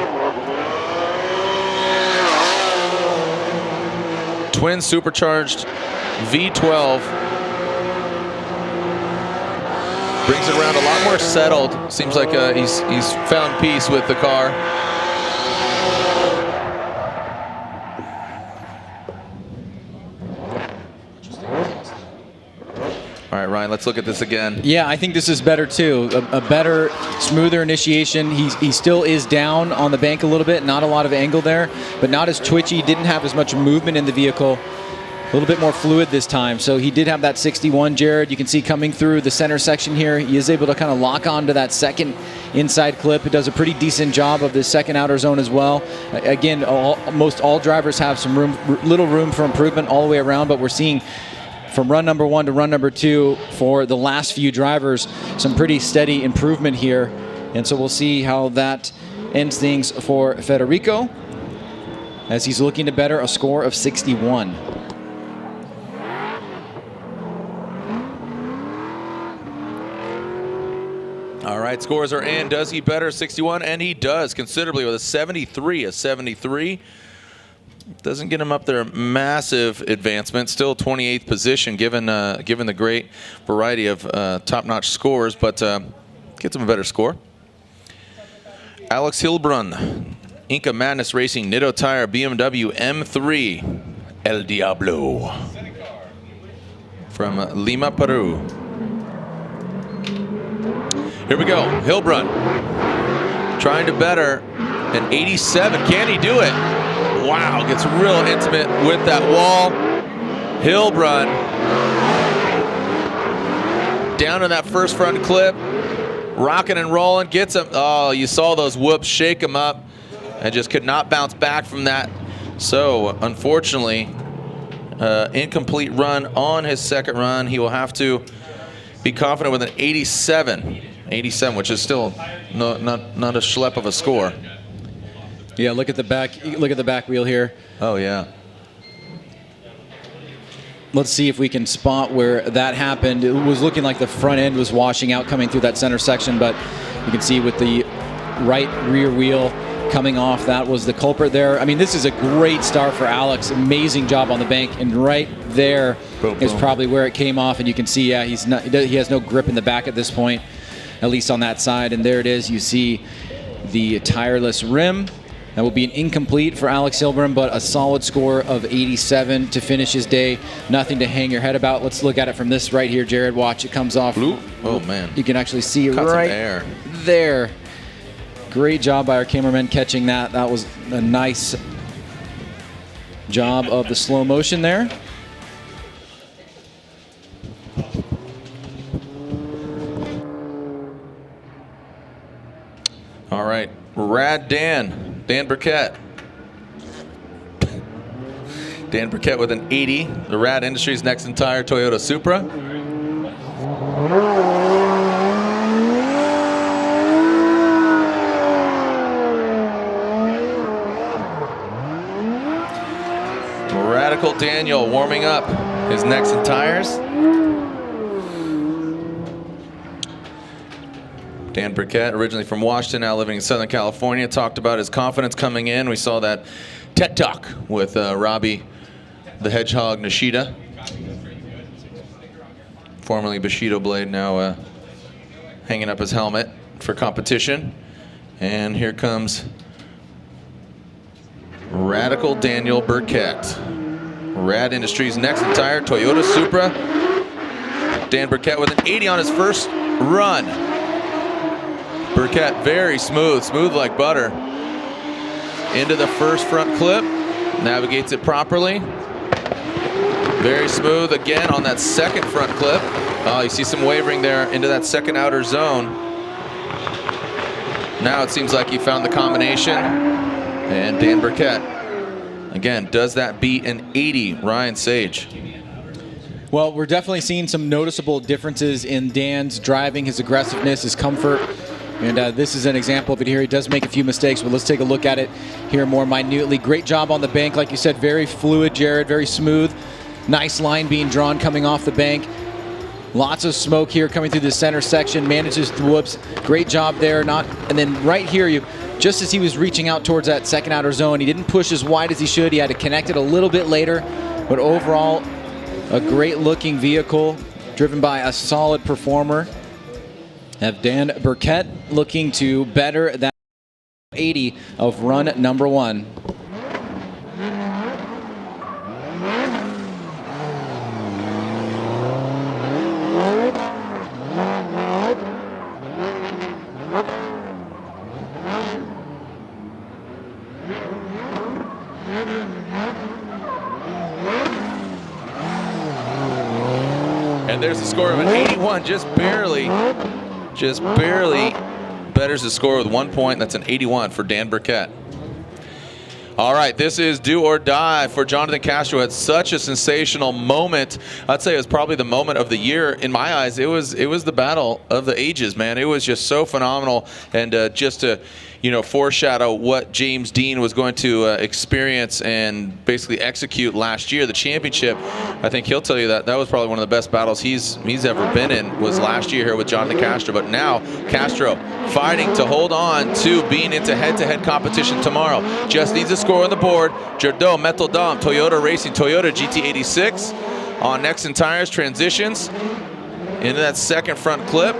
Twin supercharged V12. Brings it around a lot more settled. Seems like he's found peace with the car. All right, Ryan, let's look at this again. Yeah, I think this is better too. A better, smoother initiation. He still is down on the bank a little bit, not a lot of angle there, but not as twitchy, didn't have as much movement in the vehicle. A little bit more fluid this time. So he did have that 61, Jared. You can see coming through the center section here, he is able to kind of lock on to that second inside clip. It does a pretty decent job of the second outer zone as well. Again, most all drivers have some little room for improvement all the way around, but we're seeing from run number 1 to run number 2 for the last few drivers, some pretty steady improvement here. And so we'll see how that ends things for Federico as he's looking to better a score of 61. All right, scores are in. Does he better 61? And he does considerably with a 73. A 73. Doesn't get him up there massive advancement. Still 28th position given the great variety of top-notch scores, but gets him a better score. Alex Hilbrun, Inca Madness Racing, Nitto Tire, BMW M3, El Diablo from Lima, Peru. Here we go, Hilbrun trying to better an 87. Can he do it? Wow, gets real intimate with that wall. Hilbrun down to that first front clip, rocking and rolling, gets him. Oh, you saw those whoops shake him up and just could not bounce back from that. So, unfortunately, incomplete run on his second run. He will have to be confident with an 87. 87, which is still not a schlep of a score. Yeah, look at the back wheel here. Oh yeah. Let's see if we can spot where that happened. It was looking like the front end was washing out coming through that center section, but you can see with the right rear wheel coming off, that was the culprit there. I mean, this is a great start for Alex. Amazing job on the bank, and right there is probably where it came off, and you can see, yeah, he has no grip in the back at this point, at least on that side, and there it is. You see the tireless rim. That will be an incomplete for Alex Hilbrun, but a solid score of 87 to finish his day. Nothing to hang your head about. Let's look at it from this right here, Jared. Watch, it comes off. Oh, man. You can actually see it right there. Great job by our cameraman catching that. That was a nice job of the slow motion there. All right, Rad Dan Burkett. Dan Burkett with an 80. The Rad Industries next entire Toyota Supra. Radical Daniel warming up his Nexen tires. Dan Burkett, originally from Washington, now living in Southern California, talked about his confidence coming in. We saw that TED Talk with Robbie the Hedgehog Nishida, formerly Bushido Blade, now hanging up his helmet for competition. And here comes Radical Daniel Burkett. Rad Industries next entire Toyota Supra. Dan Burkett with an 80 on his first run. Burkett very smooth like butter. Into the first front clip, navigates it properly. Very smooth again on that second front clip. Oh, you see some wavering there into that second outer zone. Now it seems like he found the combination. And Dan Burkett, again, does that beat an 80, Ryan Sage? Well, we're definitely seeing some noticeable differences in Dan's driving, his aggressiveness, his comfort. And this is an example of it here. He does make a few mistakes, but let's take a look at it here more minutely. Great job on the bank. Like you said, very fluid, Jared, very smooth. Nice line being drawn coming off the bank. Lots of smoke here coming through the center section. Manages the whoops. Great job there. And then right here, just as he was reaching out towards that second outer zone, he didn't push as wide as he should. He had to connect it a little bit later. But overall, a great looking vehicle driven by a solid performer. Have Dan Burkett looking to better that 80 of run number 1. And there's the score of an 81, just barely betters the score with 1 point. That's an 81 for Dan Burkett. All right, this is do or die for Jonathan Castro. Had such a sensational moment. I'd say it was probably the moment of the year in my eyes. It was the battle of the ages, man. It was just so phenomenal, and just to foreshadow what James Dean was going to experience and basically execute last year, the championship. I think he'll tell you that was probably one of the best battles he's ever been in, was last year here with Jonathan Castro. But now Castro fighting to hold on to being into head-to-head competition tomorrow. Just needs a score on the board. Jardot, Metal Dom, Toyota Racing, Toyota GT86 on Nexen tires, transitions into that second front clip.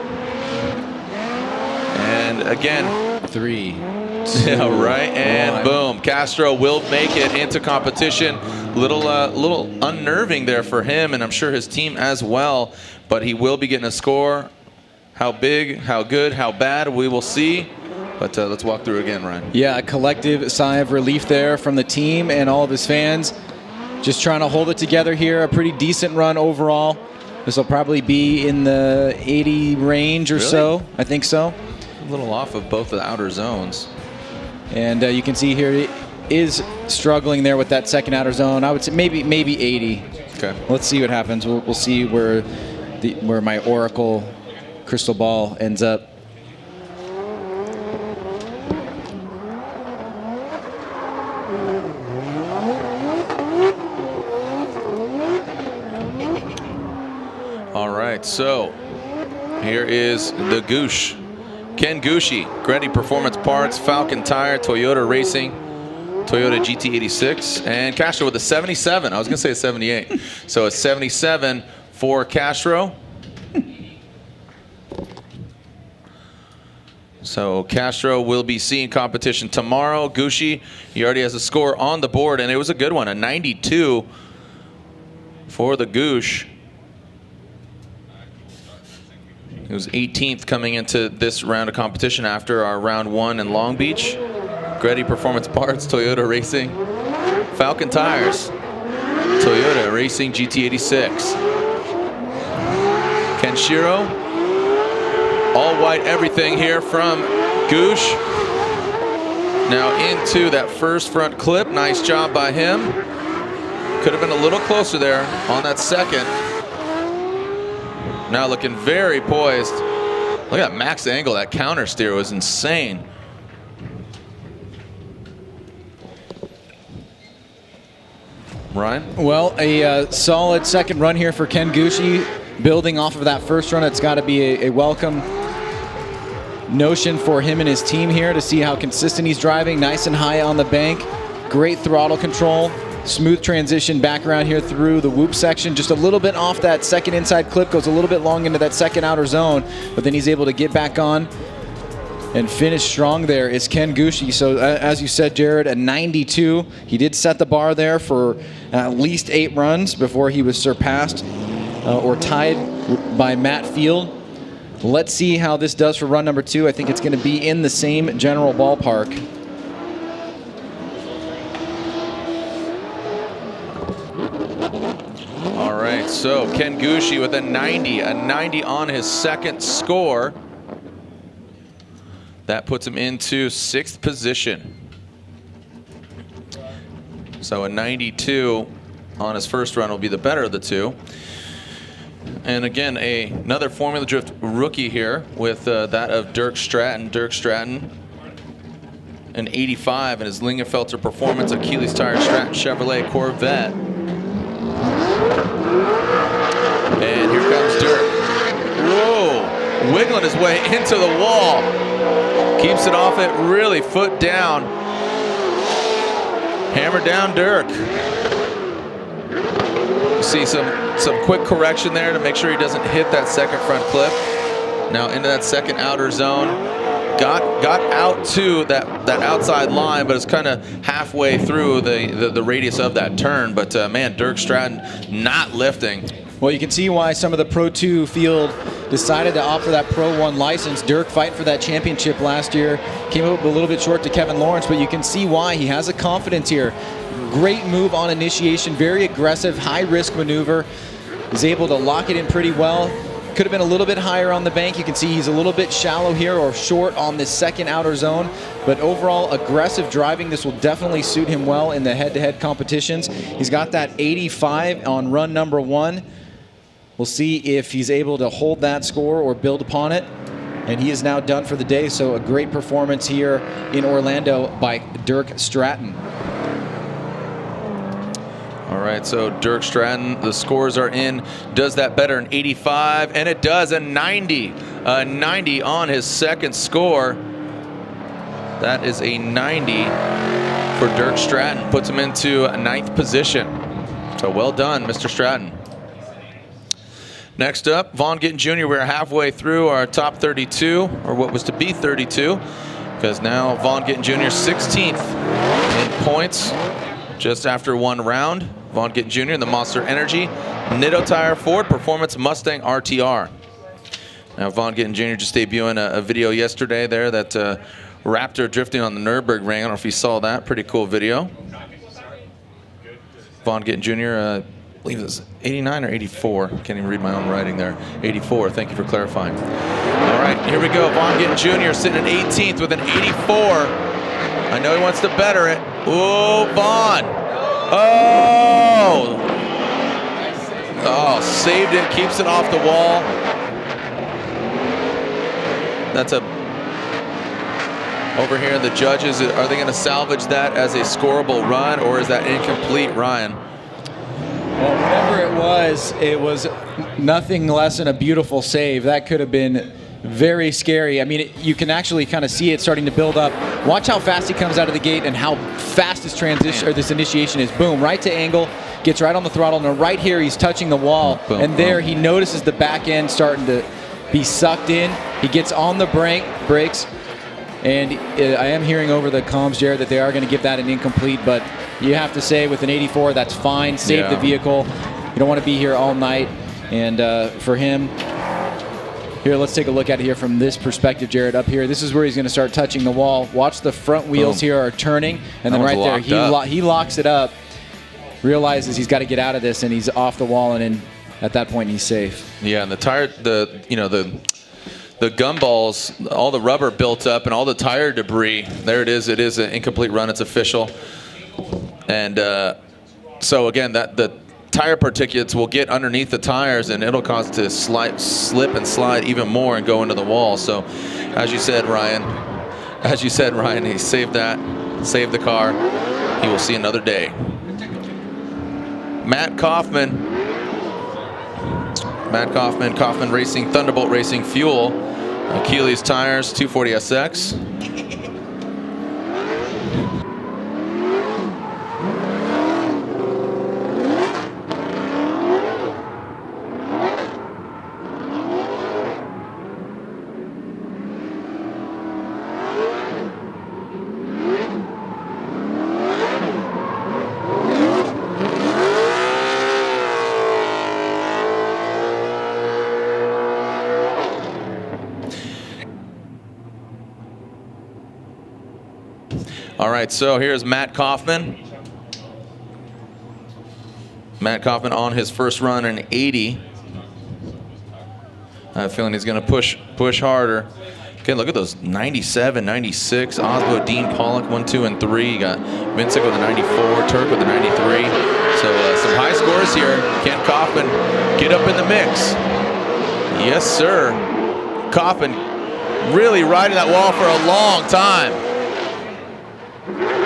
And again, 3, 2, yeah, right, and 1. boom, Castro will make it into competition. Little unnerving there for him, and I'm sure his team as well, but he will be getting a score. How big, how good, how bad, we will see. But let's walk through again, Ryan. Yeah, a collective sigh of relief there from the team and all of his fans. Just trying to hold it together here. A pretty decent run overall. This will probably be in the 80 range or so. I think so. A little off of both of the outer zones. And you can see here he is struggling there with that second outer zone. I would say maybe 80. Okay. Let's see what happens. We'll see where my Oracle crystal ball ends up. All right, so here is the Goosh. Ken Gushi, Greddy Performance Parts, Falcon Tire, Toyota Racing, Toyota GT86, and Castro with a 77. I was going to say a 78. So a 77 for Castro. So Castro will be seeing competition tomorrow. Gushi, he already has a score on the board, and it was a good one, a 92 for the Goosh. He was 18th coming into this round of competition after our round 1 in Long Beach. Greddy Performance Parts, Toyota Racing, Falcon Tires, Toyota Racing GT86. Kenshiro, all white everything here from Goosh. Now into that first front clip. Nice job by him. Could have been a little closer there on that second. Now looking very poised. Look at that max angle. That counter steer was insane. Ryan? Well, a solid second run here for Ken Gushi. Building off of that first run, it's got to be a welcome notion for him and his team here to see how consistent he's driving. Nice and high on the bank. Great throttle control. Smooth transition back around here through the whoop section. Just a little bit off that second inside clip. Goes a little bit long into that second outer zone. But then he's able to get back on and finish strong there. It's Ken Gushi. So as you said, Jared, a 92. He did set the bar there for at least 8 runs before he was surpassed or tied by Matt Field. Let's see how this does for run number 2. I think it's going to be in the same general ballpark. All right, so Ken Gushi with a 90 on his second score. That puts him into 6th position. So a 92 on his first run will be the better of the two. And again, another Formula Drift rookie here with that of Dirk Stratton. Dirk Stratton, an 85 in his Lingenfelter Performance Achilles Tire Stratton Chevrolet Corvette. And here comes Dirk. Whoa, wiggling his way into the wall. Keeps it off it, really foot down. Hammer down Dirk. See some quick correction there to make sure he doesn't hit that second front clip. Now into that second outer zone. Got out to that outside line, but it's kind of halfway through the radius of that turn. But man, Dirk Stratton not lifting. Well, you can see why some of the Pro 2 field decided to opt for that Pro 1 license. Dirk fighting for that championship last year. Came up a little bit short to Kevin Lawrence, but you can see why. He has a confidence here. Great move on initiation, very aggressive, high-risk maneuver. Is able to lock it in pretty well. Could have been a little bit higher on the bank. You can see he's a little bit shallow here or short on this second outer zone. But overall, aggressive driving. This will definitely suit him well in the head-to-head competitions. He's got that 85 on run number 1. We'll see if he's able to hold that score or build upon it. And he is now done for the day. So a great performance here in Orlando by Dirk Stratton. All right, so Dirk Stratton, the scores are in. Does that better, an 85, and it does, a 90. A 90 on his second score. That is a 90 for Dirk Stratton. Puts him into 9th position. So well done, Mr. Stratton. Next up, Vaughn Gittin Jr. We're halfway through our top 32, or what was to be 32, because now Vaughn Gittin Jr. 16th in points, just after one round. Vaughn Gittin Jr. in the Monster Energy Nitto Tire Ford Performance Mustang RTR. Now Vaughn Gittin Jr. just debuting a video yesterday there, that Raptor drifting on the Nürburgring. I don't know if you saw that. Pretty cool video. Vaughn Gittin Jr. I believe it was 89 or 84. Can't even read my own writing there. 84. Thank you for clarifying. All right, here we go. Vaughn Gittin Jr. sitting at 18th with an 84. I know he wants to better it. Oh, Vaughn. Oh! Oh, saved it. Keeps it off the wall. That's a... Over here, the judges, are they going to salvage that as a scoreable run, or is that incomplete, Ryan? Well, whatever it was nothing less than a beautiful save. That could have been very scary. I mean, you can actually kind of see it starting to build up. Watch how fast he comes out of the gate and how fast his transition or this initiation is. Boom, right to angle, gets right on the throttle, and right here he's touching the wall. Boom, and there he notices the back end starting to be sucked in. He gets on the brakes, and I am hearing over the comms, Jared, that they are going to give that an incomplete, but you have to say with an 84, that's fine. Save the vehicle. You don't want to be here all night. And for him, here, let's take a look at it here from this perspective, Jared. Up here, this is where he's going to start touching the wall. Watch the front wheels here are turning, and then right there, he locks it up, realizes he's got to get out of this, and he's off the wall, and then at that point, he's safe. Yeah, and the tire, the gumballs, all the rubber built up, and all the tire debris. There it is. It is an incomplete run. It's official. And so again, the tire particulates will get underneath the tires, and it'll cause it to slip and slide even more and go into the wall. So, as you said, Ryan, he saved that, saved the car. He will see another day. Matt Kaufman Racing, Thunderbolt Racing Fuel, Achilles tires, 240SX. All right, so here's Matt Kaufman. Matt Kaufman on his first run in 80. I have a feeling he's going to push harder. Okay, look at those 97, 96. Osbo, Dean Pollock, 1, 2, and 3. You got Vincic with a 94, Turk with a 93. So some high scores here. Kent Kaufman get up in the mix. Yes, sir. Coffin really riding that wall for a long time.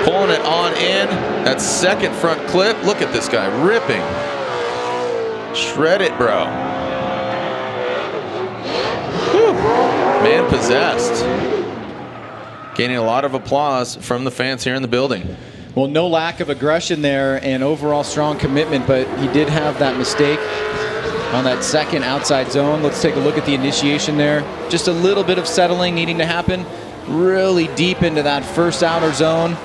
Pulling it on in. That second front clip. Look at this guy ripping. Shred it, bro. Whew. Man possessed. Gaining a lot of applause from the fans here in the building. Well, no lack of aggression there and overall strong commitment, but he did have that mistake on that second outside zone. Let's take a look at the initiation there. Just a little bit of settling needing to happen. Really deep into that first outer zone.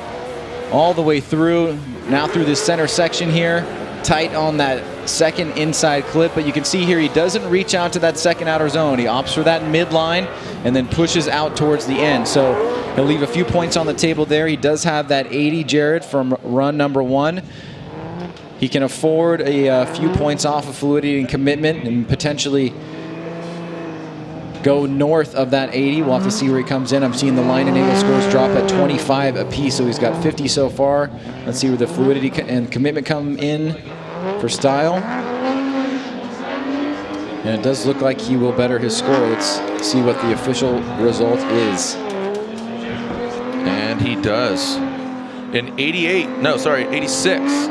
All the way through. Now through this center section here. Tight on that second inside clip, but you can see here he doesn't reach out to that second outer zone. He opts for that midline and then pushes out towards the end. So he'll leave a few points on the table there. He does have that 80, Jared, from run number 1. He can afford a few points off of fluidity and commitment and potentially go north of that 80. We'll have to see where he comes in. I'm seeing the line and angle scores drop at 25 apiece, so he's got 50 so far. Let's see where the fluidity and commitment come in for style. And it does look like he will better his score. Let's see what the official result is. And he does. In 86.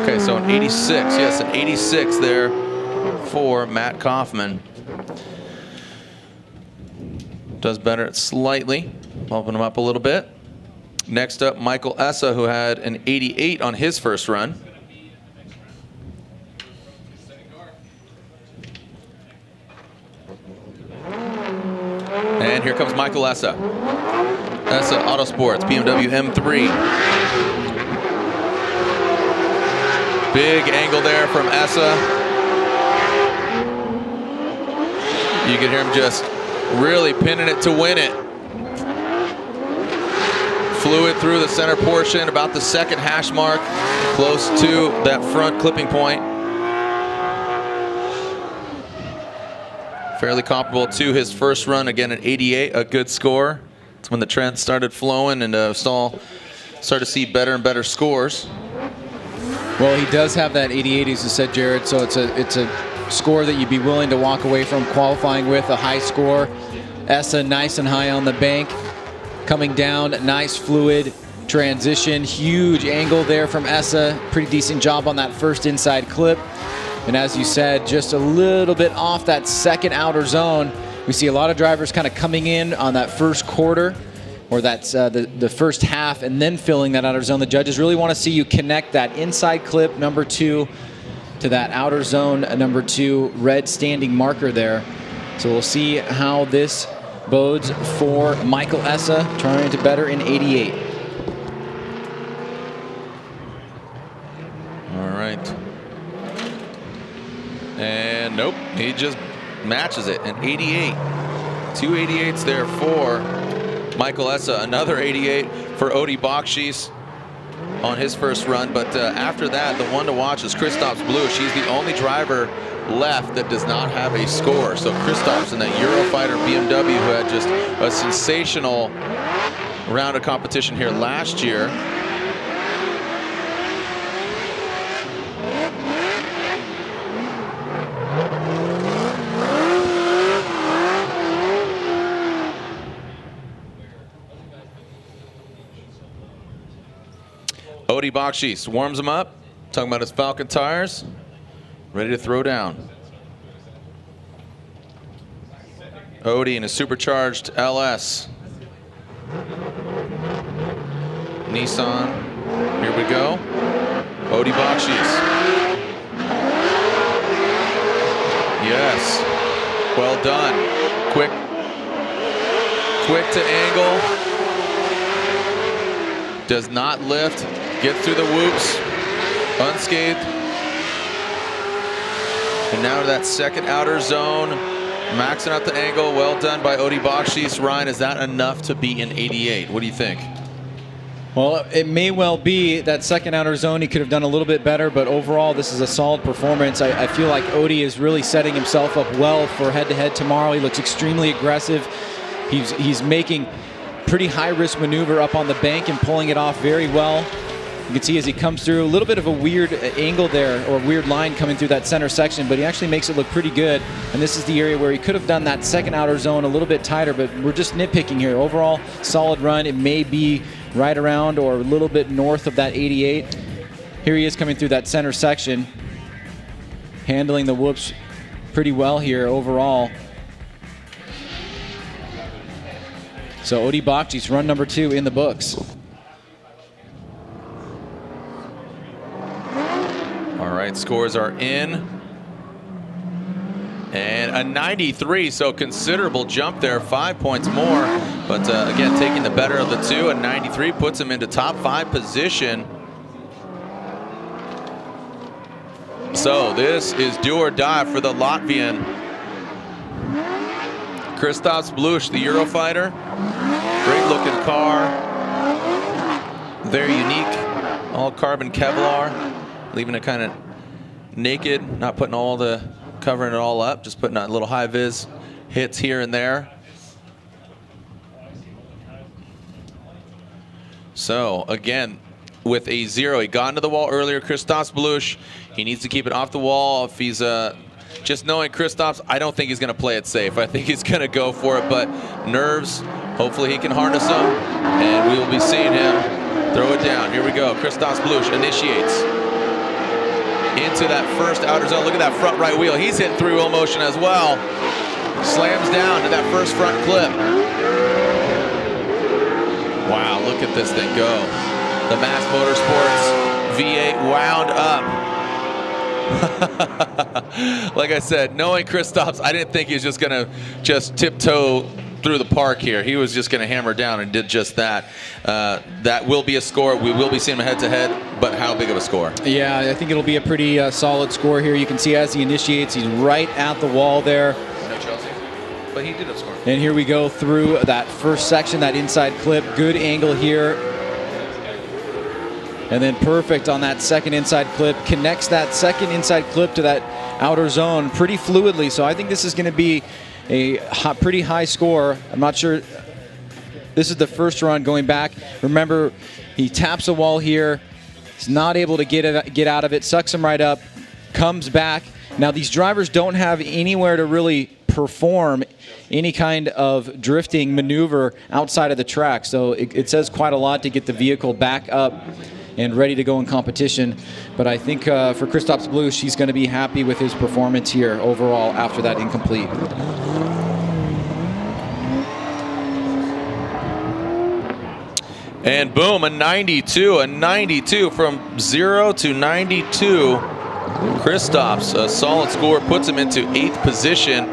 Okay, so an 86. Yes, an 86 there for Matt Kaufman. Does better slightly, bumping him up a little bit. Next up, Michael Essa, who had an 88 on his first run. And here comes Michael Essa. Essa Autosports, BMW M3. Big angle there from Essa. You can hear him just really pinning it to win it. Fluid through the center portion, about the second hash mark, close to that front clipping point. Fairly comparable to his first run, again an 88, a good score. It's when the trend started flowing and Stahl started to see better and better scores. Well, he does have that 88, as you said, Jared, so it's a score that you'd be willing to walk away from qualifying with, a high score. Essa nice and high on the bank. Coming down, nice fluid transition, huge angle there from Essa. Pretty decent job on that first inside clip. And as you said, just a little bit off that second outer zone. We see a lot of drivers kind of coming in on that first quarter, or that's the first half, and then filling that outer zone. The judges really want to see you connect that inside clip, number 2, to that outer zone, number 2, red standing marker there. So we'll see how this bodes for Michael Essa, trying to better in 88. All right. And nope, he just matches it, an 88. 2 88s there for Michael Essa, another 88 for Odie Bakshi's on his first run. But after that, the one to watch is Kristaps Blue. She's the only driver left that does not have a score. So Kristaps in that Eurofighter BMW, who had just a sensational round of competition here last year. Odie Bakshi's warms him up, talking about his Falcon tires, ready to throw down. Odie in his supercharged LS. Nissan, here we go. Odie Bakshi's. Yes, well done. Quick to angle. Does not lift. Gets through the whoops, unscathed. And now to that second outer zone, maxing out the angle. Well done by Odie Bakshi's. Ryan, is that enough to be an 88? What do you think? Well, it may well be that second outer zone. He could have done a little bit better, but overall, this is a solid performance. I feel like Odie is really setting himself up well for head-to-head tomorrow. He looks extremely aggressive. He's making pretty high-risk maneuver up on the bank and pulling it off very well. You can see as he comes through, a little bit of a weird angle there, or weird line coming through that center section, but he actually makes it look pretty good. And this is the area where he could have done that second outer zone a little bit tighter, but we're just nitpicking here. Overall, solid run. It may be right around or a little bit north of that 88. Here he is coming through that center section, handling the whoops pretty well here overall. So Odi Bakji's run number 2 in the books. All right, scores are in. And a 93, so considerable jump there, 5 points more. But again, taking the better of the two, a 93 puts him into top 5 position. So this is do or die for the Latvian. Kristaps Blush, the Eurofighter. Great looking car. Very unique, all carbon Kevlar, leaving it kind of naked, not putting all the, covering it all up, just putting on little high vis hits here and there. So again, with a 0, he got into the wall earlier. Kristaps Blush, he needs to keep it off the wall. If he's just knowing Kristaps, I don't think he's going to play it safe. I think he's going to go for it, but nerves, hopefully he can harness them, and we will be seeing him throw it down. Here we go. Kristaps Blush initiates into that first outer zone. Look at that front right wheel. He's hitting 3-wheel motion as well. Slams down to that first front clip. Wow, look at this thing go. The Mass Motorsports V8 wound up. Like I said, knowing Kristaps, I didn't think he was just going to just tiptoe through the park here. He was just going to hammer down and did just that. That will be a score. We will be seeing him head-to-head, but how big of a score? Yeah, I think it'll be a pretty solid score here. You can see as he initiates, he's right at the wall there. No Chelsea, but he did have score. And here we go through that first section, that inside clip. Good angle here. And then perfect on that second inside clip. Connects that second inside clip to that outer zone pretty fluidly. So I think this is going to be a pretty high score. I'm not sure. This is the first run going back. Remember, he taps a wall here. He's not able to get out of it. Sucks him right up. Comes back. Now these drivers don't have anywhere to really perform any kind of drifting maneuver outside of the track. So it says quite a lot to get the vehicle back up and ready to go in competition. But I think for Kristaps Blush, he's going to be happy with his performance here overall after that incomplete. And boom, a 92 from 0 to 92. Kristaps, a solid score, puts him into 8th position.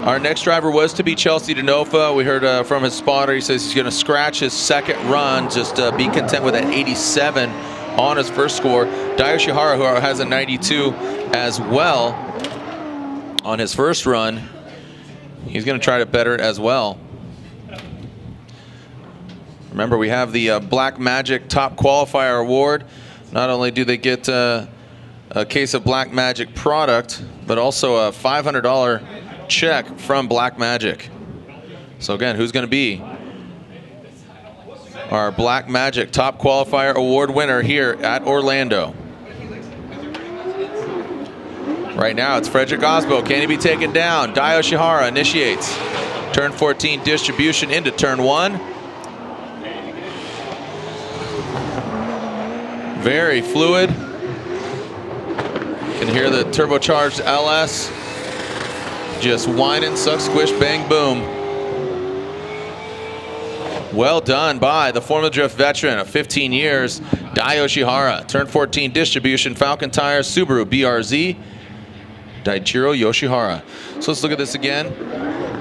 Our next driver was to be Chelsea Denofa. We heard from his spotter. He says he's going to scratch his second run, just be content with that 87 on his first score. Dio Shihara, who has a 92 as well on his first run, he's going to try to better it as well. Remember, we have the Black Magic Top Qualifier Award. Not only do they get a case of Black Magic product, but also a $500 check from Black Magic. So again, who's going to be our Black Magic Top Qualifier Award winner here at Orlando? Right now, it's Frederick Osbo. Can he be taken down? Dio Shihara initiates. Turn 14 distribution into turn 1. Very fluid. You can hear the turbocharged LS just whining, suck, squish, bang, boom. Well done by the Formula Drift veteran of 15 years, Dio Shihara. Turn 14 distribution, Falcon Tires, Subaru BRZ, Daichiro Yoshihara. So let's look at this again.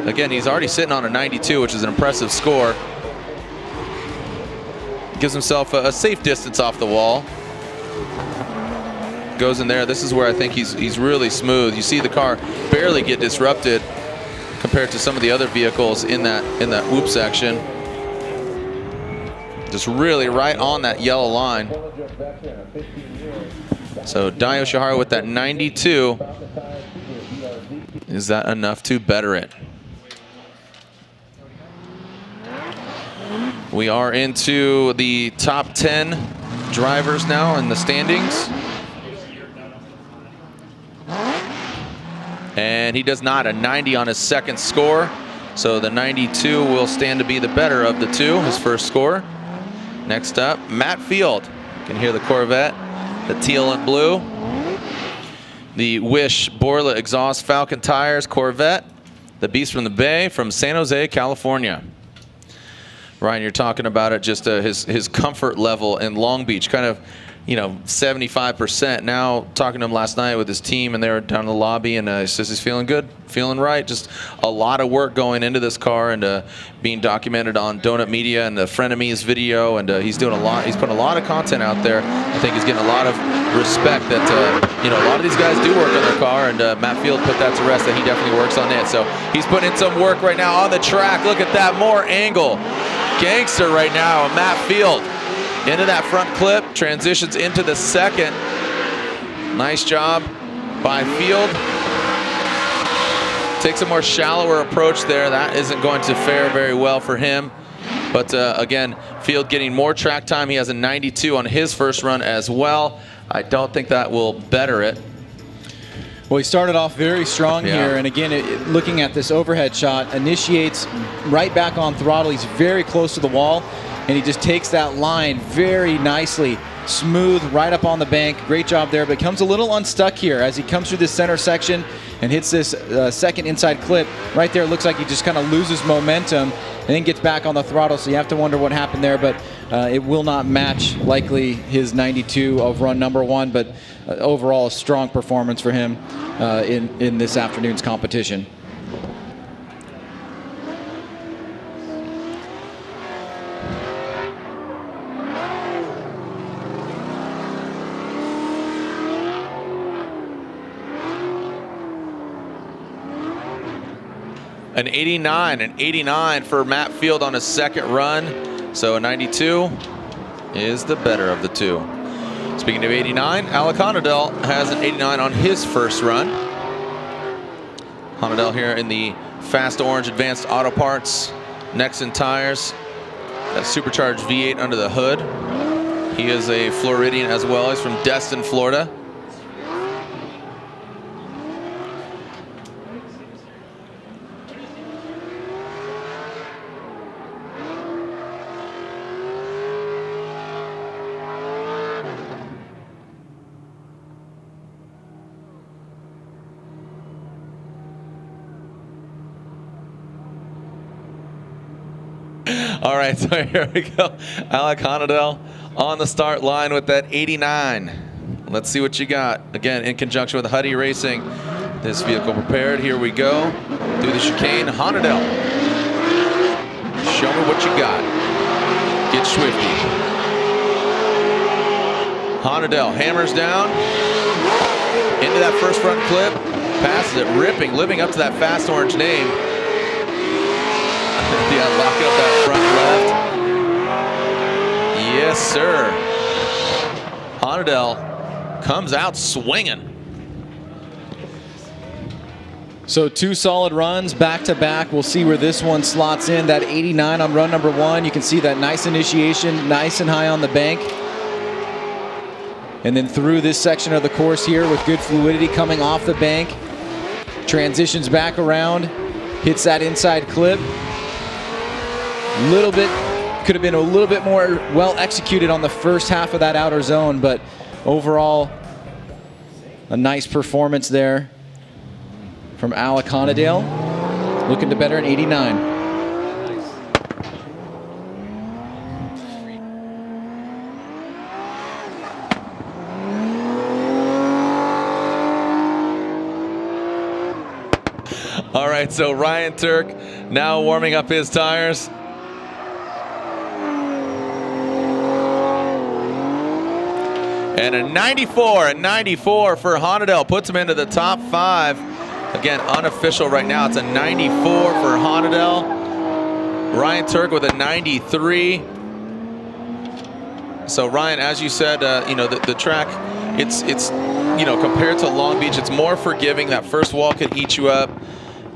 Again, he's already sitting on a 92, which is an impressive score. Gives himself a safe distance off the wall. Goes in there. This is where I think he's really smooth. You see the car barely get disrupted compared to some of the other vehicles in that whoop section. Just really right on that yellow line. So Dio Shihara with that 92. Is that enough to better it? We are into the top 10 drivers now in the standings. And he does not, a 90 on his second score. So the 92 will stand to be the better of the two, his first score. Next up, Matt Field. You can hear the Corvette, the teal and blue. The Wish Borla exhaust Falcon tires Corvette. The Beast from the Bay from San Jose, California. Ryan, you're talking about it, just his comfort level in Long Beach, kind of, you know, 75%. Now, talking to him last night with his team, and they were down in the lobby, and he says he's feeling good, feeling right. Just a lot of work going into this car, and being documented on Donut Media and the Frenemies video, and he's doing a lot. He's putting a lot of content out there. I think he's getting a lot of respect that, you know, a lot of these guys do work on their car, and Matt Field put that to rest, that he definitely works on it. So he's putting in some work right now on the track. Look at that, more angle. Gangster right now, Matt Field. Into that front clip, transitions into the second. Nice job by Field. Takes a more shallower approach there. That isn't going to fare very well for him. But again, Field getting more track time. He has a 92 on his first run as well. I don't think that will better it. Well, he started off very strong here, and again, looking at this overhead shot, initiates right back on throttle. He's very close to the wall, and he just takes that line very nicely, smooth, right up on the bank. Great job there, but comes a little unstuck here as he comes through this center section and hits this second inside clip. Right there, it looks like he just kind of loses momentum and then gets back on the throttle, so you have to wonder what happened there, but it will not match likely his 92 of run number one, but overall a strong performance for him in this afternoon's competition. An 89 for Matt Field on his second run. So a 92 is the better of the two. Speaking of 89, Alec Honadell has an 89 on his first run. Honadell here in the Fast Orange Advanced Auto Parts Nexen tires. That supercharged V8 under the hood. He is a Floridian as well. He's from Destin, Florida. All right, so here we go. Alec Honadell on the start line with that 89. Let's see what you got. Again, in conjunction with Huddy Racing. This vehicle prepared. Here we go. Through the chicane, Honadell. Show me what you got. Get swifty. Honadell hammers down. Into that first front clip. Passes it, ripping, living up to that Fast Orange name. Yeah, locking up that front left. Yes, sir. Honadell comes out swinging. So two solid runs back to back. We'll see where this one slots in. That 89 on run number one. You can see that nice initiation, nice and high on the bank. And then through this section of the course here with good fluidity coming off the bank. Transitions back around, hits that inside clip. Little bit, could have been a little bit more well executed on the first half of that outer zone, but overall, a nice performance there from Alec Honadell, looking to better an 89. All right, so Ryan Turk now warming up his tires. And a 94 for Honadell puts him into the top 5. Again, unofficial right now. It's a 94 for Honadell. Ryan Turk with a 93. So Ryan, as you said, you know, the track, it's you know, compared to Long Beach, it's more forgiving. That first wall could eat you up.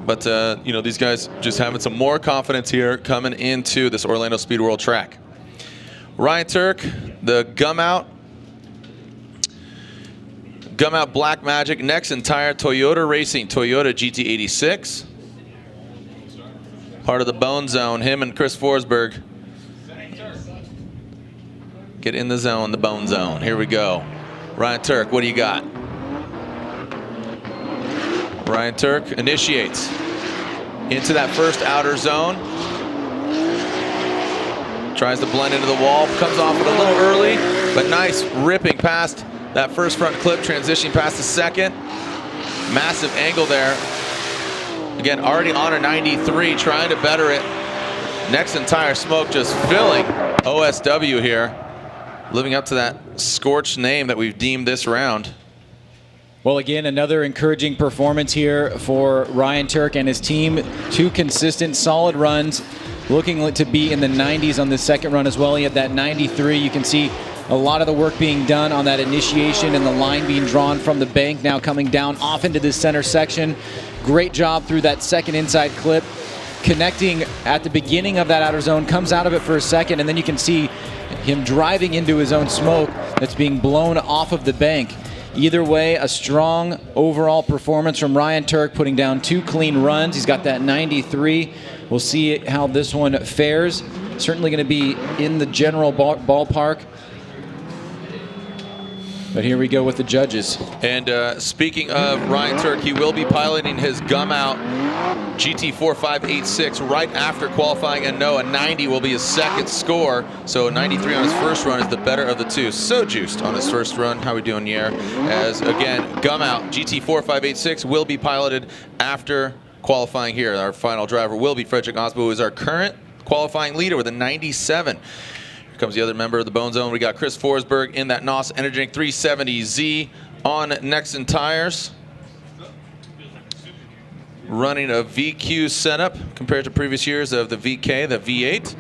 But, you know, these guys just having some more confidence here coming into this Orlando Speed World track. Ryan Turk the Gum Out Black Magic, next entire Toyota Racing, Toyota GT86. Part of the Bone Zone, him and Chris Forsberg. Get in the zone, the Bone Zone. Here we go. Ryan Turk, what do you got? Ryan Turk initiates into that first outer zone. Tries to blend into the wall, comes off it a little early, but nice ripping past that first front clip, transitioning past the second. Massive angle there. Again, already on a 93, trying to better it. Next entire smoke just filling OSW here. Living up to that scorched name that we've deemed this round. Well, again, another encouraging performance here for Ryan Turk and his team. 2 consistent, solid runs. Looking to be in the 90s on the second run as well. He had that 93. You can see a lot of the work being done on that initiation and the line being drawn from the bank, now coming down off into this center section. Great job through that second inside clip. Connecting at the beginning of that outer zone, comes out of it for a second, and then you can see him driving into his own smoke that's being blown off of the bank. Either way, a strong overall performance from Ryan Turk, putting down 2 clean runs. He's got that 93. We'll see how this one fares. Certainly going to be in the general ballpark. But here we go with the judges. And speaking of Ryan Turk, he will be piloting his Gum Out GT4586 right after qualifying, and no, a 90 will be his second score. So a 93 on his first run is the better of the 2. So juiced on his first run. How we doing, Yer? As again, Gum Out GT4586 will be piloted after qualifying here. Our final driver will be Frederick Osbo, who is our current qualifying leader with a 97. Here comes the other member of the Bone Zone. We got Chris Forsberg in that NOS Energetic 370Z on Nexen tires. Running a VQ setup compared to previous years of the VK, the V8.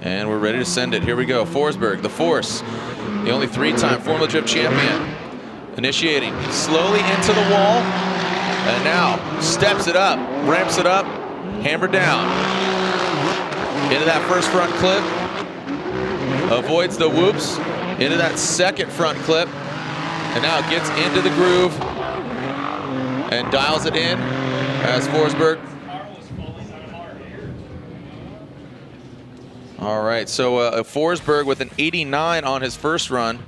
And we're ready to send it. Here we go. Forsberg, the Force, the only 3-time Formula Drift champion. Initiating slowly into the wall. And now steps it up, ramps it up, hammer down. Into that first front clip. Avoids the whoops. Into that second front clip. And now gets into the groove and dials it in as Forsberg. All right, so Forsberg with an 89 on his first run.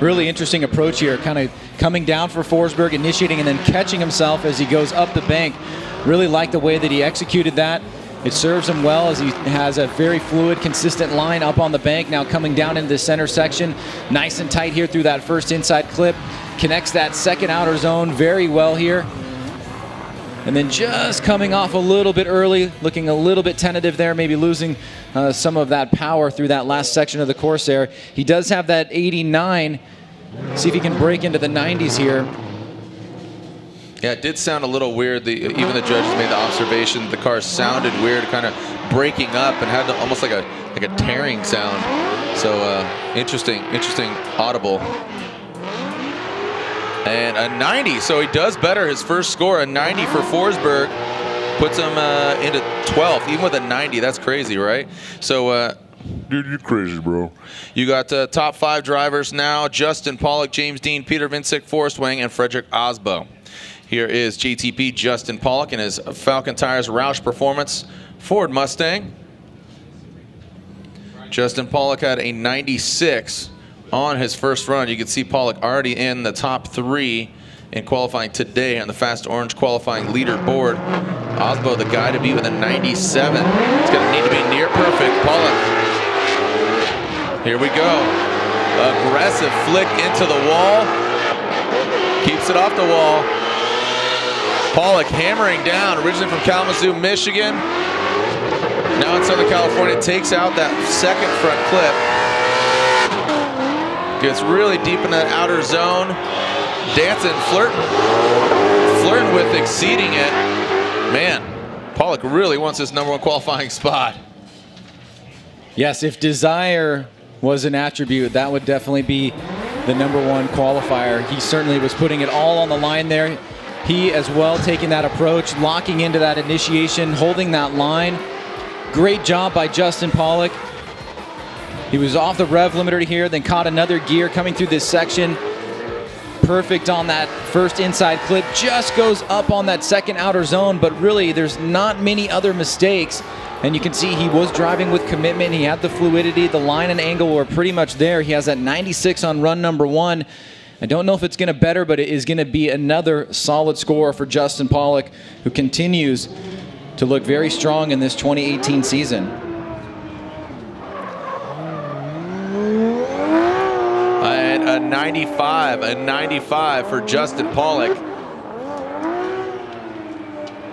Really interesting approach here, kind of coming down for Forsberg, initiating and then catching himself as he goes up the bank. Really like the way that he executed that. It serves him well as he has a very fluid, consistent line up on the bank, now coming down into the center section. Nice and tight here through that first inside clip. Connects that second outer zone very well here. And then just coming off a little bit early, looking a little bit tentative there, maybe losing some of that power through that last section of the course there. He does have that 89. See if he can break into the 90s here. Yeah, it did sound a little weird. Even the judges made the observation the car sounded weird, kind of breaking up and had almost like a tearing sound. So interesting audible. And a 90, so he does better. His first score, a 90 for Forsberg, puts him into 12th, even with a 90. That's crazy, right? So, dude, you're crazy, bro. You got top 5 drivers now: Justin Pollock, James Dean, Peter Vincic, Forrest Wang, and Frederick Osbo. Here is JTP Justin Pollock in his Falcon Tires Roush Performance Ford Mustang. Justin Pollock had a 96 on his first run. You can see Pollock already in the top 3 in qualifying today on the Fast Orange qualifying leaderboard. Osbo, the guy to beat with a 97. It's going to need to be near perfect. Pollock. Here we go. Aggressive flick into the wall. Keeps it off the wall. Pollock hammering down, originally from Kalamazoo, Michigan. Now in Southern California, takes out that second front clip. Gets really deep in that outer zone. Dancing, flirting with exceeding it. Man, Pollock really wants his #1 qualifying spot. Yes, if desire was an attribute, that would definitely be the #1 qualifier. He certainly was putting it all on the line there. He as well taking that approach, locking into that initiation, holding that line. Great job by Justin Pollock. He was off the rev limiter here, then caught another gear coming through this section. Perfect on that first inside clip, just goes up on that second outer zone, but really there's not many other mistakes. And you can see he was driving with commitment. He had the fluidity, the line and angle were pretty much there. He has that 96 on run number 1. I don't know if it's going to better, but it is going to be another solid score for Justin Pollock, who continues to look very strong in this 2018 season. A 95 for Justin Pollock.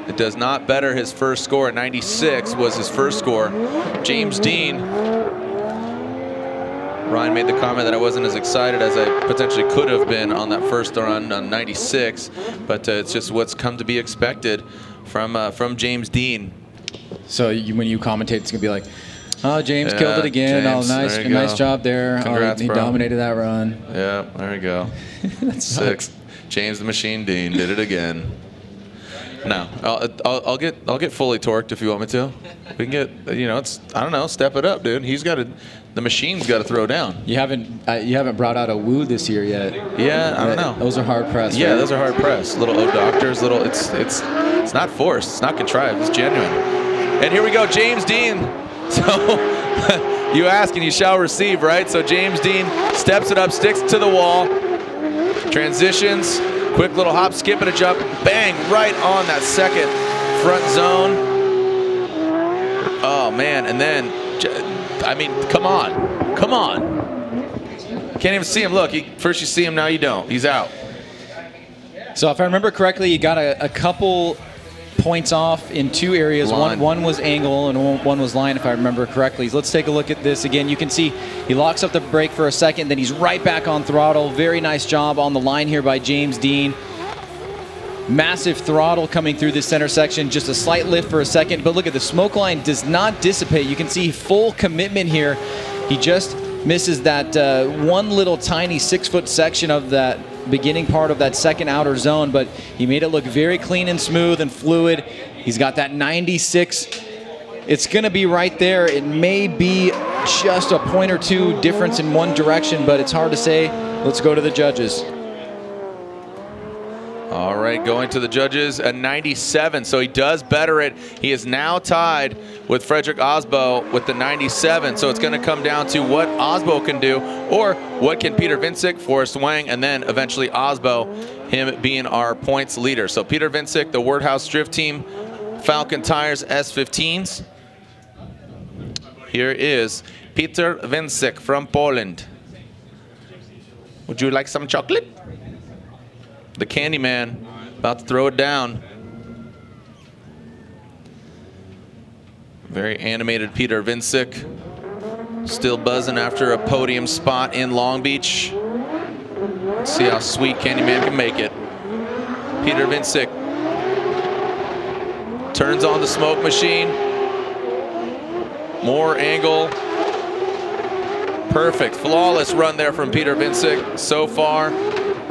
It does not better his first score. 96 was his first score. James Dean. Ryan made the comment that I wasn't as excited as I potentially could have been on that first run on 96, but it's just what's come to be expected from James Dean. So when you commentate, it's gonna be like, oh, James killed it again. James, Nice job there. Congrats, he bro. dominated that run. Yeah, there you go. That sucks. 6. James the Machine Dean did it again. No, I'll get fully torqued if you want me to. We can get, it's, I don't know, step it up, dude. The machine's got to throw down. You haven't brought out a woo this year yet. Yeah, I don't know. Those are hard press. Yeah, right? those are hard press. Little O Doctors, it's not forced. It's not contrived. It's genuine. And here we go, James Dean. So you ask and you shall receive, right? So James Dean steps it up, sticks to the wall, transitions, quick little hop, skip and a jump, bang, right on that second front zone. Oh man, and then, I mean, come on. Can't even see him. Look, first you see him, now you don't. He's out. So if I remember correctly, you got a couple points off in 2 areas. One was angle and one was line, if I remember correctly. So let's take a look at this again. You can see he locks up the brake for a second, then he's right back on throttle. Very nice job on the line here by James Dean. Massive throttle coming through this center section, just a slight lift for a second, but look at the smoke line does not dissipate. You can see full commitment here. He just misses that one little tiny 6-foot section of that beginning part of that second outer zone, but he made it look very clean and smooth and fluid. He's got that 96. It's going to be right there. It may be just a point or 2 difference in one direction, but it's hard to say. Let's go to the judges. All right, going to the judges, a 97, so he does better it. He is now tied with Frederick Osbo with the 97, so it's going to come down to what Osbo can do, or what can Peter Vincic, Forrest Wang, and then eventually Osbo, him being our points leader. So Peter Vincic, the Wordhouse Drift Team, Falcon Tires S15s. Here is Peter Vincic from Poland. Would you like some chocolate? The Candyman about to throw it down. Very animated Peter Vincic. Still buzzing after a podium spot in Long Beach. Let's see how sweet Candyman can make it. Peter Vincic turns on the smoke machine. More angle. Perfect, flawless run there from Peter Vincic so far.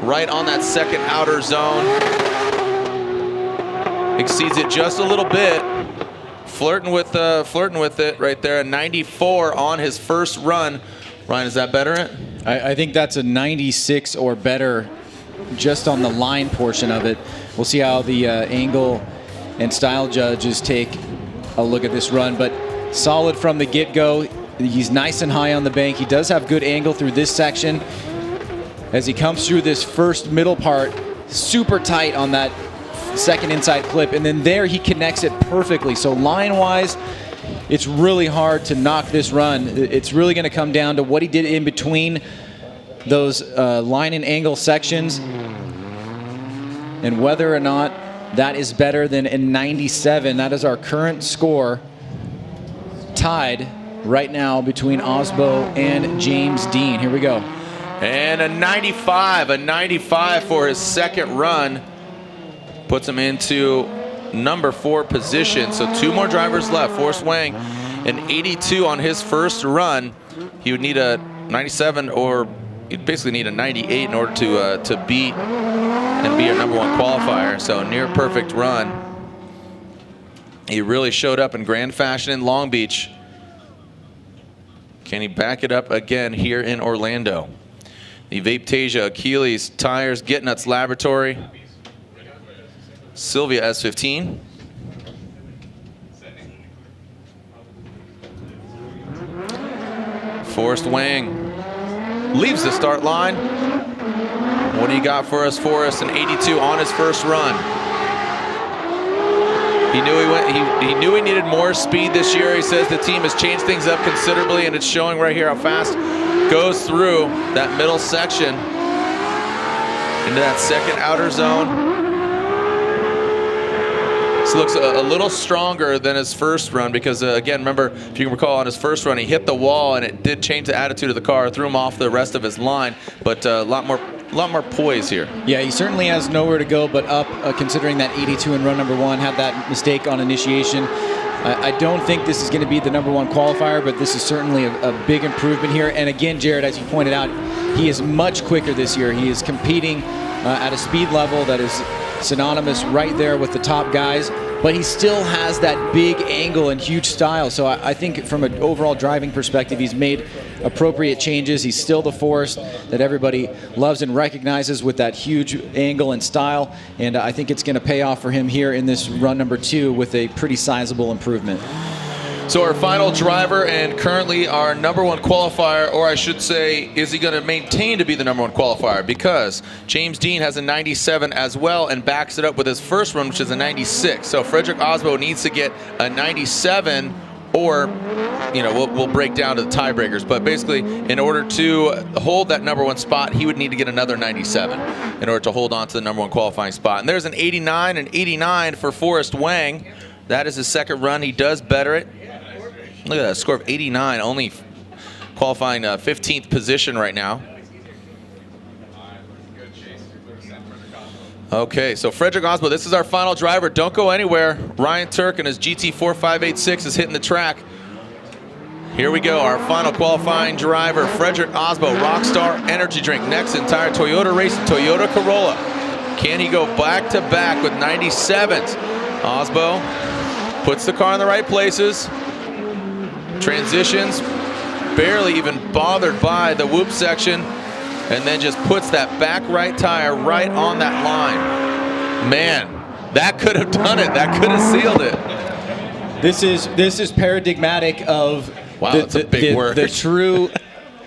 Right on that second outer zone. Exceeds it just a little bit. Flirting with it right there. A 94 on his first run. Ryan, is that better it? I think that's a 96 or better just on the line portion of it. We'll see how the angle and style judges take a look at this run, but solid from the get-go. He's nice and high on the bank. He does have good angle through this section. As he comes through this first middle part, super tight on that second inside clip, and then there he connects it perfectly. So line-wise, it's really hard to knock this run. It's really going to come down to what he did in between those line and angle sections, and whether or not that is better than a 97. That is our current score, tied right now between Osbo and James Dean. Here we go. And a 95 for his second run. Puts him into number 4 position. So 2 more drivers left. Forrest Wang, an 82 on his first run. He would need a 97, or he'd basically need a 98 in order to beat and be our number 1 qualifier. So near perfect run. He really showed up in grand fashion in Long Beach. Can he back it up again here in Orlando? The Vaptasia Achilles Tires Get Nuts Laboratory. Sylvia S15. Forrest Wang leaves the start line. What do you got for us, Forrest? An 82 on his first run. He knew he needed more speed this year. He says the team has changed things up considerably, and it's showing right here how fast goes through that middle section into that second outer zone. This looks a little stronger than his first run because, again, remember, if you can recall, on his first run, he hit the wall, and it did change the attitude of the car, threw him off the rest of his line, but a lot more poise here. Yeah, he certainly has nowhere to go but up, considering that 82 in run number 1, had that mistake on initiation. I don't think this is going to be the #1 qualifier, but this is certainly a big improvement here. And again, Jared, as you pointed out, he is much quicker this year. He is competing at a speed level that is synonymous right there with the top guys, but he still has that big angle and huge style. So I think from an overall driving perspective, he's made appropriate changes. He's still the Forrest that everybody loves and recognizes with that huge angle and style, and I think it's going to pay off for him here in this run number 2 with a pretty sizable improvement. So our final driver and currently our #1 qualifier, or I should say, is he going to maintain to be the #1 qualifier? Because James Dean has a 97 as well and backs it up with his first run, which is a 96. So Frederick Osbo needs to get a 97, or, you know, we'll break down to the tiebreakers. But basically, in order to hold that #1 spot, he would need to get another 97 in order to hold on to the #1 qualifying spot. And there's an 89 and 89 for Forrest Wang. That is his second run. He does better it. Look at that, score of 89, only qualifying 15th position right now. Okay, so Frederick Osbo, this is our final driver. Don't go anywhere. Ryan Turk and his GT4586 is hitting the track. Here we go, our final qualifying driver, Frederick Osbo, Rockstar Energy Drink. Next, entire Toyota race, Toyota Corolla. Can he go back-to-back with 97s? Osbo puts the car in the right places. Transitions, barely even bothered by the whoop section, and then just puts that back right tire right on that line. Man, that could have done it. That could have sealed it. This is paradigmatic of wow, that's a big word. The true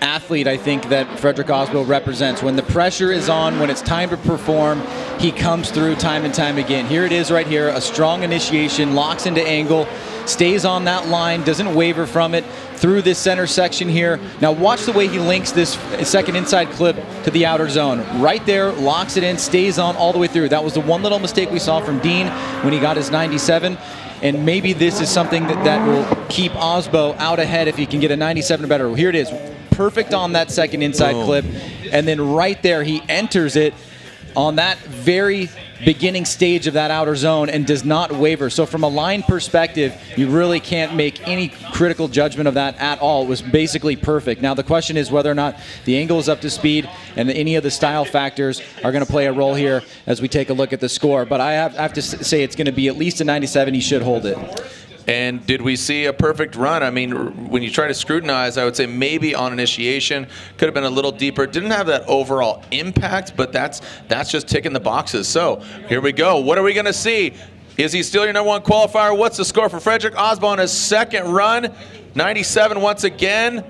athlete, I think, that Frederick Osbo represents. When the pressure is on, when it's time to perform, he comes through time and time again. Here it is right here, a strong initiation, locks into angle, stays on that line, doesn't waver from it through this center section here. Now watch the way he links this second inside clip to the outer zone. Right there, locks it in, stays on all the way through. That was the one little mistake we saw from Dean when he got his 97. And maybe this is something that will keep Osbo out ahead if he can get a 97 or better. Here it is, perfect on that second inside clip. And then right there, he enters it on that very beginning stage of that outer zone and does not waver. So from a line perspective, you really can't make any critical judgment of that at all. It was basically perfect. Now the question is whether or not the angle is up to speed and any of the style factors are going to play a role here as we take a look at the score. But I have to say it's going to be at least a 97. He should hold it. And did we see a perfect run? I mean, when you try to scrutinize, I would say maybe on initiation, could have been a little deeper. Didn't have that overall impact, but that's just ticking the boxes. So here we go. What are we going to see? Is he still your #1 qualifier? What's the score for Frederick Osbo on his second run? 97 once again.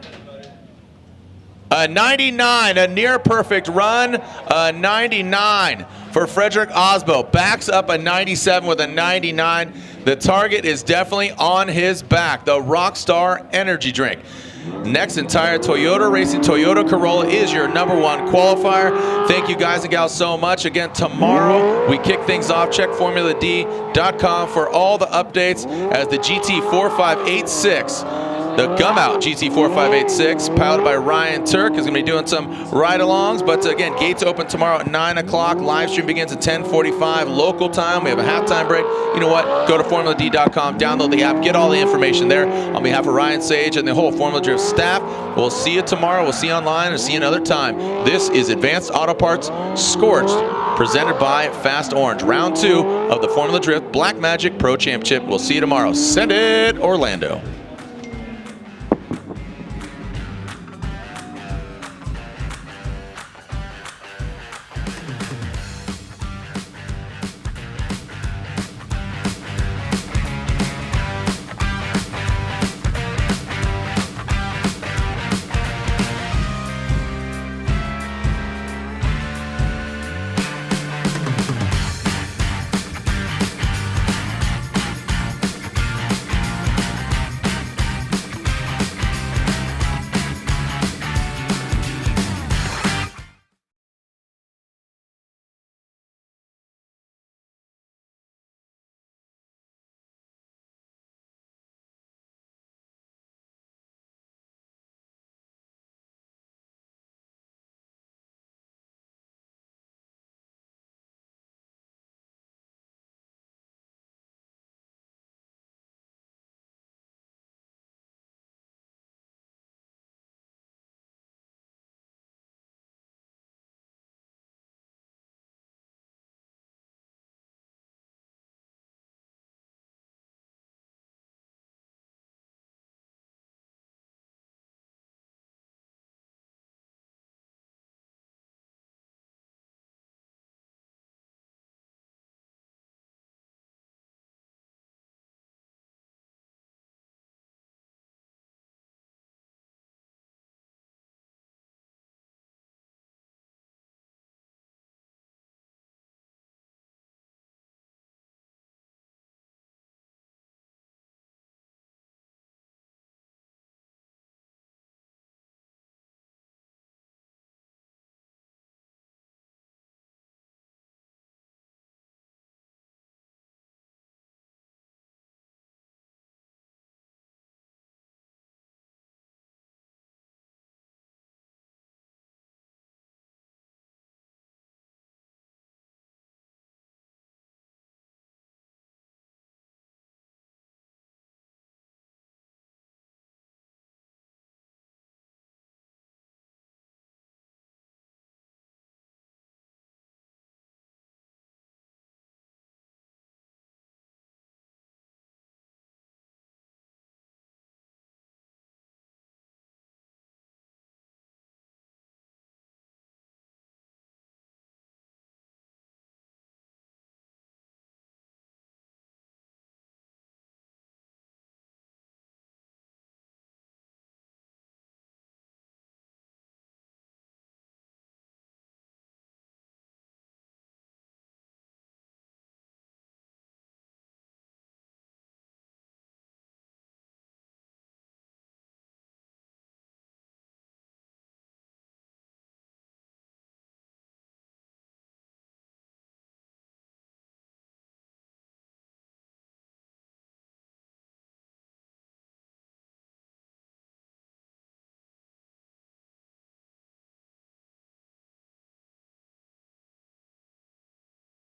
A 99, a near perfect run, a 99 for Frederick Osbo. Backs up a 97 with a 99. The target is definitely on his back, the Rockstar Energy Drink. Next, entire Toyota Racing Toyota Corolla is your #1 qualifier. Thank you guys and gals so much. Again, tomorrow we kick things off. Check formuladee.com for all the updates as the GT4586, the Gumout GT4586, powered by Ryan Turk, is going to be doing some ride-alongs. But again, gates open tomorrow at 9 o'clock. Live stream begins at 10:45 local time. We have a halftime break. You know what? Go to formuladee.com, download the app, get all the information there. On behalf of Ryan Sage and the whole Formula Drift staff, we'll see you tomorrow. We'll see you online and see you another time. This is Advanced Auto Parts Scorched, presented by Fast Orange. Round 2 of the Formula Drift Black Magic Pro Championship. We'll see you tomorrow. Send it, Orlando.